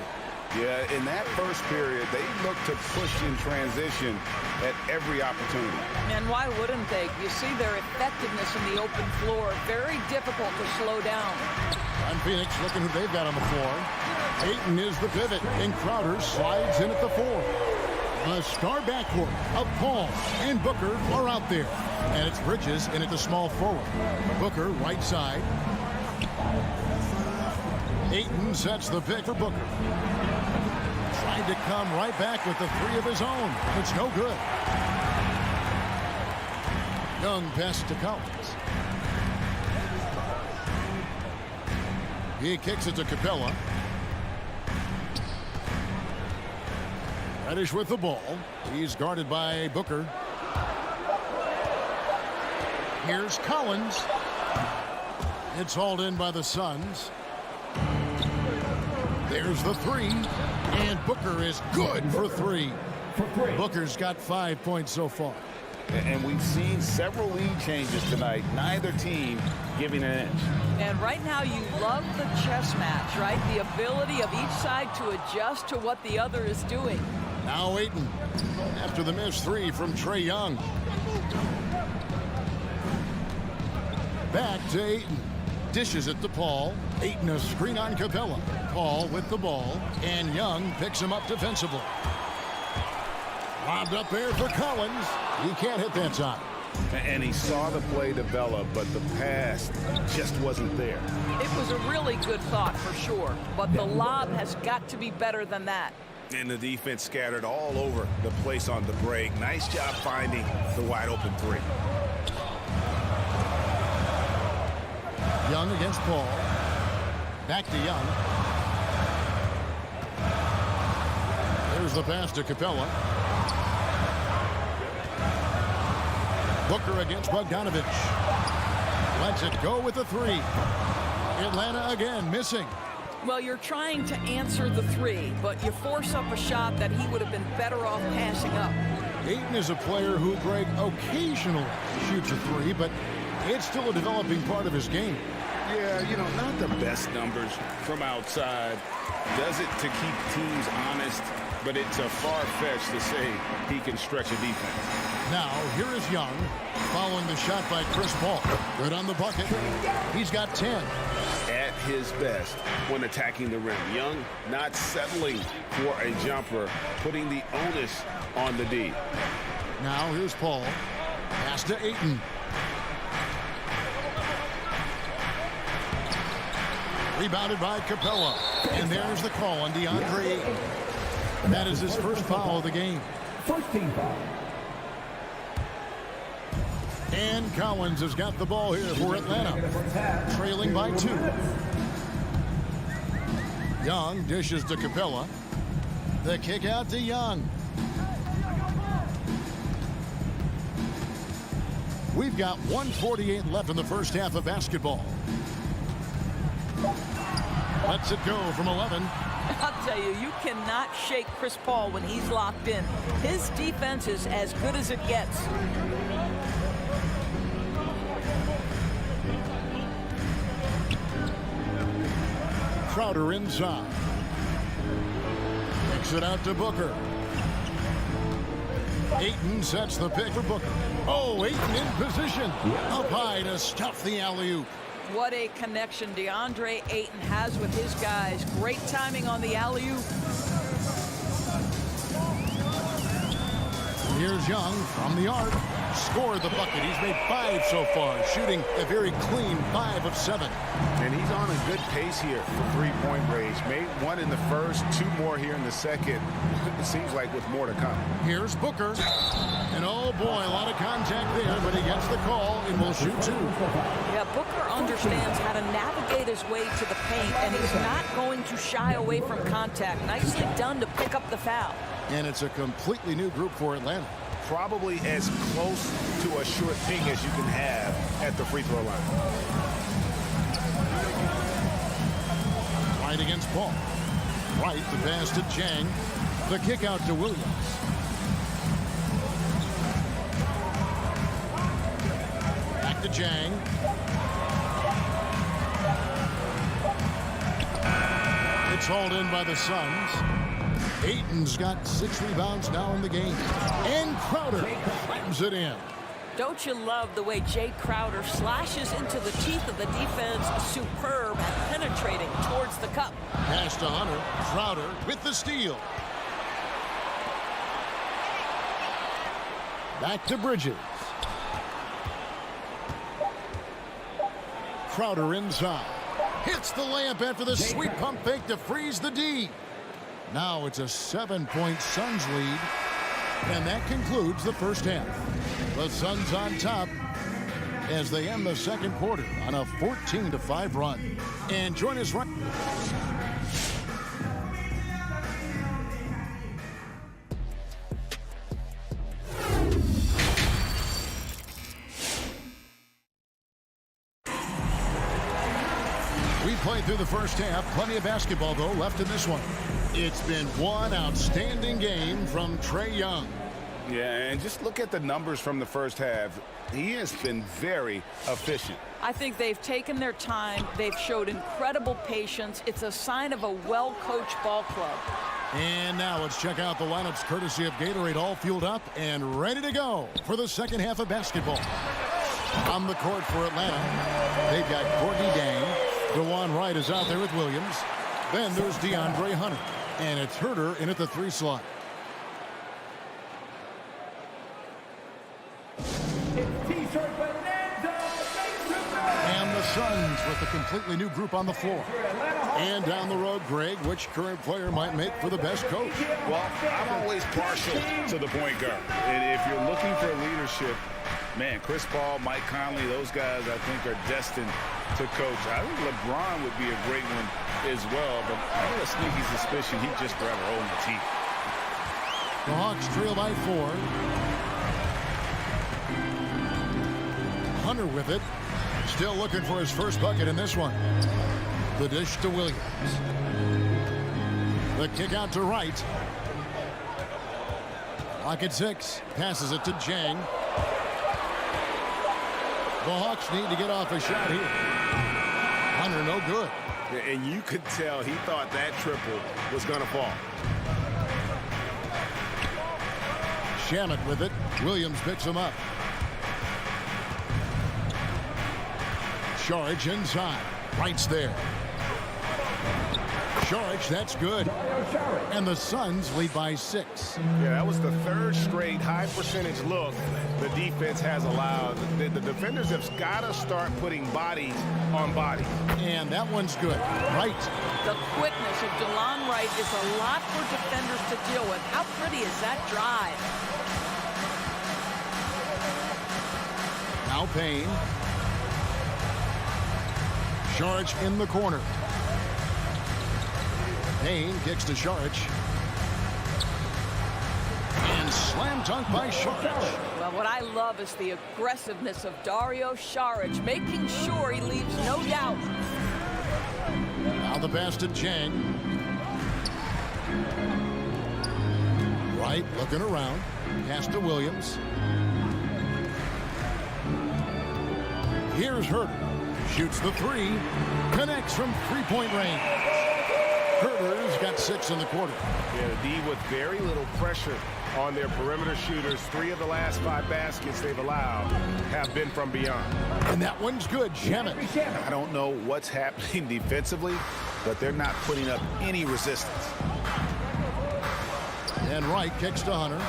Yeah, in that first period, they looked to push in transition at every opportunity. And why wouldn't they? You see their effectiveness in the open floor. Very difficult to slow down. And Phoenix looking who they've got on the floor. Ayton is the pivot, and Crowder slides in at the 4. A star backcourt of Paul and Booker are out there. And it's Bridges in at the small forward. Booker right side. Ayton sets the pick for Booker. Tried to come right back with the 3 of his own. It's no good. Young pass to Collins. He kicks it to Capella. Reddish with the ball. He's guarded by Booker. Here's Collins. It's hauled in by the Suns. There's the 3. And Booker is good for 3. Booker's got 5 points so far. And we've seen several lead changes tonight. Neither team giving an inch. And right now you love the chess match, right? The ability of each side to adjust to what the other is doing. Now Ayton after the missed 3 from Trae Young. Back to Ayton. Dishes it to Paul. Ayton a screen on Capella. Paul with the ball. And Young picks him up defensively. Lobbed up there for Collins. He can't hit that time. And he saw the play develop, but the pass just wasn't there. It was a really good thought for sure, but the lob has got to be better than that. And the defense scattered all over the place on the break. Nice job finding the wide open 3. Young against Paul. Back to Young. There's the pass to Capella. Booker against Bogdanovich. Lets it go with the 3. Atlanta again missing. Well, you're trying to answer the 3, but you force up a shot that he would have been better off passing up. Ayton is a player who, Greg, occasionally shoots a 3, but it's still a developing part of his game. Yeah, you know, not the best numbers from outside. Does it to keep teams honest, but it's a far-fetched to say he can stretch a defense. Now, here is Young, following the shot by Chris Paul. Good on the bucket. He's got 10. At his best when attacking the rim. Young not settling for a jumper, putting the onus on the D. Now, here's Paul. Pass to Ayton. Rebounded by Capella. And there's the call on DeAndre Ayton. That is his first foul of the game. First team foul. And Collins has got the ball here for Atlanta. Trailing by 2. Young dishes to Capella. The kick out to Young. We've got 1:48 left in the first half of basketball. Lets it go from 11. I'll tell you, you cannot shake Chris Paul when he's locked in. His defense is as good as it gets. Crowder inside. Kicks it out to Booker. Ayton sets the pick for Booker. Oh, Ayton in position. Up high to stuff the alley-oop. What a connection DeAndre Ayton has with his guys. Great timing on the alley-oop. Here's Young from the arc. Scored the bucket. He's made 5 so far, shooting a very clean 5 of 7. And he's on a good pace here for three-point range. Made 1 in the first, 2 more here in the second. It seems like with more to come. Here's Booker. And oh boy, a lot of contact there, but he gets the call and will shoot 2. Yeah, Booker understands how to navigate his way to the paint, and he's not going to shy away from contact. Nicely done to pick up the foul. And it's a completely new group for Atlanta. Probably as close to a short ping as you can have at the free throw line. Right against Paul. Right, the pass to Jang. The kick out to Williams. Back to Jang. It's hauled in by the Suns. Ayton's got 6 rebounds now in the game. And Crowder slams it in. Don't you love the way Jay Crowder slashes into the teeth of the defense? Superb at penetrating towards the cup. Pass to Hunter. Crowder with the steal. Back to Bridges. Crowder inside. Hits the layup after the sweep pump fake to freeze the D. Now it's a 7-point Suns lead. And that concludes the first half. The Suns on top as they end the second quarter on a 14-5 run. And join us right. We played through the first half. Plenty of basketball, though, left in this one. It's been one outstanding game from Trae Young. Yeah, and just look at the numbers from the first half. He has been very efficient. I think they've taken their time. They've showed incredible patience. It's a sign of a well-coached ball club. And now let's check out the lineups courtesy of Gatorade, all fueled up and ready to go for the second half of basketball. On the court for Atlanta, they've got Courtney Dang. DeJuan Wright is out there with Williams. Then there's DeAndre Hunter. And it's Herter in at the 3 slot. And the Suns with a completely new group on the floor. And down the road, Greg, which current player might make for the best coach? Well, I'm always partial to the point guard. And if you're looking for leadership, man, Chris Paul, Mike Conley, those guys I think are destined to coach. I think LeBron would be a great one as well, but I have a sneaky suspicion he'd just grab a hole in the team. The Hawks trail by 4. Hunter with it. Still looking for his first bucket in this one. The dish to Williams. The kick out to Wright. Clock at 6. Passes it to Jang. The Hawks need to get off a shot here. Hunter no good. And you could tell he thought that triple was going to fall. Shamet with it. Williams picks him up. Saric inside. Wright's there. Saric, that's good. And the Suns lead by 6. Yeah, that was the 3rd straight high percentage look the defense has allowed. The defenders have got to start putting bodies on bodies. And that one's good. Wright. The quickness of DeLon Wright is a lot for defenders to deal with. How pretty is that drive? Now Payne. Saric in the corner. Payne kicks to Saric. And slam dunk by Saric. Well, what I love is the aggressiveness of Dario Saric, making sure he leaves no doubt. Now the pass to Jang. Wright looking around. Pass to Williams. Here's Herter. Shoots the 3. Connects from 3-point range. Herter's got 6 in the quarter. Yeah, the D with very little pressure on their perimeter shooters. 3 of the last 5 baskets they've allowed have been from beyond. And that one's good. Shamet. I don't know what's happening defensively, but they're not putting up any resistance. And Wright kicks to Hunter.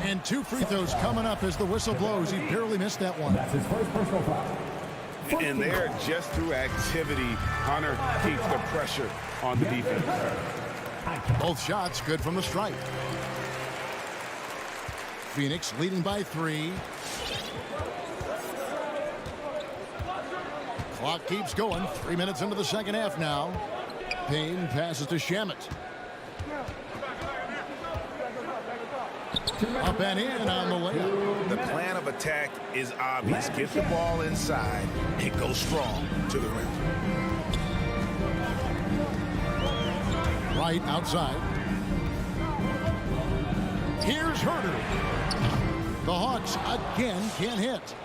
And 2 free throws coming up as the whistle blows. He barely missed that one. That's his first personal foul. And there, just through activity, Hunter keeps the pressure on the defense. Both shots good from the stripe. Phoenix leading by 3. Clock keeps going. 3 minutes into the second half now. Payne passes to Shamet. Up and in on the layup. The plan of attack is obvious. Get the ball inside and go strong to the rim. Right outside. Here's Herter. The Hawks again can't hit.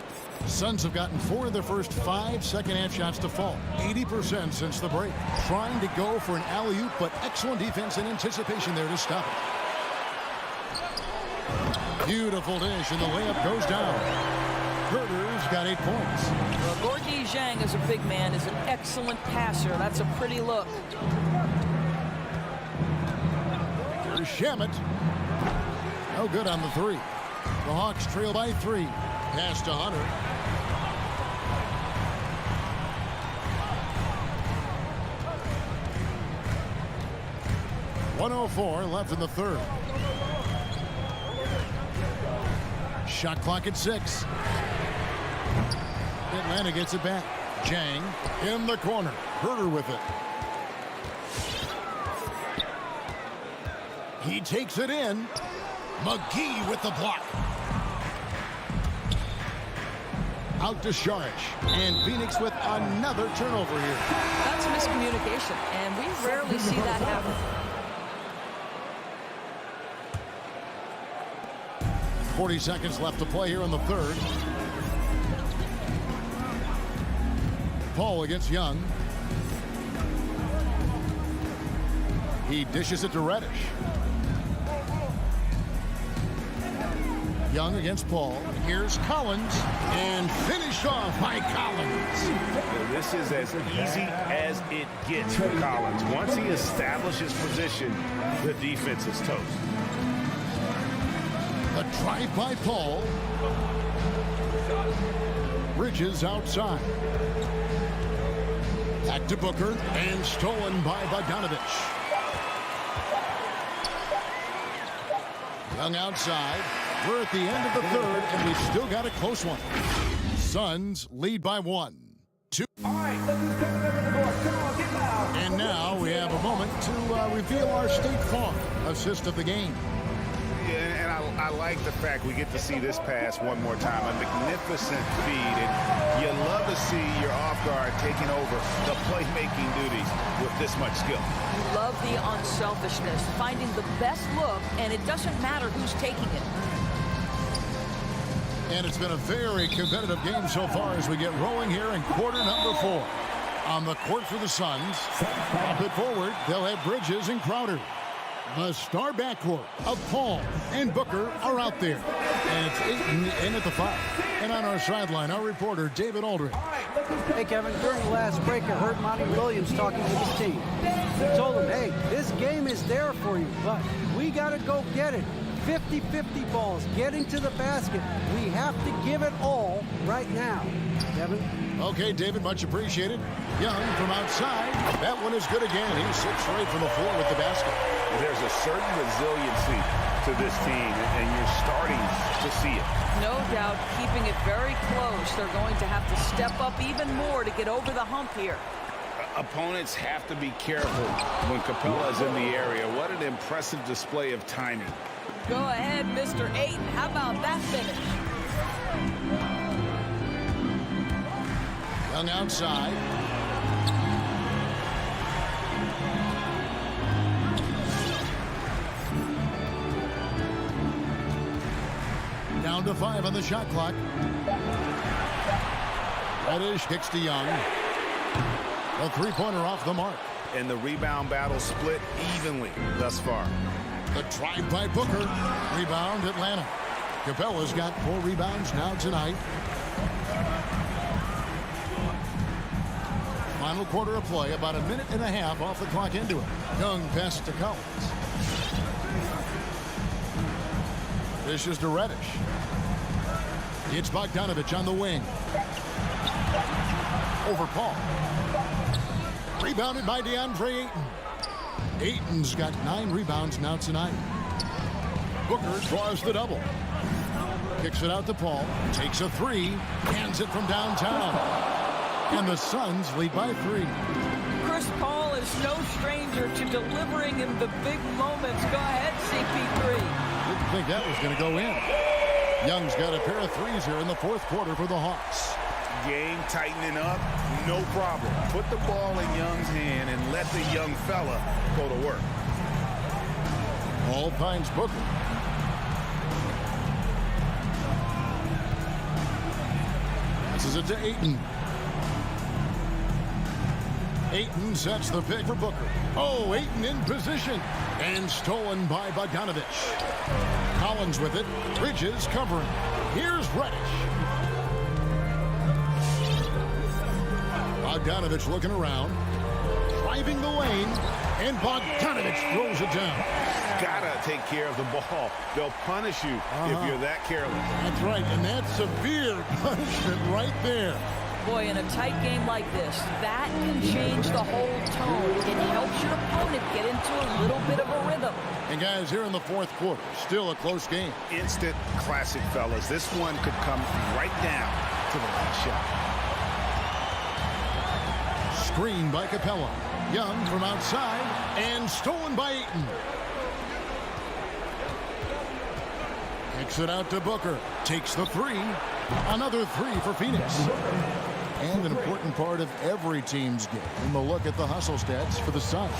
Suns have gotten 4 of their first 5 second-half shots to fall. 80% since the break. Trying to go for an alley-oop, but excellent defense and anticipation there to stop it. Beautiful dish, and the layup goes down. Herter's got 8 points. Well, Gorgui Zhang, as a big man, is an excellent passer. That's a pretty look. Here's Shamet. No good on the 3. The Hawks trail by 3. Pass to Hunter. .104 left in the third. Shot clock at 6. Atlanta gets it back. Zhang in the corner. Herter with it. He takes it in. McGee with the block. Out to Šarić. And Phoenix with another turnover here. That's miscommunication, and we rarely see that happen. 40 seconds left to play here in the third. Paul against Young. He dishes it to Reddish. Young against Paul. Here's Collins. And finished off by Collins. Well, this is as easy as it gets for Collins. Once he establishes position, the defense is toast. A drive by Paul. Bridges outside. Back to Booker. And stolen by Bogdanovich. Young outside. We're at the end of the third, and we still got a close one. Suns lead by 1. 2. All right, let's just come over the board. Come on, get loud. And now we have a moment to reveal our State Farm assist of the game. Yeah, and I like the fact we get to see this pass one more time. A magnificent feed, and you love to see your off guard taking over the playmaking duties with this much skill. You love the unselfishness, finding the best look, and it doesn't matter who's taking it. And it's been a very competitive game so far as we get rolling here in quarter number 4. On the court for the Suns. Up it forward, they'll have Bridges and Crowder. The star backcourt of Paul and Booker are out there. And it's Ayton at the 5. And on our sideline, our reporter, David Aldridge. Hey, Kevin, during the last break, I heard Monty Williams talking to his team. He told them, hey, this game is there for you, but we got to go get it. 50-50 balls, getting to the basket. We have to give it all right now. Kevin? Okay, David, much appreciated. Young from outside. That one is good again. He sits right from the floor with the basket. There's a certain resiliency to this team, and you're starting to see it. No doubt, keeping it very close. They're going to have to step up even more to get over the hump here. Opponents have to be careful when Capella is in the area. What an impressive display of timing. Go ahead, Mr. Ayton. How about that finish? Young outside. Down to 5 on the shot clock. Reddish kicks to Young. A three-pointer off the mark. And the rebound battle split evenly thus far. The drive by Booker. Rebound Atlanta. Capella's got 4 rebounds now tonight. Final quarter of play, about a minute and a half off the clock into it. Young passes to Collins. This is to Reddish. It's Bogdanovich on the wing. Over Paul. Rebounded by DeAndre Ayton. Ayton's got 9 rebounds now tonight. Booker draws the double. Kicks it out to Paul. Takes a 3. Hands it from downtown. And the Suns lead by 3. Chris Paul is no stranger to delivering in the big moments. Go ahead, CP3. Didn't think that was going to go in. Young's got a pair of 3s here in the fourth quarter for the Hawks. Game tightening up, no problem. Put the ball in Young's hand and let the young fella go to work. Paul finds Booker. Passes it to Ayton. Ayton sets the pick for Booker. Oh, Ayton in position. And stolen by Bogdanovich. Collins with it. Bridges covering. Here's Reddish. Bogdanovich looking around. Driving the lane. And Bogdanovich throws it down. Gotta take care of the ball. They'll punish you if you're that careless. That's right. And that's severe punishment right there. Boy, in a tight game like this, that can change the whole tone. It helps your opponent get into a little bit of a rhythm. And guys, here in the fourth quarter, still a close game. Instant classic, fellas. This one could come right down to the last shot. Screen by Capella. Young from outside and stolen by Ayton. Kicks it out to Booker. Takes the 3. Another 3 for Phoenix. And an important part of every team's game. And we'll look at the hustle stats for the Suns.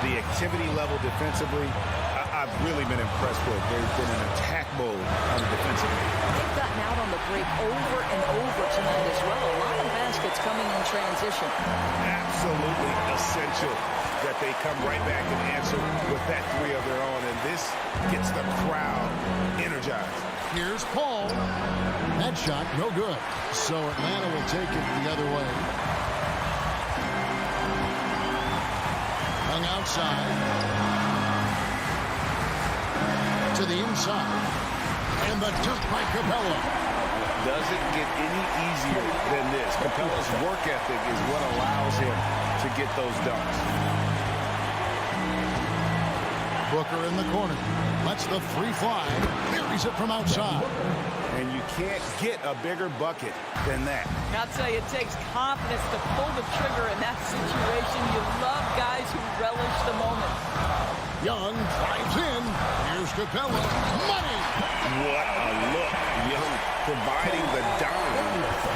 The activity level defensively, I've really been impressed with. They've been in attack mode on the defensive end. They've gotten out on the break over and over tonight as well. A lot of baskets coming in transition. Absolutely essential that they come right back and answer with that 3 of their own. And this gets the crowd energized. Here's Paul. That shot, no good. So Atlanta will take it the other way. Hung outside. To the inside. And the dunk by Capella. Doesn't get any easier than this. Capella's work ethic is what allows him to get those dunks. Booker in the corner. Lets the 3 fly. Buries it from outside. And you can't get a bigger bucket than that. I'll tell you, it takes confidence to pull the trigger in that situation. You love guys who relish the moment. Young drives in. Here's Capella. Money! What a look. Young providing the dime.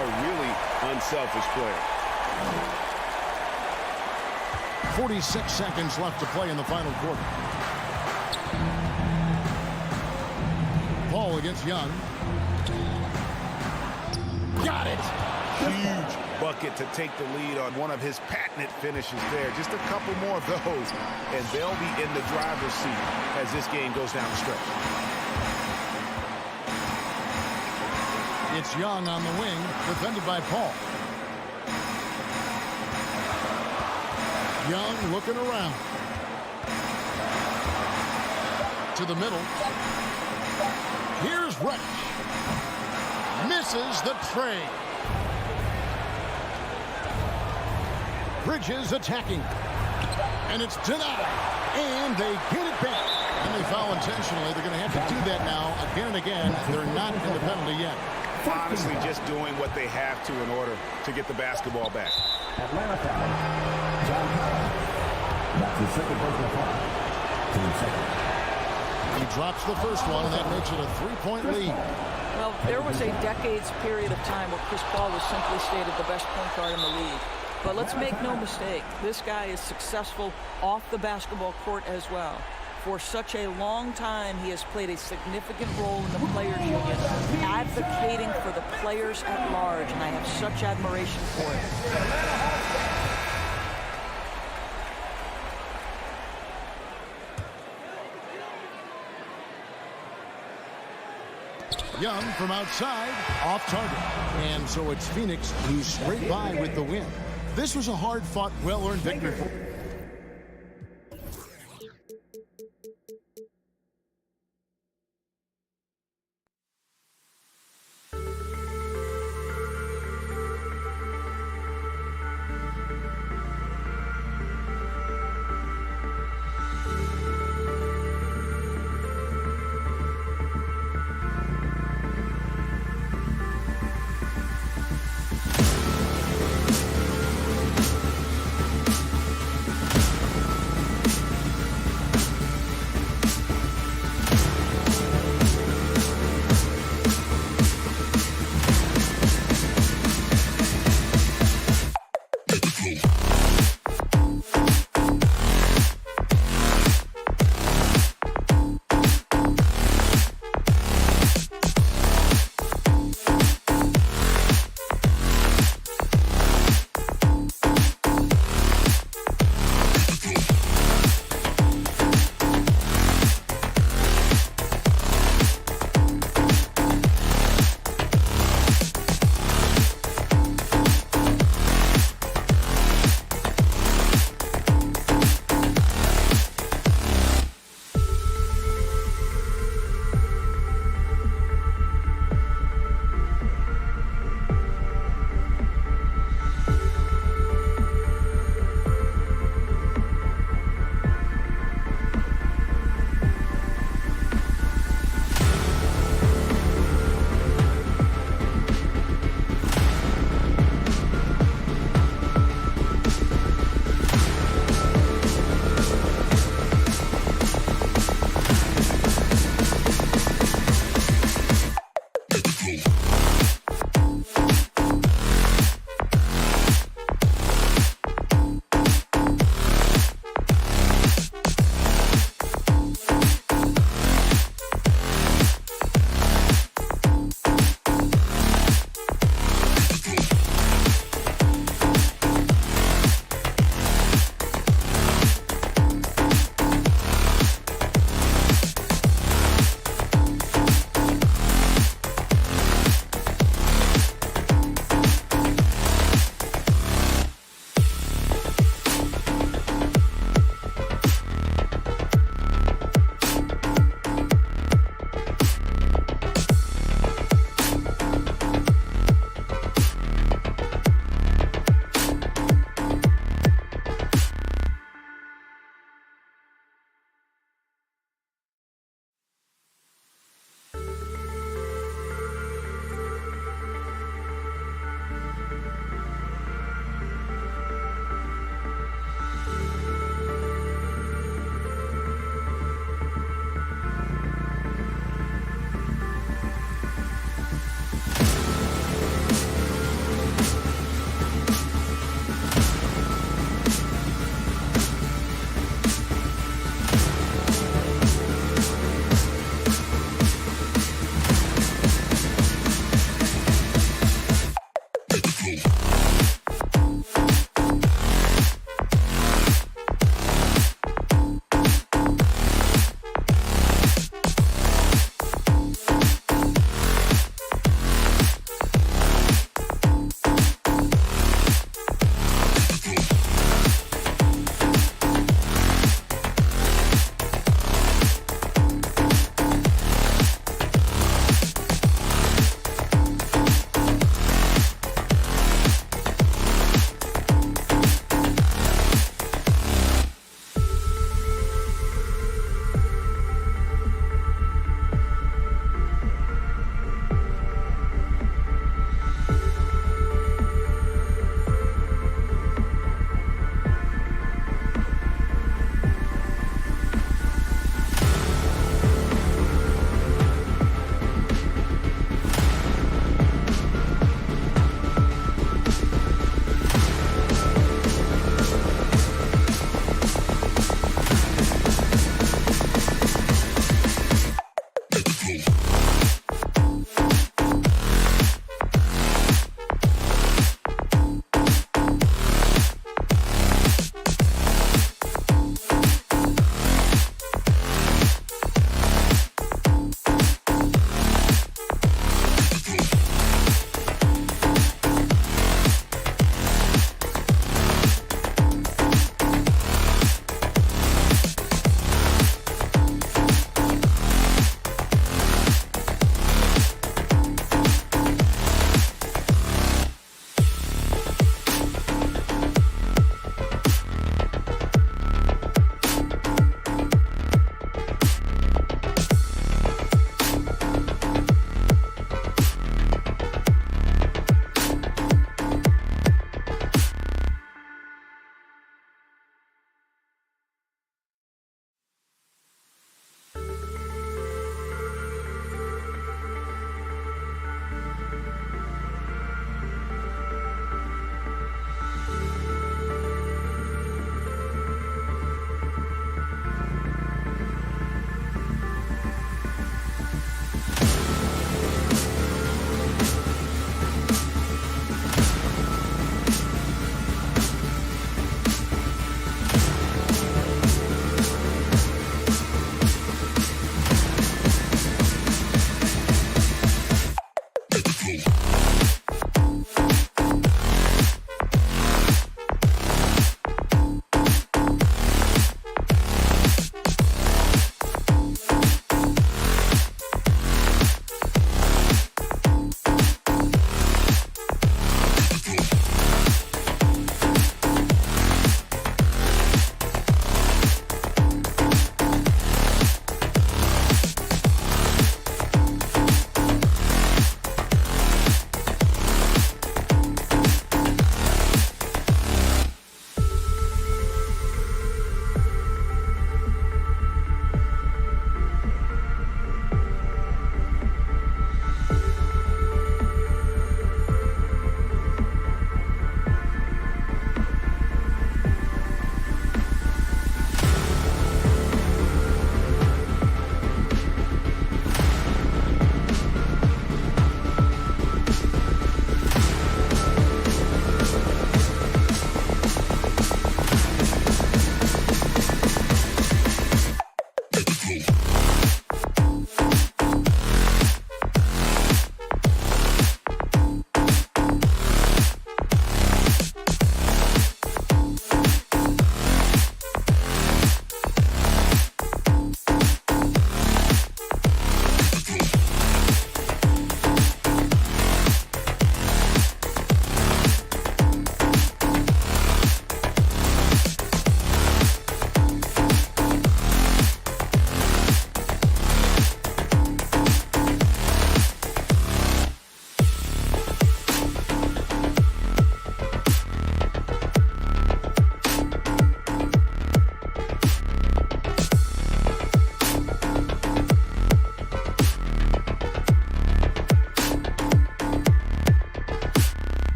A really unselfish player. 46 seconds left to play in the final quarter. Paul against Young. Got it. Huge bucket to take the lead on one of his patented finishes there. Just a couple more of those, and they'll be in the driver's seat as this game goes down the stretch. It's Young on the wing, defended by Paul. Young looking around. To the middle. Here's Reddish. Misses the tray. Bridges attacking. And it's denied. And they get it back. And they foul intentionally. They're going to have to do that now again and again. They're not in the penalty yet. Honestly, just doing what they have to in order to get the basketball back. Atlanta foul. John Collins. That's the second personal foul. He drops the first one, and that makes it a 3-point lead. Well, there was a decades period of time where Chris Paul was simply stated the best point guard in the league. But let's make no mistake, this guy is successful off the basketball court as well. For such a long time, he has played a significant role in the players' union, advocating for the players at large, and I have such admiration for it. Young from outside, off target. And so it's Phoenix who's straight by with the win. This was a hard-fought, well-earned victory.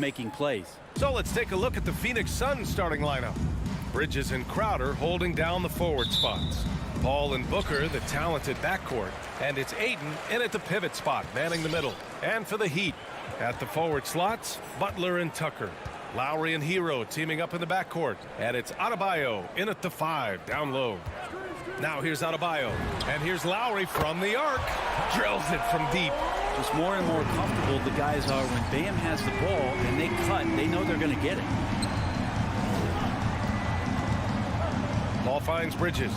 making plays. So let's take a look at the Phoenix Suns starting lineup. Bridges and Crowder holding down the forward spots. Paul and Booker, the talented backcourt. And it's Ayton in at the pivot spot, manning the middle. And for the Heat, at the forward slots, Butler and Tucker. Lowry and Hero teaming up in the backcourt. And it's Adebayo in at the 5, down low. Now here's Adebayo. And here's Lowry from the arc. Drills it from deep. Just more and more comfortable the guys are when Bam has the ball and they cut. They know they're going to get it. Ball finds Bridges.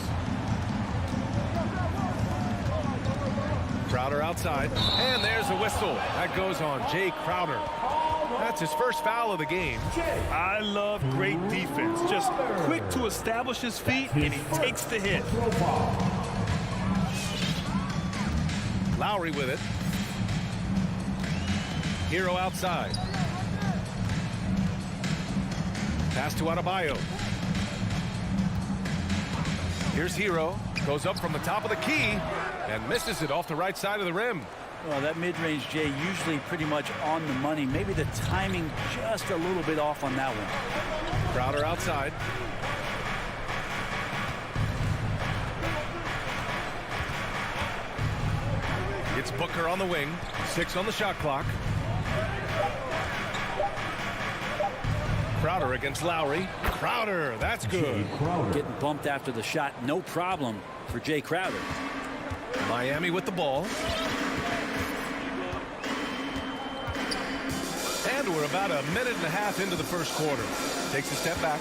Crowder outside. And there's a whistle. That goes on Jay Crowder. That's his first foul of the game. I love great defense. Just quick to establish his feet, and he takes the hit. Lowry with it. Hero outside. Pass to Adebayo. Here's Hero. Goes up from the top of the key and misses it off the right side of the rim. Well, that mid-range, Jay, usually pretty much on the money. Maybe the timing just a little bit off on that one. Crowder outside. It's Booker on the wing. 6 on the shot clock. Crowder against Lowry. Crowder, that's good. Getting bumped after the shot, no problem for Jay Crowder. Miami with the ball. And we're about a minute and a half into the first quarter. Takes a step back.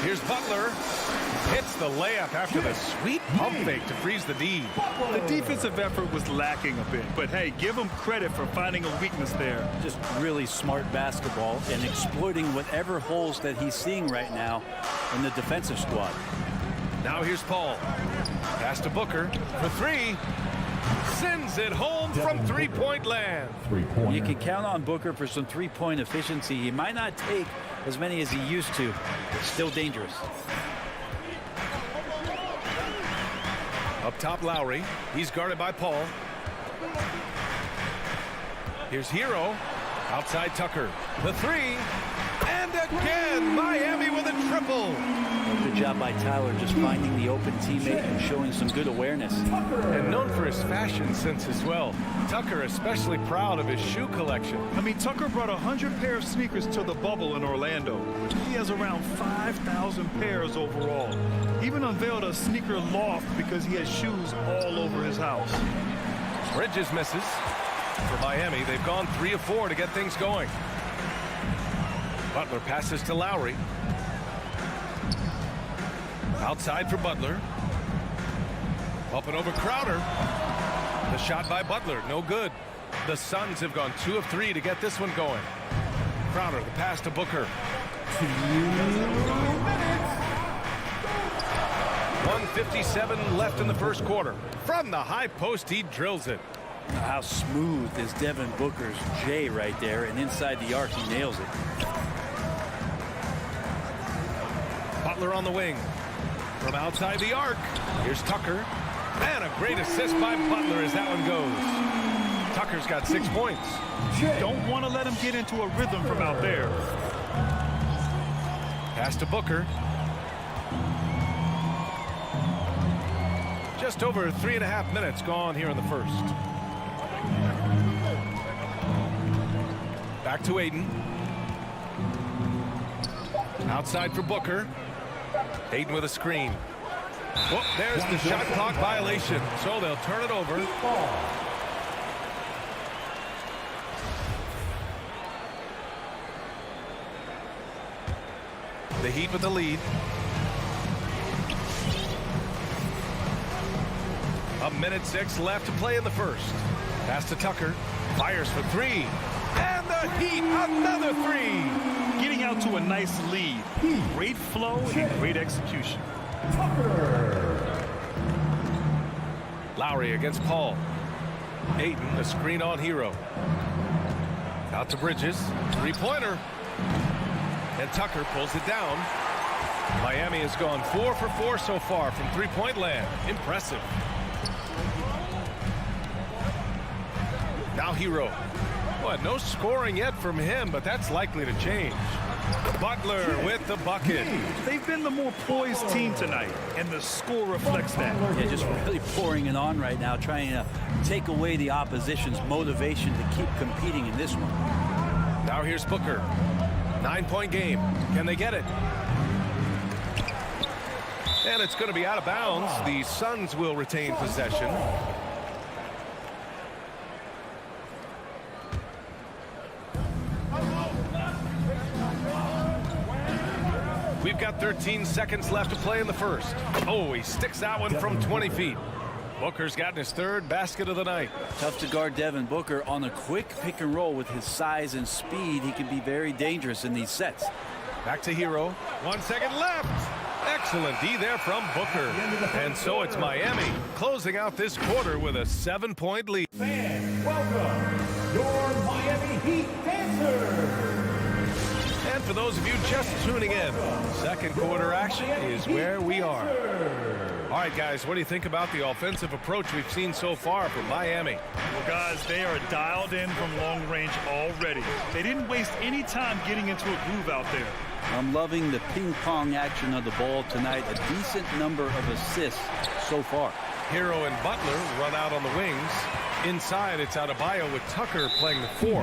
Here's Butler. Hits the layup after the sweet pump fake to freeze the D. The defensive effort was lacking a bit, but hey, give him credit for finding a weakness there. Just really smart basketball and exploiting whatever holes that he's seeing right now in the defensive squad. Now here's Paul. Pass to Booker for 3. Sends it home from three-point land. You can count on Booker for some three-point efficiency. He might not take as many as he used to, but still dangerous. Up top, Lowry. He's guarded by Paul. Here's Hero. Outside Tucker. The 3. And again, Miami with a triple. Good job by Tyler just finding the open teammate and showing some good awareness. And known for his fashion sense as well. Tucker especially proud of his shoe collection. I mean, Tucker brought 100 pair of sneakers to the bubble in Orlando. He has around 5,000 pairs overall. Even unveiled a sneaker loft because he has shoes all over his house. Bridges misses. For Miami, they've gone 3 of 4 to get things going. Butler passes to Lowry. Outside for Butler. Up and over Crowder. The shot by Butler, no good. The Suns have gone 2 of 3 to get this one going. Crowder, the pass to Booker. 1:57 left in the first quarter. From the high post, he drills it. How smooth is Devin Booker's J right there, and inside the arc, he nails it. Butler on the wing. From outside the arc, here's Tucker. And a great assist by Butler as that one goes. Tucker's got 6 points. Don't want to let him get into a rhythm from out there. Pass to Booker. Just over 3.5 minutes gone here in the first. Back to Ayton. Outside for Booker. Ayton with a screen. Whoop, there's the shot clock violation. So they'll turn it over. The Heat with the lead. A minute 6 left to play in the first. Pass to Tucker. Fires for 3. And the Heat, another 3. Getting out to a nice lead. Great flow and great execution. Lowry against Paul. Ayton, a screen on Hero. Out to Bridges. 3-pointer. And Tucker pulls it down. Miami has gone 4 for 4 so far from three-point land. Impressive. Now Hero. What, no scoring yet from him, but that's likely to change. Butler with the bucket. They've been the more poised team tonight, and the score reflects that. Yeah, just really pouring it on right now, trying to take away the opposition's motivation to keep competing in this one. Now here's Booker. 9-point game. Can they get it? And it's going to be out of bounds. The Suns will retain possession. We've got 13 seconds left to play in the first. Oh, he sticks that one from 20 feet. Booker's gotten his third basket of the night. Tough to guard Devin Booker on a quick pick and roll with his size and speed. He can be very dangerous in these sets. Back to Hero. 1 second left. Excellent D there from Booker. And so it's Miami closing out this quarter with a 7-point lead. Fans, welcome your Miami Heat dancers. And for those of you just tuning in, second quarter action is where we are. All right, guys, what do you think about the offensive approach we've seen so far from Miami? Well, guys, they are dialed in from long range already. They didn't waste any time getting into a groove out there. I'm loving the ping pong action of the ball tonight. A decent number of assists so far. Hero and Butler run out on the wings. Inside, it's Adebayo with Tucker playing the 4.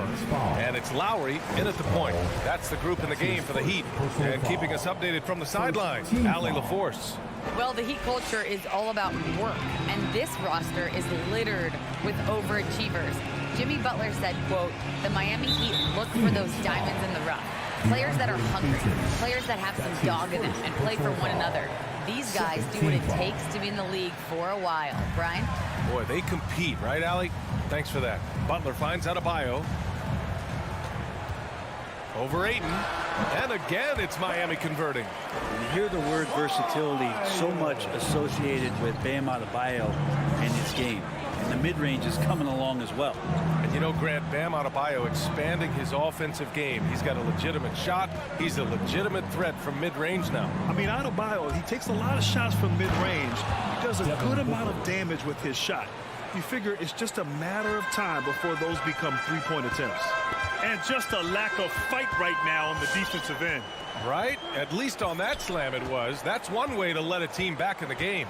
And it's Lowry in at the point. That's the group in the game for the Heat. And keeping us updated from the sideline, Allie LaForce. Well, the Heat culture is all about work, and this roster is littered with overachievers. Jimmy Butler said, quote, "The Miami Heat look for those diamonds in the rough. Players that are hungry, players that have some dog in them and play for one another. These guys do what it takes to be in the league for a while." Brian? Boy, they compete, right, Allie? Thanks for that. Butler finds Adebayo. Over Ayton. And again, it's Miami converting. You hear the word versatility so much associated with Bam Adebayo and his game. And the mid-range is coming along as well. And you know, Grant, Bam Adebayo expanding his offensive game. He's got a legitimate shot. He's a legitimate threat from mid-range now. I mean, Adebayo, he takes a lot of shots from mid-range. He does a good amount of damage with his shot. You figure it's just a matter of time before those become three-point attempts. And just a lack of fight right now on the defensive end. Right? At least on that slam it was. That's one way to let a team back in the game.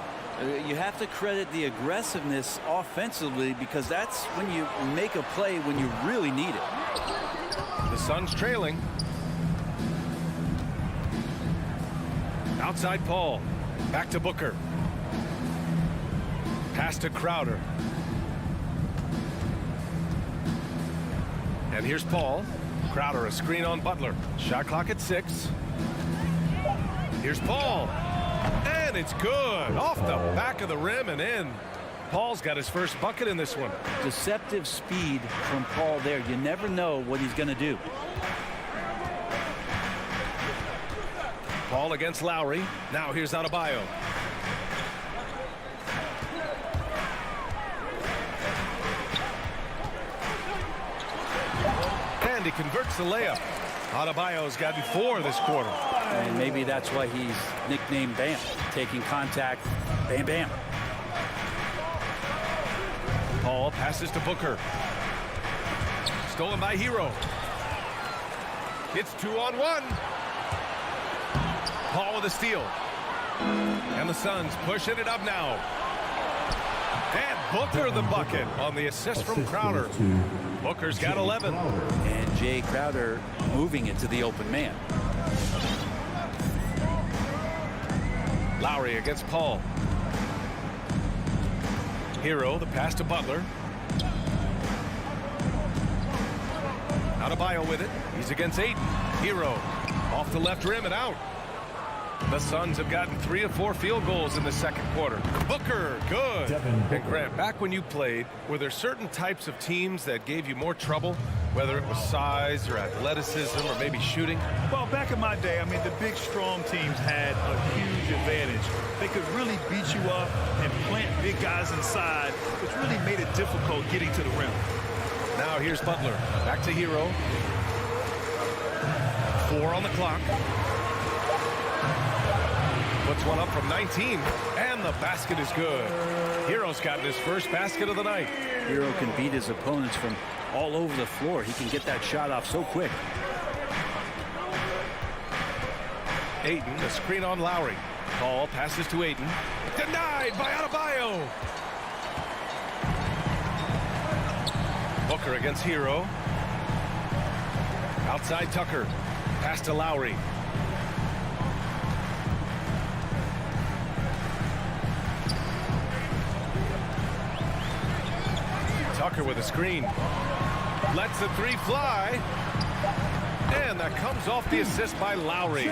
You have to credit the aggressiveness offensively, because that's when you make a play when you really need it. The Suns trailing. Outside Paul. Back to Booker. Pass to Crowder. And here's Paul. Crowder, a screen on Butler. Shot clock at 6. Here's Paul. And it's good. Off the back of the rim and in. Paul's got his first bucket in this one. Deceptive speed from Paul there. You never know what he's going to do. Paul against Lowry. Now here's Adebayo. And he converts the layup. Adebayo's gotten 4 this quarter. And maybe that's why he's nicknamed Bam. Taking contact, bam, bam. Paul passes to Booker. Stolen by Hero. It's 2-on-1. Paul with a steal. And the Suns pushing it up now. And Booker the bucket on the assist from Crowder. Booker's got 11. And Jay Crowder moving it to the open man. Lowry against Paul. Hero, the pass to Butler. Adebayo with it. He's against Ayton. Hero off the left rim and out. The Suns have gotten 3 of 4 field goals in the second quarter. Booker, good. And Grant, back when you played, were there certain types of teams that gave you more trouble, whether it was size or athleticism or maybe shooting? Well, back in my day, I mean, the big, strong teams had a huge advantage. They could really beat you up and plant big guys inside, which really made it difficult getting to the rim. Now here's Butler. Back to Hero. 4 on the clock. puts one up from 19, and the basket is good. Hero's gotten his first basket of the night. Hero can beat his opponents from all over the floor. He can get that shot off so quick. Ayton, a screen on Lowry. Paul passes to Ayton. Denied by Adebayo. Booker against Hero. Outside Tucker. Pass to Lowry. Tucker with a screen. Lets the three fly. And that comes off the assist by Lowry.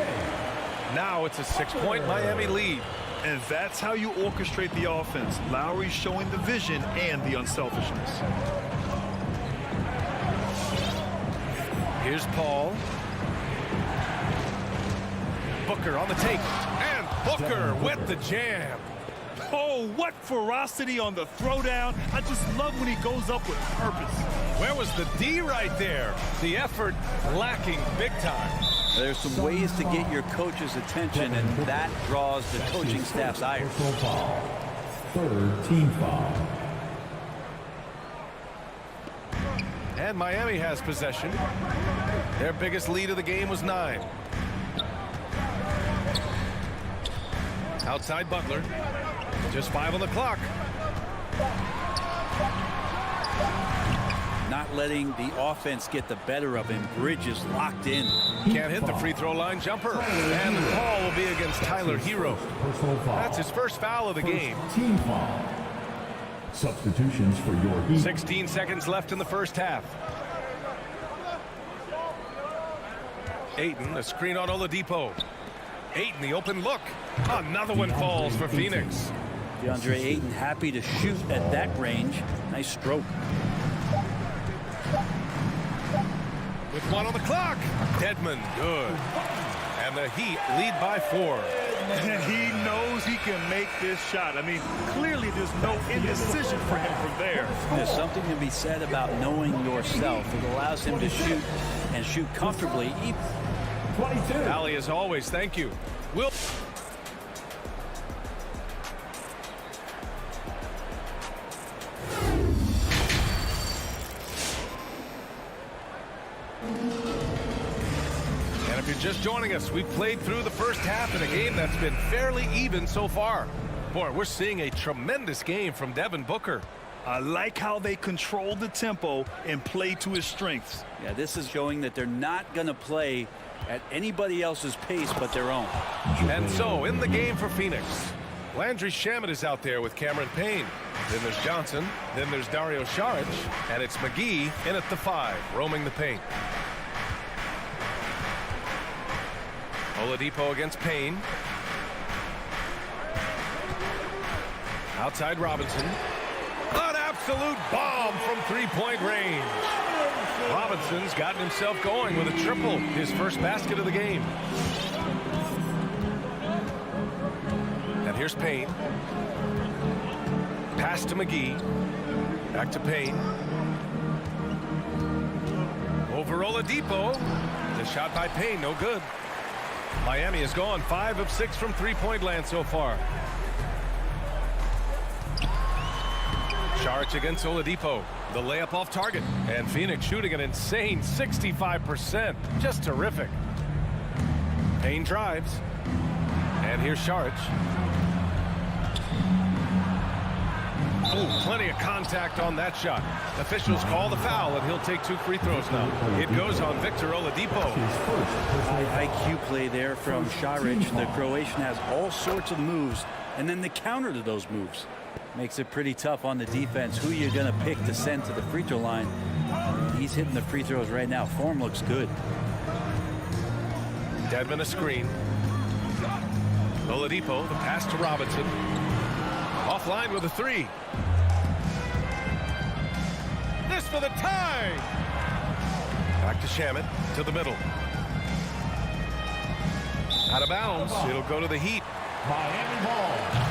Now it's a 6-point Miami lead. And that's how you orchestrate the offense. Lowry showing the vision and the unselfishness. Here's Paul. Booker on the take. And Booker with the jam. Oh, what ferocity on the throwdown. I just love when he goes up with purpose. Where was the D right there? The effort lacking big time. There's some ways to get your coach's attention, and that draws the coaching staff's ire. Third team foul. And Miami has possession. Their biggest lead of the game was 9. Outside Butler. Just 5 on the clock. Not letting the offense get the better of him. Bridges locked in. Can't hit the free throw line jumper. And the call will be against Tyler Hero. That's his first foul of the game. Team foul. Substitutions for your Heat. 16 seconds left in the first half. Ayton, a screen on Oladipo. Ayton, the open look. Another one falls for Phoenix. DeAndre Ayton happy to shoot at that range. Nice stroke. With 1 on the clock. Dedmon, good. And the Heat lead by 4. And he knows he can make this shot. I mean, clearly there's no indecision for him from there. There's something to be said about knowing yourself. It allows him to shoot and shoot comfortably. 22. Ali, as always, thank you. Will. And if you're just joining us, we've played through the first half in a game that's been fairly even so far. Boy, we're seeing a tremendous game from Devin Booker. I like how they control the tempo and play to his strengths. Yeah, this is showing that they're not going to play at anybody else's pace but their own. And so, in the game for Phoenix, Landry Shamet is out there with Cameron Payne. Then there's Johnson. Then there's Dario Saric. And it's McGee in at the 5, roaming the paint. Oladipo against Payne. Outside Robinson. An absolute bomb from three-point range. Robinson's gotten himself going with a triple, his first basket of the game. And here's Payne. Pass to McGee. Back to Payne. Over Oladipo. The shot by Payne, no good. Miami has gone 5 of 6 from three-point land so far. Saric against Oladipo. The layup off target. And Phoenix shooting an insane 65%. Just terrific. Payne drives. And here's Saric. Oh, plenty of contact on that shot. Officials call the foul, and he'll take 2 free throws now. It goes on Victor Oladipo. High IQ play there from Saric. The Croatian has all sorts of moves, and then the counter to those moves. Makes it pretty tough on the defense. Who you're going to pick to send to the free throw line. He's hitting the free throws right now. Form looks good. Dedmon a screen. Oladipo, the pass to Robinson. Offline with a 3. This for the tie. Back to Shamet, to the middle. Out of bounds. It'll go to the Heat. Miami ball.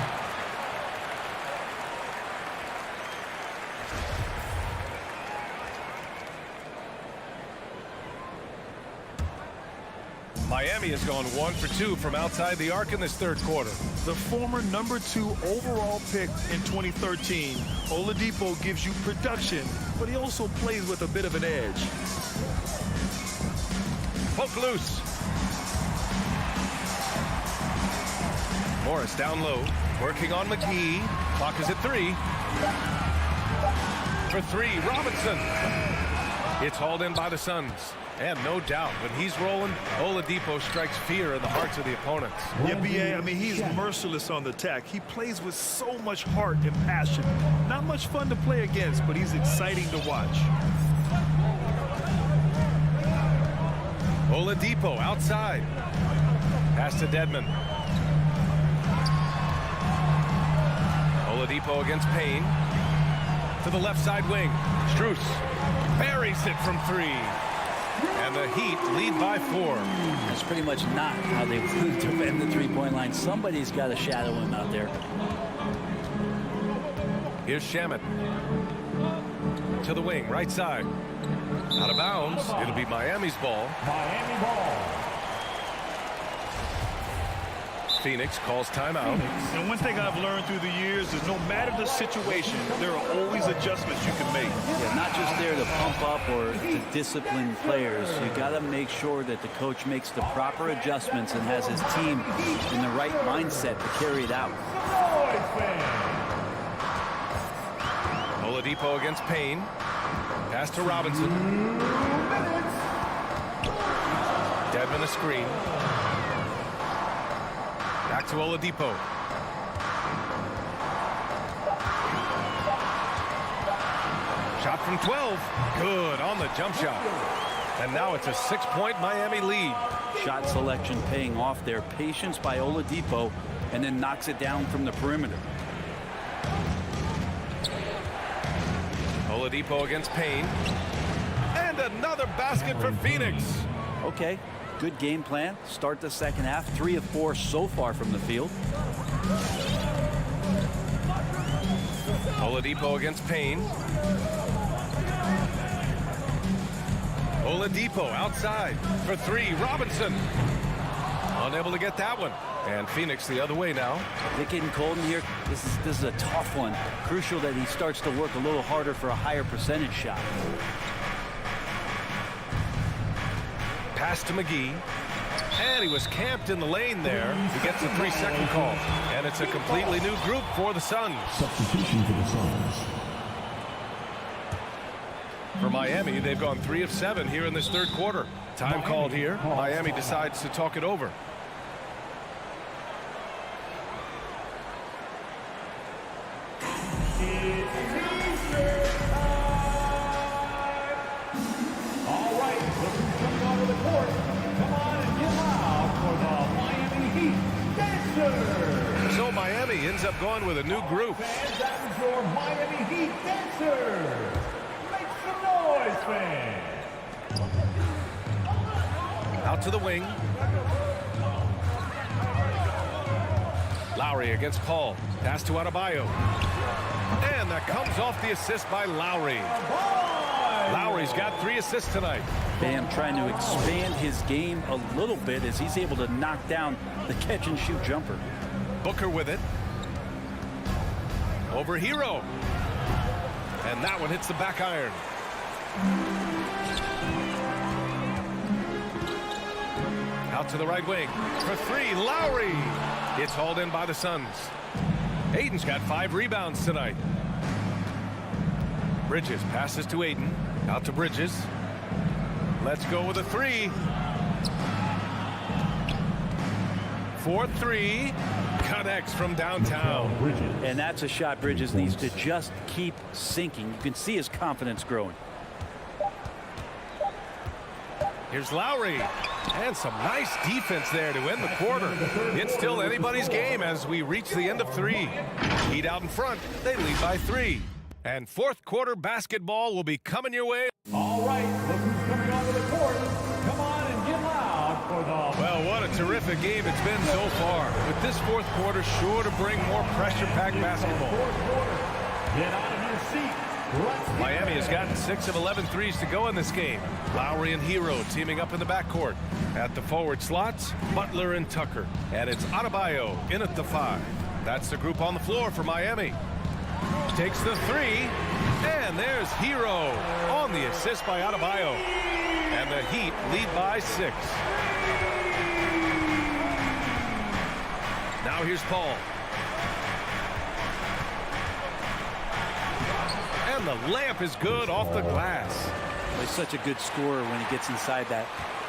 Miami has gone 1 for 2 from outside the arc in this third quarter. The former #2 overall pick in 2013, Oladipo gives you production, but he also plays with a bit of an edge. Poke loose. Morris down low, working on McGee. Clock is at 3. For 3, Robinson. It's hauled in by the Suns. And no doubt, when he's rolling, Oladipo strikes fear in the hearts of the opponents. Yeah, B.A., I mean, he's merciless on the attack. He plays with so much heart and passion. Not much fun to play against, but he's exciting to watch. Oladipo outside. Pass to Dedmon. Oladipo against Payne. To the left side wing. Strus buries it from 3. And the Heat lead by 4. That's pretty much not how they defend the three-point line. Somebody's got to shadow him out there. Here's Shamet. To the wing, right side. Out of bounds. It'll be Miami's ball. Miami ball. Phoenix calls timeout. And one thing I've learned through the years is no matter the situation, there are always adjustments you can make. Yeah, not just there to pump up or to discipline players. You got to make sure that the coach makes the proper adjustments and has his team in the right mindset to carry it out. Oladipo against Payne. Pass to Robinson. Dedmon a screen. Back to Oladipo. Shot from 12. Good on the jump shot. And now it's a 6-point Miami lead. Shot selection paying off there. Patience by Oladipo, and then knocks it down from the perimeter. Oladipo against Payne. And another basket for Phoenix. Okay, good game plan. Start the second half. 3 of 4 so far from the field. Oladipo against Payne. Oladipo outside for 3. Robinson. Unable to get that one. And Phoenix the other way now. They're getting cold in here. This is a tough one. Crucial that he starts to work a little harder for a higher percentage shot. Pass to McGee. And he was camped in the lane there. He gets a 3-second call. And it's a completely new group for the Suns. Substitution for the Suns. For Miami, they've gone 3 of 7 here in this third quarter. Time called here. Miami decides to talk it over. All right, look who's coming onto the court. Come on and get loud for the Miami Heat Dancers. So Miami ends up going with a new group. Fans, that was your Miami Heat Dancers. Make some noise, fans. Out to the wing. Lowry against Paul. Pass to Adebayo. And that comes off the assist by Lowry. Lowry's got 3 assists tonight. Bam trying to expand his game a little bit as he's able to knock down the catch-and-shoot jumper. Booker with it. Over Hero. And that one hits the back iron. Out to the right wing. For 3, Lowry. It's hauled in by the Suns. Aiden's got 5 rebounds tonight. Bridges passes to Aiden. Out to Bridges. Let's go with a 3. For 3. Connects from downtown. And that's a shot Bridges needs to just keep sinking. You can see his confidence growing. Here's Lowry. And some nice defense there to end the quarter. It's still anybody's game as we reach the end of 3. Heat out in front. They lead by 3. And fourth quarter basketball will be coming your way. All right, look who's coming onto the court. Come on and get loud for the... Well, what a terrific game it's been so far. With this fourth quarter sure to bring more pressure-packed basketball. Fourth quarter. Get out of your seat. Miami has gotten 6 of 11 threes to go in this game. Lowry and Hero teaming up in the backcourt. At the forward slots, Butler and Tucker. And it's Adebayo in at the 5. That's the group on the floor for Miami. Takes the 3, and there's Hero on the assist by Adebayo. And the Heat lead by 6. Now here's Paul. And the layup is good off the glass. He's such a good scorer when he gets inside that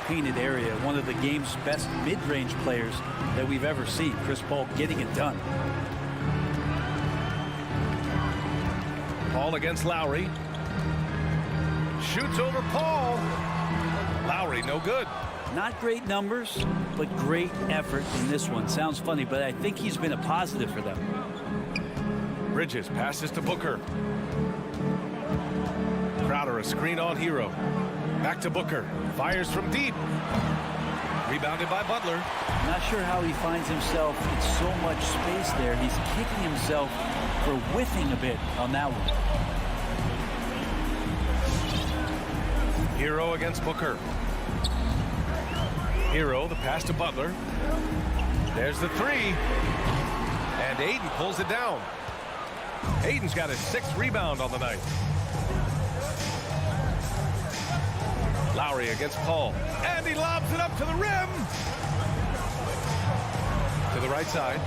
painted area. One of the game's best mid-range players that we've ever seen. Chris Paul getting it done. Paul against Lowry. Shoots over Paul. Lowry, no good. Not great numbers, but great effort in this one. Sounds funny, but I think he's been a positive for them. Bridges passes to Booker. Crowder, a screen on Hero. Back to Booker. Fires from deep. Rebounded by Butler. Not sure how he finds himself in so much space there. He's kicking himself for whiffing a bit on that one. Hero against Booker. Hero, the pass to Butler. There's the 3. And Aiden pulls it down. Aiden's got his 6th rebound on the night. Lowry against Paul. And he lobs it up to the rim. To the right side.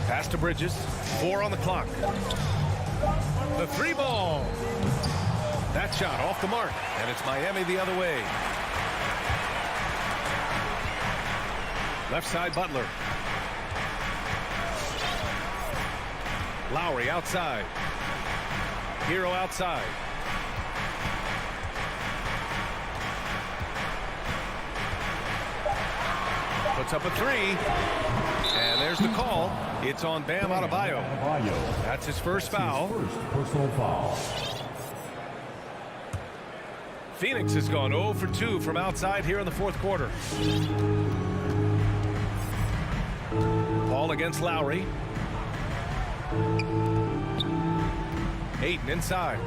Pass to Bridges. 4 on the clock. The 3 ball. That shot off the mark. And it's Miami the other way. Left side Butler. Lowry outside. Hero outside. Puts up a 3. And there's the call. It's on Bam Adebayo. That's his first foul. Personal foul. Phoenix has gone 0 for 2 from outside here in the 4th quarter. Paul against Lowry. Aiden inside.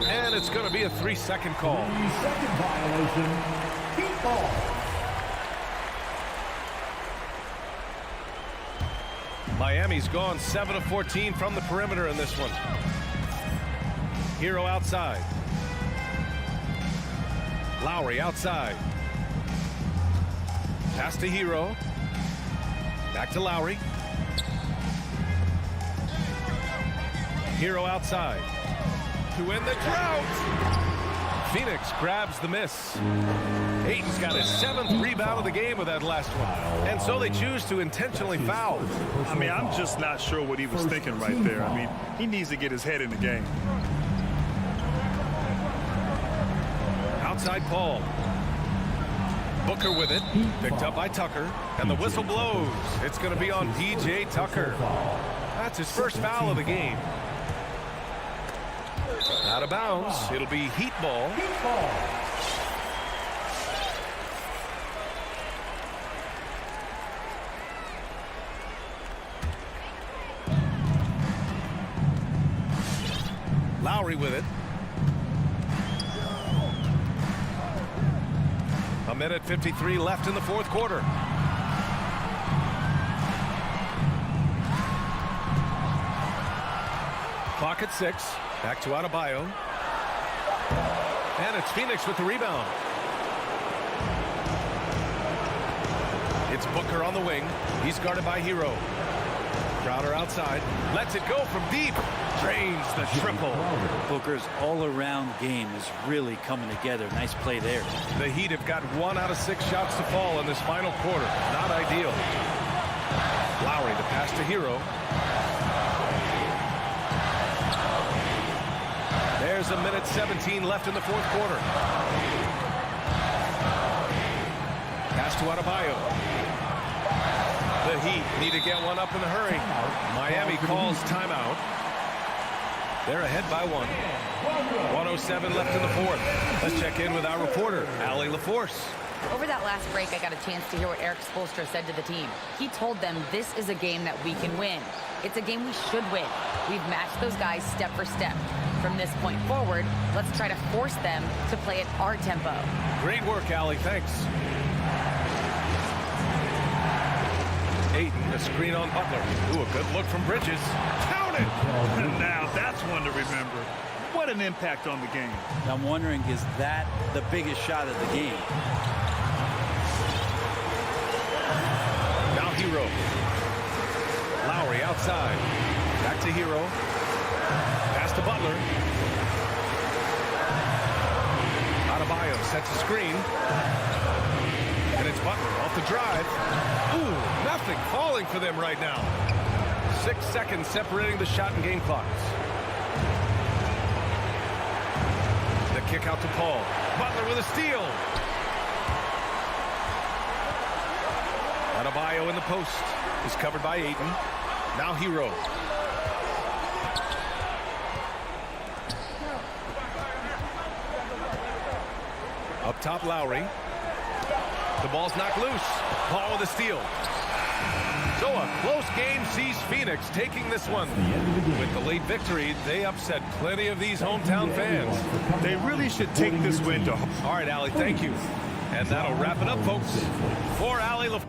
And it's going to be a 3-second call. 3-second violation. Heat ball. Miami's gone 7 of 14 from the perimeter in this one. Hero outside. Lowry outside. Pass to Hero. Back to Lowry. Hero outside. To end the drought. Phoenix grabs the miss. Aiden's got his 7th rebound of the game with that last one. And so they choose to intentionally foul. I mean, I'm just not sure what he was thinking right there. I mean, he needs to get his head in the game. Outside Paul. Booker with it. Picked up by Tucker. And the whistle blows. It's going to be on P.J. Tucker. That's his first foul of the game. Out of bounds. It'll be Heat ball. Lowry with it. A minute 53 left in the 4th quarter. Clock at 6. Back to Adebayo. And it's Phoenix with the rebound. It's Booker on the wing. He's guarded by Hero. Crowder outside. Lets it go from deep. Drains the triple. Booker's all-around game is really coming together. Nice play there. The Heat have got 1 out of 6 shots to fall in this final quarter. Not ideal. Lowry to pass to Hero. There's a minute 17 left in the 4th quarter. Pass to Adebayo. The Heat need to get one up in a hurry. Miami calls timeout. They're ahead by 1. 1:07 left in the 4th. Let's check in with our reporter, Allie LaForce. Over that last break, I got a chance to hear what Eric Spoelstra said to the team. He told them this is a game that we can win. It's a game we should win. We've matched those guys step for step. From this point forward, let's try to force them to play at our tempo. Great work, Allie. Thanks. Ayton, a screen on Butler. Ooh, a good look from Bridges. Count it! Now that's one to remember. What an impact on the game. I'm wondering, is that the biggest shot of the game? Now Hero. Lowry outside. Back to Hero. Pass to Butler. Adebayo sets a screen. And it's Butler off the drive. Ooh, nothing falling for them right now. 6 seconds separating the shot and game clocks. The kick out to Paul. Butler with a steal. Adebayo in the post is covered by Ayton. Now Hero. Up top, Lowry. The ball's knocked loose. Paul with a steal. So a close game sees Phoenix taking this one. With the late victory, they upset plenty of these hometown fans. They really should take this win to All right, Allie, thank you. And that'll wrap it up, folks. For Allie LaFleur.